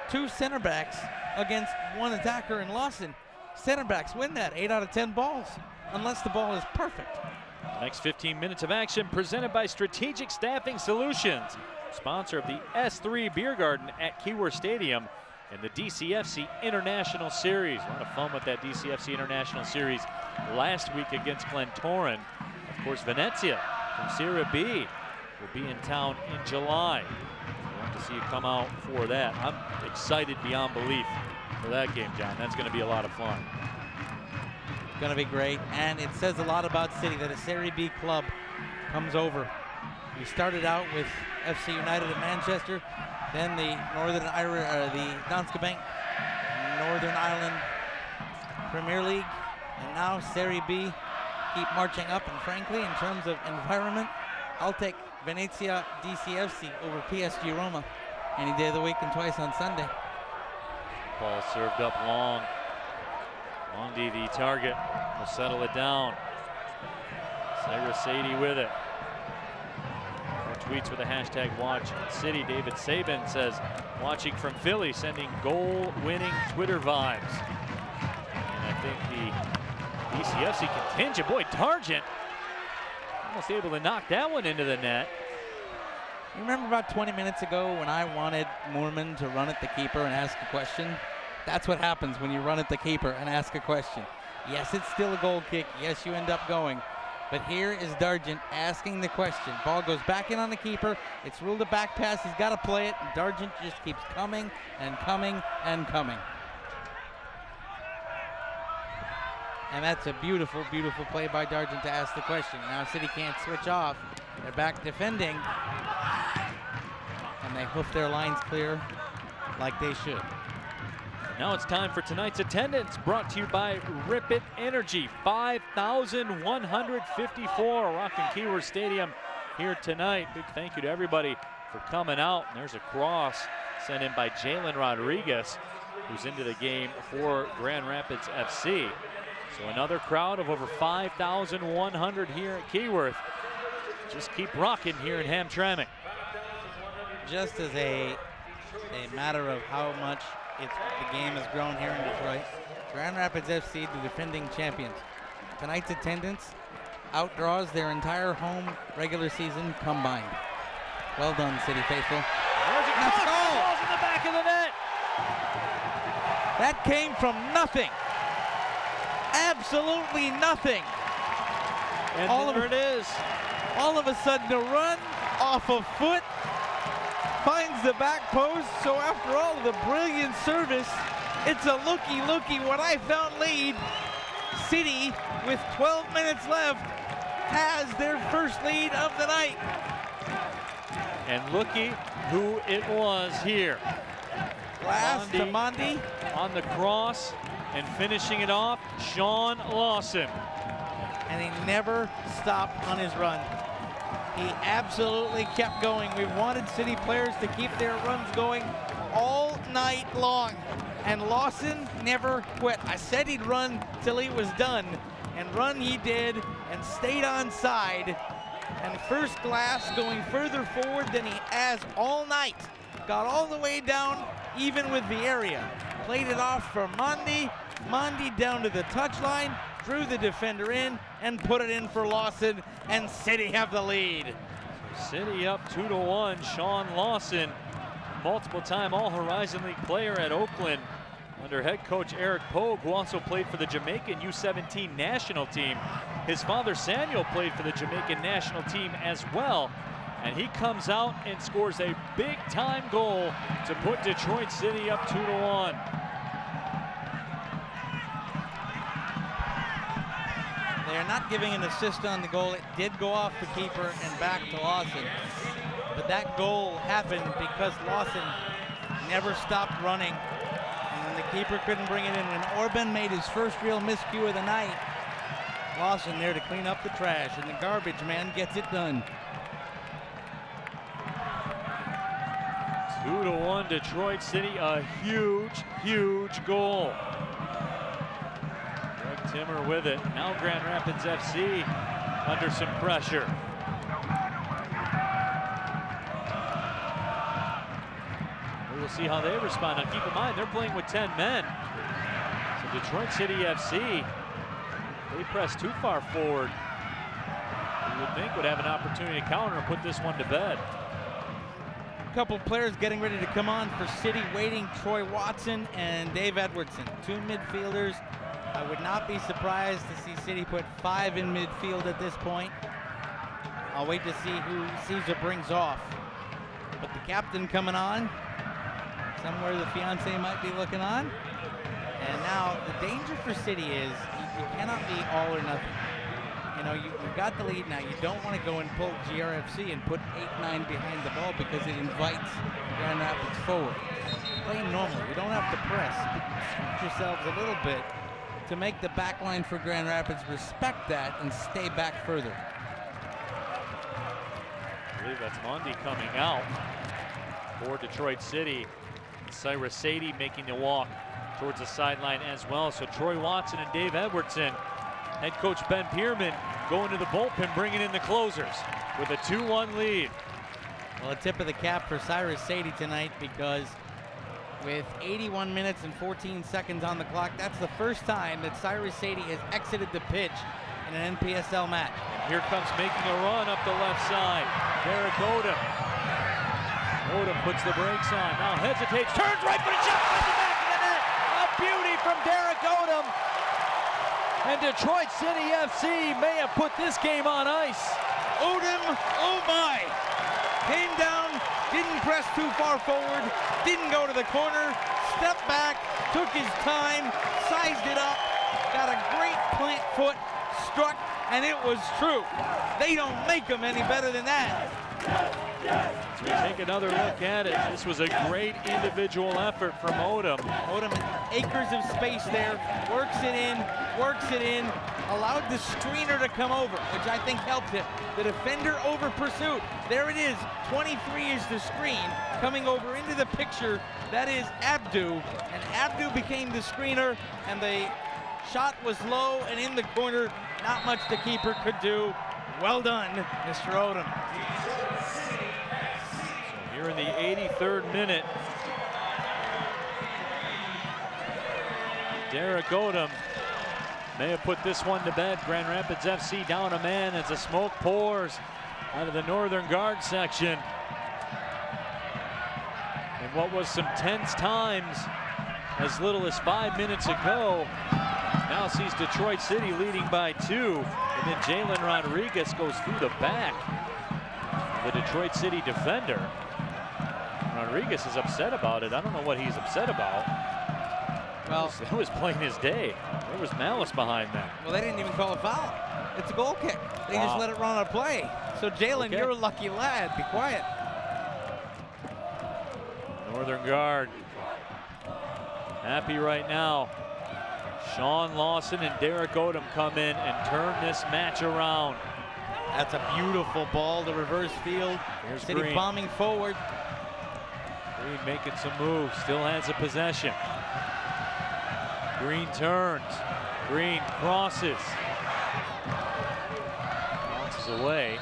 two center backs against one attacker in Lawson, center backs win that 8 out of 10 balls, unless the ball is perfect. The next 15 minutes of action presented by Strategic Staffing Solutions, sponsor of the S3 Beer Garden at Keyworth Stadium and the DCFC International Series. A lot of fun with that DCFC International Series last week against Glentoran. Of course, Venezia from Serie B will be in town in July. We'll have to see you come out for that. I'm excited beyond belief for that game, John. That's going to be a lot of fun. Going to be great, and it says a lot about City that a Serie B club comes over. We started out with FC United of Manchester, then the the Danske Bank Northern Ireland Premier League, and now Serie B. Keep marching up, and frankly, in terms of environment, I'll take Venezia DCFC over PSG Roma any day of the week and twice on Sunday. Ball served up long. Mondi, the target, will settle it down. Cyrus Sadie with it. More tweets with the hashtag Watch City. David Sabin says, watching from Philly, sending goal-winning Twitter vibes. And I think the DCFC contingent, boy, Targent almost able to knock that one into the net. You remember about 20 minutes ago when I wanted Moorman to run at the keeper and ask a question? That's what happens when you run at the keeper and ask a question. Yes, it's still a goal kick. Yes, you end up going. But here is Dargent asking the question. Ball goes back in on the keeper. It's ruled a back pass. He's got to play it. And Dargent just keeps coming and coming and coming. And that's a beautiful, beautiful play by Dargent to ask the question. Now City can't switch off. They're back defending. And they hoof their lines clear like they should. Now it's time for tonight's attendance, brought to you by Rip It Energy. 5,154 rocking Keyworth Stadium here tonight. Big thank you to everybody for coming out. And there's a cross sent in by Jalen Rodriguez, who's into the game for Grand Rapids FC. So another crowd of over 5,100 here at Keyworth. Just keep rocking here in Hamtramck. Just as a matter of how much the game has grown here in Detroit, Grand Rapids FC, the defending champions. Tonight's attendance outdraws their entire home regular season combined. Well done, City faithful. There's a cross, balls in the back of the net. That came from nothing. Absolutely nothing. And there it is. All of a sudden, a run off a foot finds the back post. So after all of the brilliant service, it's a looky what I found lead. City, with 12 minutes left, has their first lead of the night. And looky who it was here. Last to Mondi on the cross, and finishing it off, Sean Lawson. And he never stopped on his run. He absolutely kept going. We've wanted City players to keep their runs going all night long. And Lawson never quit. I said he'd run till he was done. And run he did, and stayed on side. And first glass going further forward than he has all night. Got all the way down, even with the area. Played it off for Mondi. Mondi down to the touchline. drew the defender in, and put it in for Lawson, and City have the lead. City up 2-1. Sean Lawson, multiple-time All-Horizon League player at Oakland under head coach Eric Pogue, who also played for the Jamaican U17 national team. His father Samuel played for the Jamaican national team as well. And he comes out and scores a big-time goal to put Detroit City up 2-1. They are not giving an assist on the goal. It did go off the keeper and back to Lawson. But that goal happened because Lawson never stopped running. And when the keeper couldn't bring it in, when Orban made his first real miscue of the night, Lawson there to clean up the trash, and the garbage man gets it done. 2-1 Detroit City, a huge, huge goal. Greg Timmer with it. Now Grand Rapids FC under some pressure. We'll see how they respond. Now keep in mind, they're playing with 10 men. So Detroit City FC, they press too far forward, you would think would have an opportunity to counter and put this one to bed. Couple players getting ready to come on for City waiting. Troy Watson and Dave Edwardson, two midfielders. I would not be surprised to see City put 5 in midfield at this point. I'll wait to see who Caesar brings off. But the captain coming on, somewhere the fiance might be looking on. And now the danger for City is you cannot be all or nothing. You know, you've got the lead now. You don't want to go and pull GRFC and put 8-9 behind the ball because it invites Grand Rapids forward. Play normal. You don't have to press, but scoot yourselves a little bit to make the back line for Grand Rapids respect that and stay back further. I believe that's Mundy coming out for Detroit City. Cyrus Sadie making the walk towards the sideline as well. So Troy Watson and Dave Edwardson. Head coach Ben Pierman going to the bullpen, bringing in the closers with a 2-1 lead. Well, a tip of the cap for Cyrus Sadie tonight, because with 81 minutes and 14 seconds on the clock, that's the first time that Cyrus Sadie has exited the pitch in an NPSL match. And here comes making a run up the left side, Derek Odom. Odom puts the brakes on, now hesitates, turns right for the shot, at the back of the net. A beauty from Derek Odom. And Detroit City FC may have put this game on ice. Odom, oh my! Came down, didn't press too far forward, didn't go to the corner, stepped back, took his time, sized it up, got a great plant foot, struck, and it was true. They don't make them any better than that. As we take another look at it, this was a great individual effort from Odom. Odom, acres of space there, works it in, allowed the screener to come over, which I think helped him. The defender over pursuit. There it is, 23 is the screen, coming over into the picture. That is Abdu, and Abdu became the screener, and the shot was low and in the corner. Not much the keeper could do. Well done, Mr. Odom. Here in the 83rd minute, Derek Odom may have put this one to bed. Grand Rapids FC down a man as the smoke pours out of the northern guard section. And what was some tense times as little as 5 minutes ago, now sees Detroit City leading by 2. And then Jalen Rodriguez goes through the back of the Detroit City defender. Rodriguez is upset about it. I don't know what he's upset about. Well, he was playing his day. There was malice behind that. Well, they didn't even call a foul. It's a goal kick. They just let it run on a play. So Jalen, you're a lucky lad. Be quiet. Northern Guard happy right now. Sean Lawson and Derek Odom come in and turn this match around. That's a beautiful ball to reverse field. Here's City Green. bombing forward. Green making some moves, still has the possession. Green turns, Green crosses. Bounces away.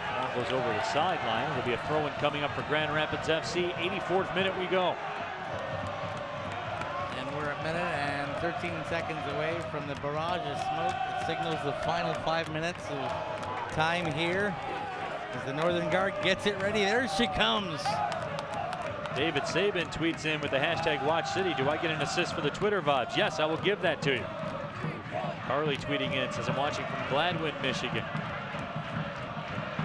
The ball goes over the sideline. There'll be a throw-in coming up for Grand Rapids FC. 84th minute we go. And we're at minute and 13 seconds away from the barrage of smoke that signals the final 5 minutes of time here. As the Northern Guard gets it ready, there she comes. David Saban tweets in with the hashtag WatchCity. Do I get an assist for the Twitter vibes? Yes, I will give that to you. Carly tweeting in, says I'm watching from Gladwin, Michigan.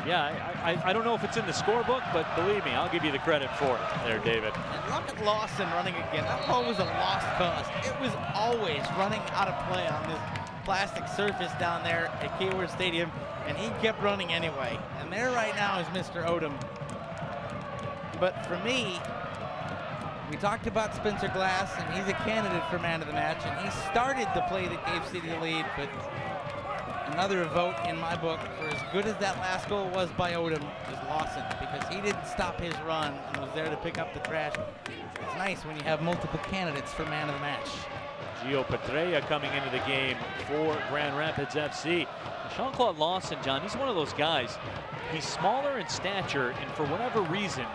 Yeah, I don't know if it's in the scorebook, but believe me, I'll give you the credit for it there, David. And look at Lawson running again. That ball was a lost cause. It was always running out of play on this plastic surface down there at Keyworth Stadium, and he kept running anyway. And there right now is Mr. Odom. But for me, we talked about Spencer Glass, and he's a candidate for man of the match, and he started the play that gave City the lead, but another vote in my book for as good as that last goal was by Odom is Lawson, because he didn't stop his run and was there to pick up the trash. It's nice when you have multiple candidates for man of the match. Gio Petrella coming into the game for Grand Rapids FC. Jean-Claude Lawson, John, he's one of those guys. He's smaller in stature, and for whatever reason,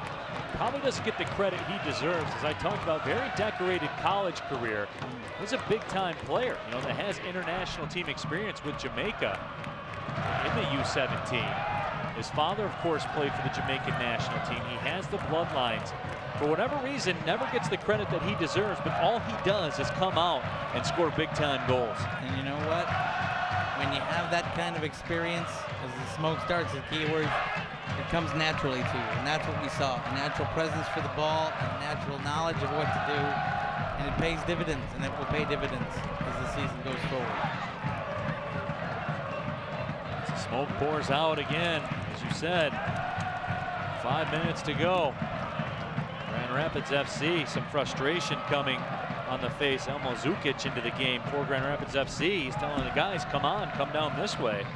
probably doesn't get the credit he deserves. As I talked about, very decorated college career. Was a big-time player, you know, that has international team experience with Jamaica in the U17. His father, of course, played for the Jamaican national team. He has the bloodlines. For whatever reason, never gets the credit that he deserves, but all he does is come out and score big-time goals. And you know what? When you have that kind of experience, as the smoke starts at Keyworth, it comes naturally to you, and that's what we saw. A natural presence for the ball, a natural knowledge of what to do, and it pays dividends, and it will pay dividends as the season goes forward. The smoke pours out again, as you said. 5 minutes to go. Grand Rapids FC, some frustration coming on the face. Elmo Zukic into the game for Grand Rapids FC. He's telling the guys, come on, come down this way.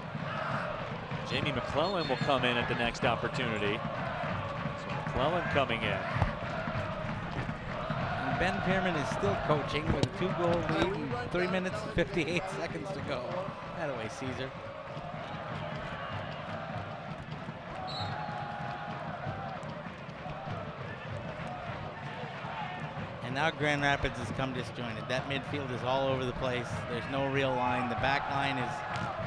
Jamie McClellan will come in at the next opportunity. So McClellan coming in. And Ben Pearman is still coaching with a 2-goal lead and 3 minutes and 58 seconds to go. That away, Caesar. And now Grand Rapids has come disjointed. That midfield is all over the place. There's no real line. The back line is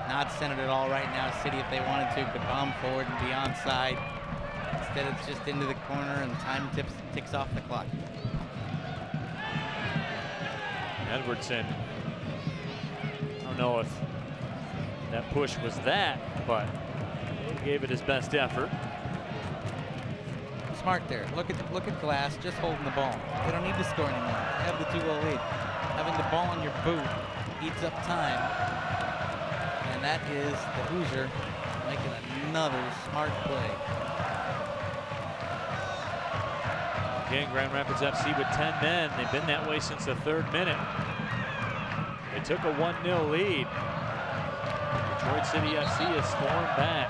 not centered at all right now. City, if they wanted to, could bomb forward and be onside. Instead, it's just into the corner, and time ticks off the clock. Edwardson, I don't know if that push was that, but he gave it his best effort. Smart there. Look at Glass just holding the ball. They don't need to score anymore. They have the 2-goal lead. Having the ball on your boot eats up time. And that is the Hoosier making another smart play. Again, Grand Rapids FC with 10 men. They've been that way since the 3rd minute. They took a 1-0 lead. Detroit City FC has stormed back.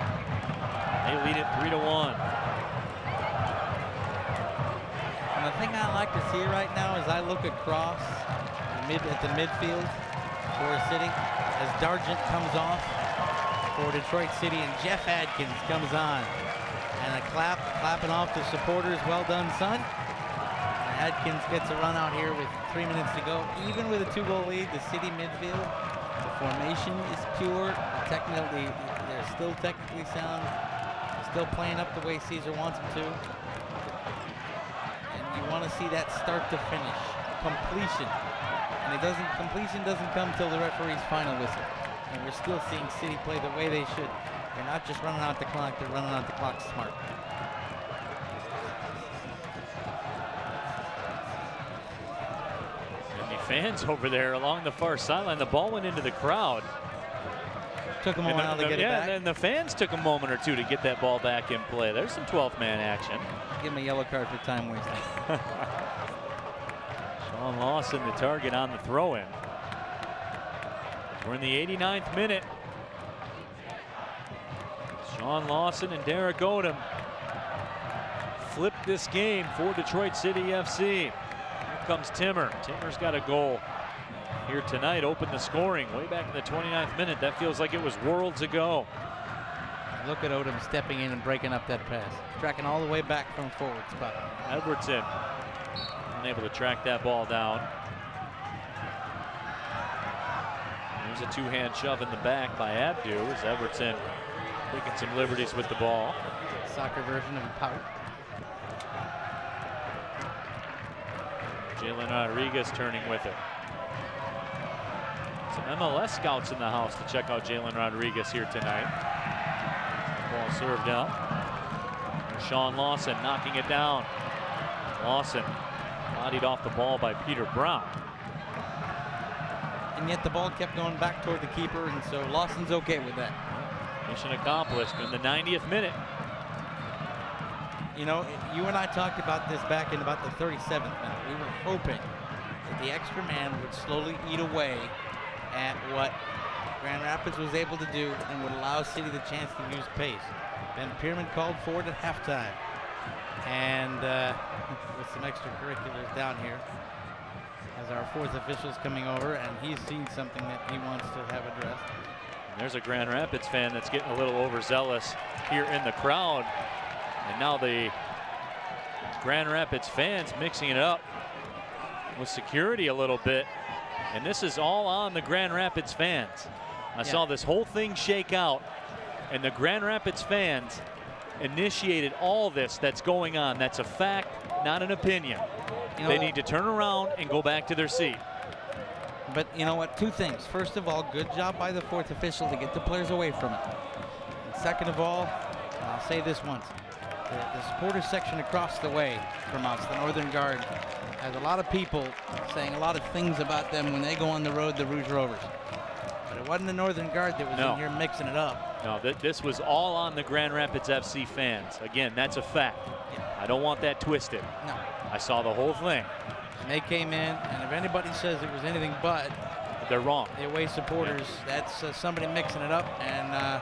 They lead it 3-1. And the thing I like to see right now as I look across at the midfield for City, as Dargent comes off for Detroit City and Jeff Adkins comes on. And a clapping off the supporters. Well done, son. And Adkins gets a run out here with 3 minutes to go. Even with a 2-goal lead, the City midfield, the formation is pure. Technically, they're still technically sound. Still playing up the way Caesar wants them to. You want to see that start to finish, completion, and completion doesn't come till the referee's final whistle. And we're still seeing City play the way they should. They're not just running out the clock; they're running out the clock smart. And the fans over there along the far sideline. The ball went into the crowd. Took them a while to get it back. And the fans took a moment or two to get that ball back in play. There's some 12-man action. Give him a yellow card for time wasting. Sean Lawson, the target on the throw-in. We're in the 89th minute. Sean Lawson and Derek Odom flipped this game for Detroit City FC. Here comes Timmer. Timmer's got a goal here tonight, opened the scoring way back in the 29th minute. That feels like it was worlds ago. Look at Odom stepping in and breaking up that pass. Tracking all the way back from forward spot. Edwardson unable to track that ball down. There's a two-hand shove in the back by Abdu as Everton taking some liberties with the ball. Soccer version of pout. Jalen Rodriguez turning with it. Some MLS scouts in the house to check out Jalen Rodriguez here tonight. Ball served out. Sean Lawson knocking it down. Lawson bodied off the ball by Peter Brown. And yet the ball kept going back toward the keeper, and so Lawson's okay with that. Mission accomplished in the 90th minute. You know, you and I talked about this back in about the 37th minute. We were hoping that the extra man would slowly eat away at what Grand Rapids was able to do and would allow City the chance to use pace. Ben Pierman called for it at halftime. And with some extracurriculars down here, as our fourth official's coming over, and he's seen something that he wants to have addressed. And there's a Grand Rapids fan that's getting a little overzealous here in the crowd. And now the Grand Rapids fans mixing it up with security a little bit. And this is all on the Grand Rapids fans. I saw this whole thing shake out, and the Grand Rapids fans initiated all this that's going on. That's a fact, not an opinion. You know, they need to turn around and go back to their seat. But you know what? Two things. First of all, good job by the fourth official to get the players away from it. And second of all, I'll say this once. The supporters section across the way from us, the Northern Guard, has a lot of people saying a lot of things about them when they go on the road, the Rouge Rovers. But it wasn't the Northern Guard that was in here mixing it up. No, this was all on the Grand Rapids FC fans. Again, that's a fact. I don't want that twisted. No. I saw the whole thing. And they came in, and if anybody says it was anything but, they're wrong. The away supporters, that's somebody mixing it up, and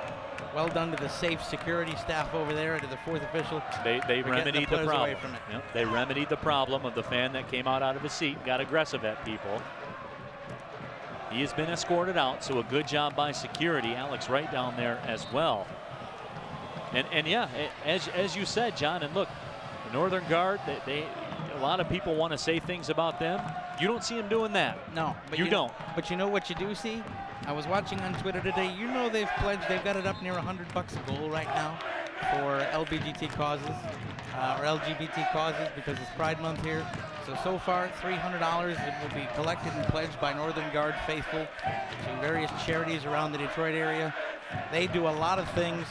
well done to the safe security staff over there and to the fourth official. They remedied the problem. Away from it. Yep, they remedied the problem of the fan that came out of his seat and got aggressive at people. He has been escorted out, so a good job by security. Alex right down there as well. And yeah, as you said, John, and look, the Northern Guard, a lot of people want to say things about them. You don't see them doing that. No, but you don't. But you know what you do see? I was watching on Twitter today. You know they've got it up near $100 a goal right now for LBGT causes or LGBT causes because it's Pride Month here. So far, $300 will be collected and pledged by Northern Guard faithful to various charities around the Detroit area. They do a lot of things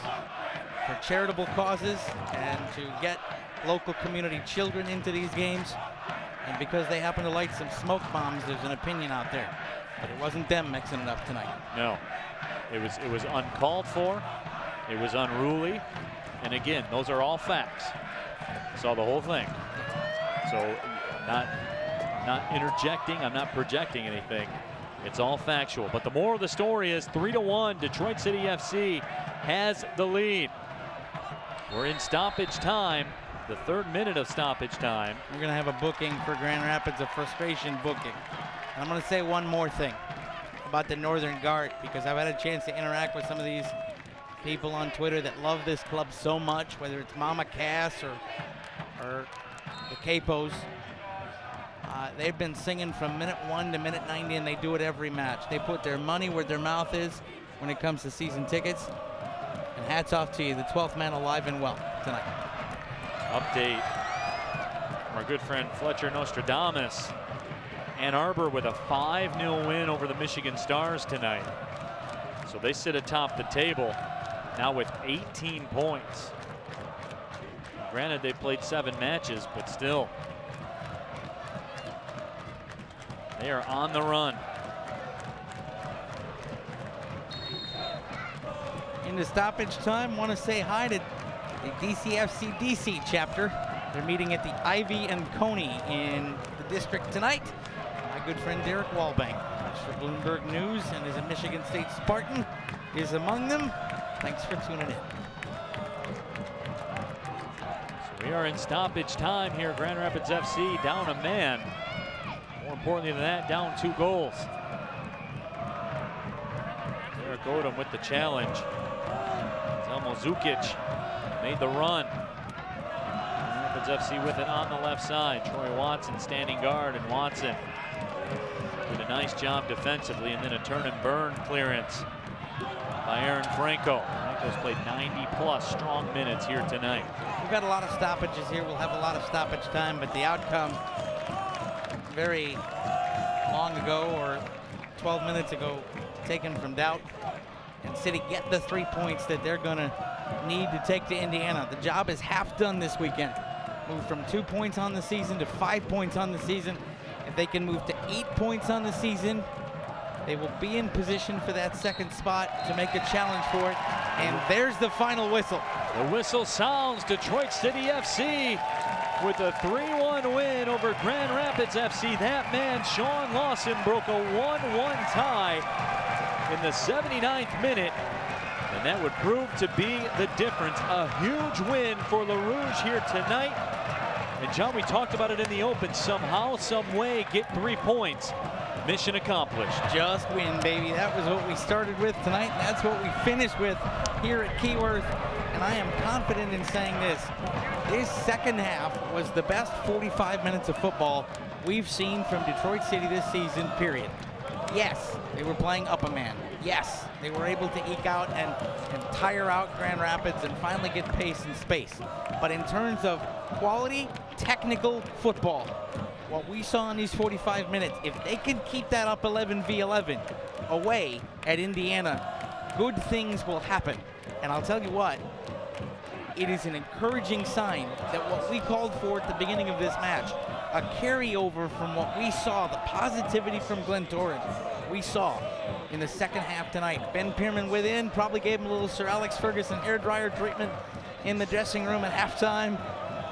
for charitable causes and to get local community children into these games. And because they happen to light some smoke bombs, there's an opinion out there. But it wasn't them mixing it up tonight. No, it was uncalled for. It was unruly. And again, those are all facts. Saw the whole thing. So not interjecting. I'm not projecting anything. It's all factual. But the moral of the story is 3-1. Detroit City FC has the lead. We're in stoppage time. The third minute of stoppage time. We're going to have a booking for Grand Rapids, a frustration booking. And I'm going to say one more thing about the Northern Guard, because I've had a chance to interact with some of these people on Twitter that love this club so much, whether it's Mama Cass or the Capos. They've been singing from minute 1 to minute 90, and they do it every match. They put their money where their mouth is when it comes to season tickets. And hats off to you, the 12th man alive and well tonight. Update from our good friend Fletcher Nostradamus. Ann Arbor with a 5-0 win over the Michigan Stars tonight. So they sit atop the table now with 18 points. Granted, they played 7 matches, but still. They are on the run. Into stoppage time, want to say hi to the DCFC DC chapter. They're meeting at the Ivy and Coney in the district tonight. My good friend Derek Walbank, for Bloomberg News and is a Michigan State Spartan, is among them. Thanks for tuning in. So we are in stoppage time here. Grand Rapids FC down a man. More importantly than that, down 2 goals. Derek Odom with the challenge. Zelmo Zukic made the run. Grand Rapids FC with it on the left side. Troy Watson standing guard, and Watson with a nice job defensively, and then a turn and burn clearance by Aaron Franco. Franco's played 90-plus strong minutes here tonight. We've got a lot of stoppages here. We'll have a lot of stoppage time, but the outcome very long ago, or 12 minutes ago, taken from doubt. And City get the 3 points that they're going to need to take to Indiana. The job is half done this weekend. Move from 2 points on the season to 5 points on the season. If they can move to 8 points on the season, they will be in position for that second spot to make a challenge for it. And there's the final whistle. The whistle sounds. Detroit City FC with a 3-1 win over Grand Rapids FC. That man, Sean Lawson, broke a 1-1 tie in the 79th minute. And that would prove to be the difference. A huge win for Le Rouge here tonight. And John, we talked about it in the open. Somehow, some way, get 3 points. Mission accomplished. Just win, baby. That was what we started with tonight. And that's what we finished with here at Keyworth. And I am confident in saying this. This second half was the best 45 minutes of football we've seen from Detroit City this season, period. Yes, they were playing up a man. Yes, they were able to eke out and tire out Grand Rapids and finally get pace and space. But in terms of quality, technical football, what we saw in these 45 minutes, if they can keep that up 11v11 away at Indiana, good things will happen. And I'll tell you what, it is an encouraging sign that what we called for at the beginning of this match, a carryover from what we saw, the positivity from Glen Torrens, we saw in the second half tonight. Ben Pierman within, probably gave him a little Sir Alex Ferguson hairdryer treatment in the dressing room at halftime,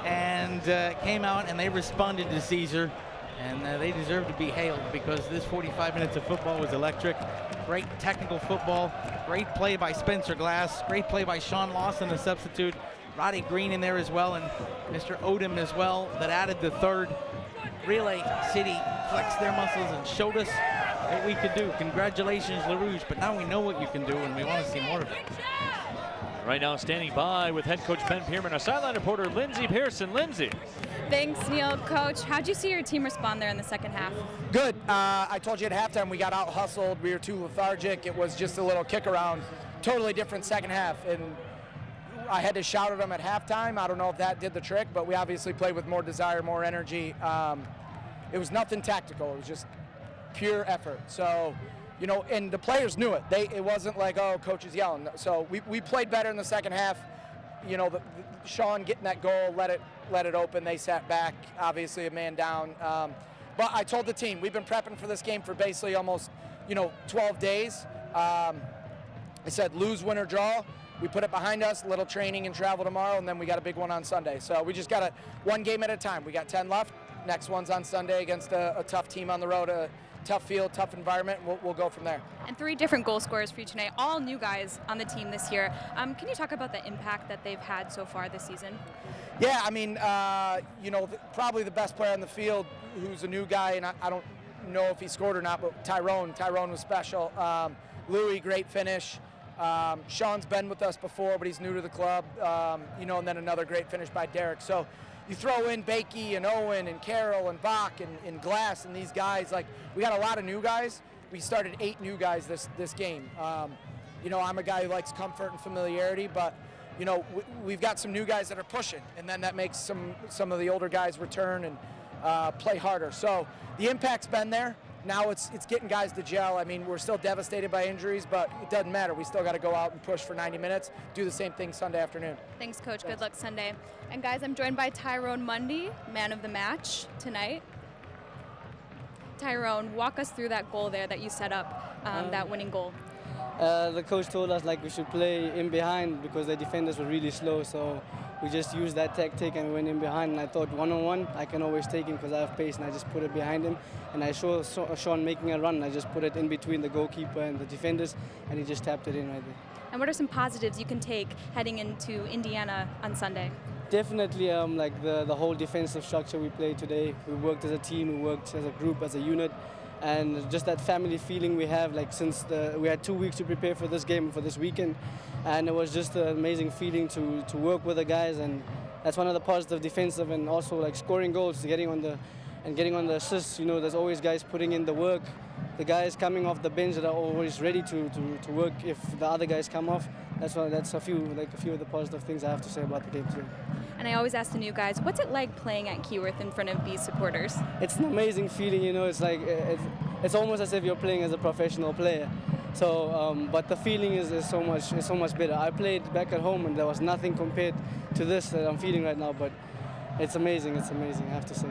and came out and they responded to Caesar, and they deserve to be hailed because this 45 minutes of football was electric. Great technical football, great play by Spencer Glass, great play by Sean Lawson, the substitute, Roddy Green in there as well, and Mr. Odom as well, that added the third. Really, City flexed their muscles and showed us what we could do. Congratulations, Le Rouge, but now we know what you can do, and we want to see more of it. Right now, standing by with head coach Ben Pierman, our sideline reporter Lindsey Pearson. Lindsey. Thanks, Neil. Coach, how'd you see your team respond there in the second half? Good. I told you at halftime we got out hustled. We were too lethargic. It was just a little kick around. Totally different second half. And I had to shout at them at halftime. I don't know if that did the trick, but we obviously played with more desire, more energy. It was nothing tactical. It was just pure effort. So, you know, and the players knew it. It wasn't like, oh, coach is yelling. So we played better in the second half. You know, Sean getting that goal, let it open. They sat back, obviously a man down. But I told the team, we've been prepping for this game for basically almost, 12 days. I said lose, win, or draw. We put it behind us, a little training and travel tomorrow, and then we got a big one on Sunday. So we just got one game at a time. We got 10 left. Next one's on Sunday against a tough team on the road, a tough field, tough environment. We'll go from there. And 3 different goal scorers for you tonight, all new guys on the team this year. Can you talk about the impact that they've had so far this season? Yeah, I mean, probably the best player on the field who's a new guy, and I don't know if he scored or not, but Tyrone was special. Louis, great finish. Sean's been with us before, but he's new to the club, and then another great finish by Derek. So you throw in Bakey and Owen and Carroll and Bach and Glass and these guys, like we got a lot of new guys. We started 8 new guys this game. I'm a guy who likes comfort and familiarity, but we've got some new guys that are pushing, and then that makes some of the older guys return and play harder. So the impact's been there. Now it's getting guys to gel. I mean, we're still devastated by injuries, but it doesn't matter. We still got to go out and push for 90 minutes, do the same thing Sunday afternoon. Thanks, Coach. Good luck Sunday. And guys, I'm joined by Tyrone Mundy, man of the match tonight. Tyrone, walk us through that goal there that you set up, that winning goal. The coach told us we should play in behind because the defenders were really slow, so we just used that tactic and went in behind, and I thought one-on-one I can always take him because I have pace, and I just put it behind him, and I saw Sean making a run, and I just put it in between the goalkeeper and the defenders, and he just tapped it in right there. And what are some positives you can take heading into Indiana on Sunday? Definitely the whole defensive structure we played today. We worked as a team, we worked as a group, as a unit, and just that family feeling we have since we had 2 weeks to prepare for this game, for this weekend, and it was just an amazing feeling to work with the guys, and that's one of the positive defensive and also scoring goals, getting on and getting on the assists. You know, there's always guys putting in the work. The guys coming off the bench that are always ready to work if the other guys come off. That's a few of the positive things I have to say about the game today. And I always ask the new guys, what's it like playing at Keyworth in front of these supporters? It's an amazing feeling, you know. It's like it's almost as if you're playing as a professional player. So, but the feeling is so much better. I played back at home and there was nothing compared to this that I'm feeling right now. But it's amazing. It's amazing, I have to say.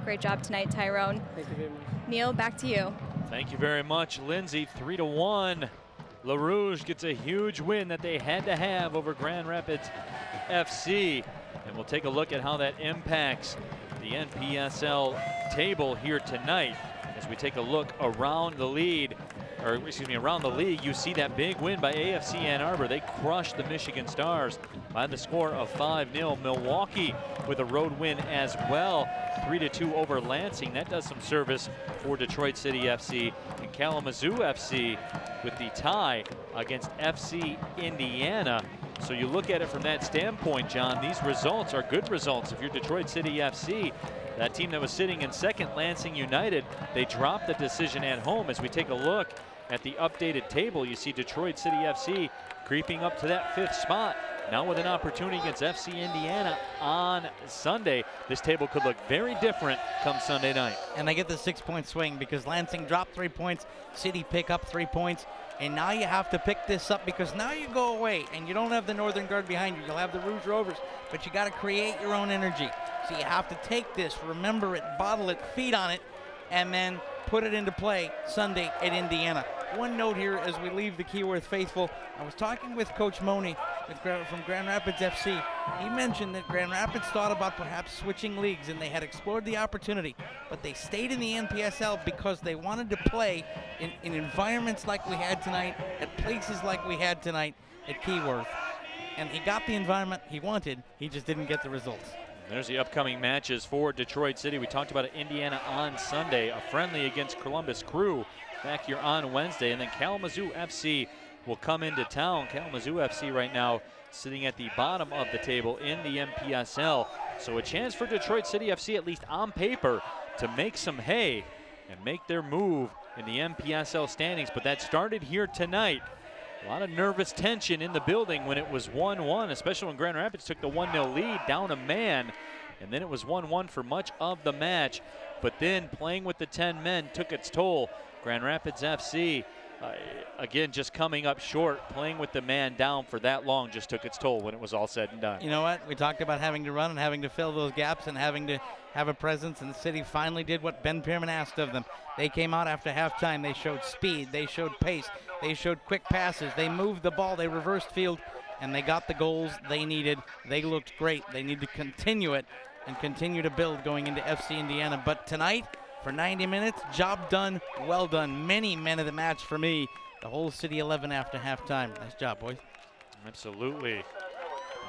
Great job tonight, Tyrone. Thank you very much. Neil, back to you. Thank you very much, Lindsay. 3-1. Le Rouge gets a huge win that they had to have over Grand Rapids FC. And we'll take a look at how that impacts the NPSL table here tonight. As we take a look around the lead, or excuse me, around the league, you see that big win by AFC Ann Arbor. They crushed the Michigan Stars by the score of 5-0. Milwaukee with a road win as well, 3-2 over Lansing. That does some service for Detroit City FC. And Kalamazoo FC with the tie against FC Indiana. So you look at it from that standpoint, John, these results are good results. If you're Detroit City FC, that team that was sitting in second, Lansing United, they dropped the decision at home. As we take a look at the updated table, you see Detroit City FC creeping up to that 5th spot. Now with an opportunity against FC Indiana on Sunday. This table could look very different come Sunday night. And they get the 6-point swing because Lansing dropped 3 points, City pick up 3 points, and now you have to pick this up because now you go away and you don't have the Northern Guard behind you. You'll have the Rouge Rovers, but you got to create your own energy. So you have to take this, remember it, bottle it, feed on it, and then put it into play Sunday at Indiana. One note here as we leave the Keyworth faithful, I was talking with Coach Money from Grand Rapids FC. He mentioned that Grand Rapids thought about perhaps switching leagues and they had explored the opportunity, but they stayed in the NPSL because they wanted to play in environments like we had tonight, at places like we had tonight at Keyworth. And he got the environment he wanted, he just didn't get the results. There's the upcoming matches for Detroit City. We talked about it, Indiana on Sunday, a friendly against Columbus Crew back here on Wednesday, and then Kalamazoo FC will come into town. Kalamazoo FC right now sitting at the bottom of the table in the NPSL. So a chance for Detroit City FC, at least on paper, to make some hay and make their move in the NPSL standings. But that started here tonight. A lot of nervous tension in the building when it was 1-1, especially when Grand Rapids took the 1-0 lead down a man. And then it was 1-1 for much of the match. But then playing with the 10 men took its toll. Grand Rapids FC, again, just coming up short, playing with the man down for that long just took its toll when it was all said and done. You know what? We talked about having to run and having to fill those gaps and having to have a presence, and the City finally did what Ben Pierman asked of them. They came out after halftime. They showed speed. They showed pace. They showed quick passes. They moved the ball. They reversed field, and they got the goals they needed. They looked great. They need to continue it and continue to build going into FC Indiana. But tonight, for 90 minutes, job done, well done. Many men of the match for me. The whole City 11 after halftime. Nice job, boys. Absolutely. And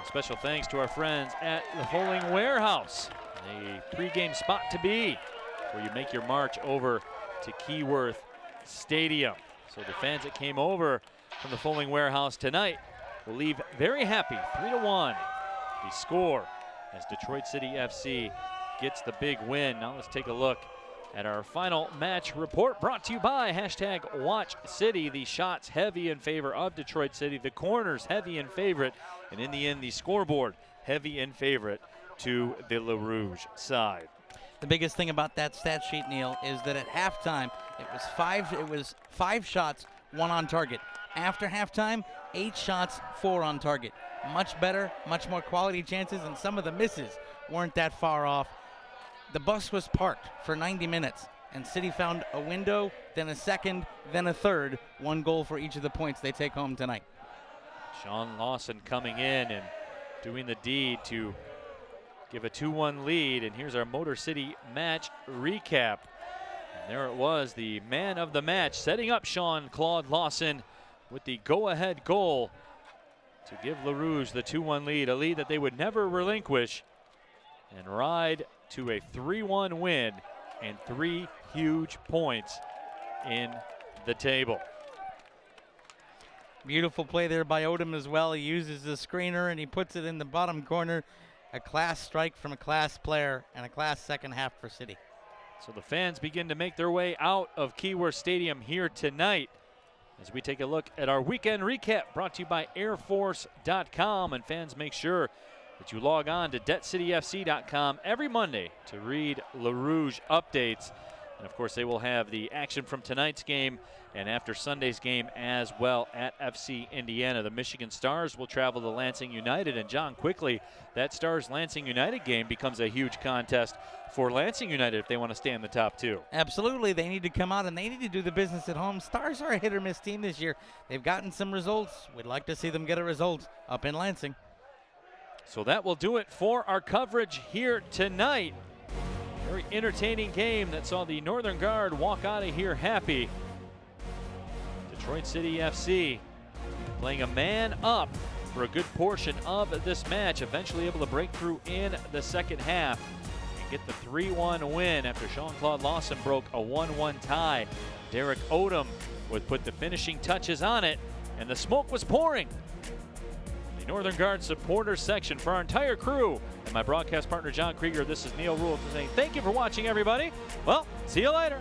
special thanks to our friends at the Foaling Warehouse, a pregame spot to be where you make your march over to Keyworth Stadium. So the fans that came over from the Foaling Warehouse tonight will leave very happy. 3-1 the score as Detroit City FC gets the big win. Now let's take a look at our final match report, brought to you by #WatchCity. The shots heavy in favor of Detroit City, the corners heavy in favorite, and in the end, the scoreboard heavy in favorite to the Le Rouge side. The biggest thing about that stat sheet, Neil, is that at halftime it was five shots, 1 on target. After halftime, 8 shots, 4 on target. Much better, much more quality chances, and some of the misses weren't that far off. The bus was parked for 90 minutes, and City found a window, then a second, then a third. 1 goal for each of the points they take home tonight. Sean Lawson coming in and doing the deed to give a 2-1 lead. And here's our Motor City match recap. And there it was, the man of the match, setting up Sean Claude Lawson with the go-ahead goal to give Le Rouge the 2-1 lead, a lead that they would never relinquish, and ride to a 3-1 win and 3 huge points in the table. Beautiful play there by Odom as well. He uses the screener and he puts it in the bottom corner. A class strike from a class player and a class second half for City. So the fans begin to make their way out of Keyworth Stadium here tonight as we take a look at our weekend recap brought to you by airforce.com. And fans, make sure that you log on to DebtCityFC.com every Monday to read LaRouge updates. And of course, they will have the action from tonight's game and after Sunday's game as well at FC Indiana. The Michigan Stars will travel to Lansing United. And John, quickly, that Stars-Lansing United game becomes a huge contest for Lansing United if they want to stay in the top two. Absolutely. They need to come out and they need to do the business at home. Stars are a hit-or-miss team this year. They've gotten some results. We'd like to see them get a result up in Lansing. So that will do it for our coverage here tonight. Very entertaining game that saw the Northern Guard walk out of here happy. Detroit City FC playing a man up for a good portion of this match, eventually able to break through in the second half and get the 3-1 win after Jean-Claude Lawson broke a 1-1 tie. Derek Odom would put the finishing touches on it, and the smoke was pouring. The Northern Guard supporters section. For our entire crew and my broadcast partner John Krieger, this is Neil Rule saying thank you for watching, everybody. Well, see you later.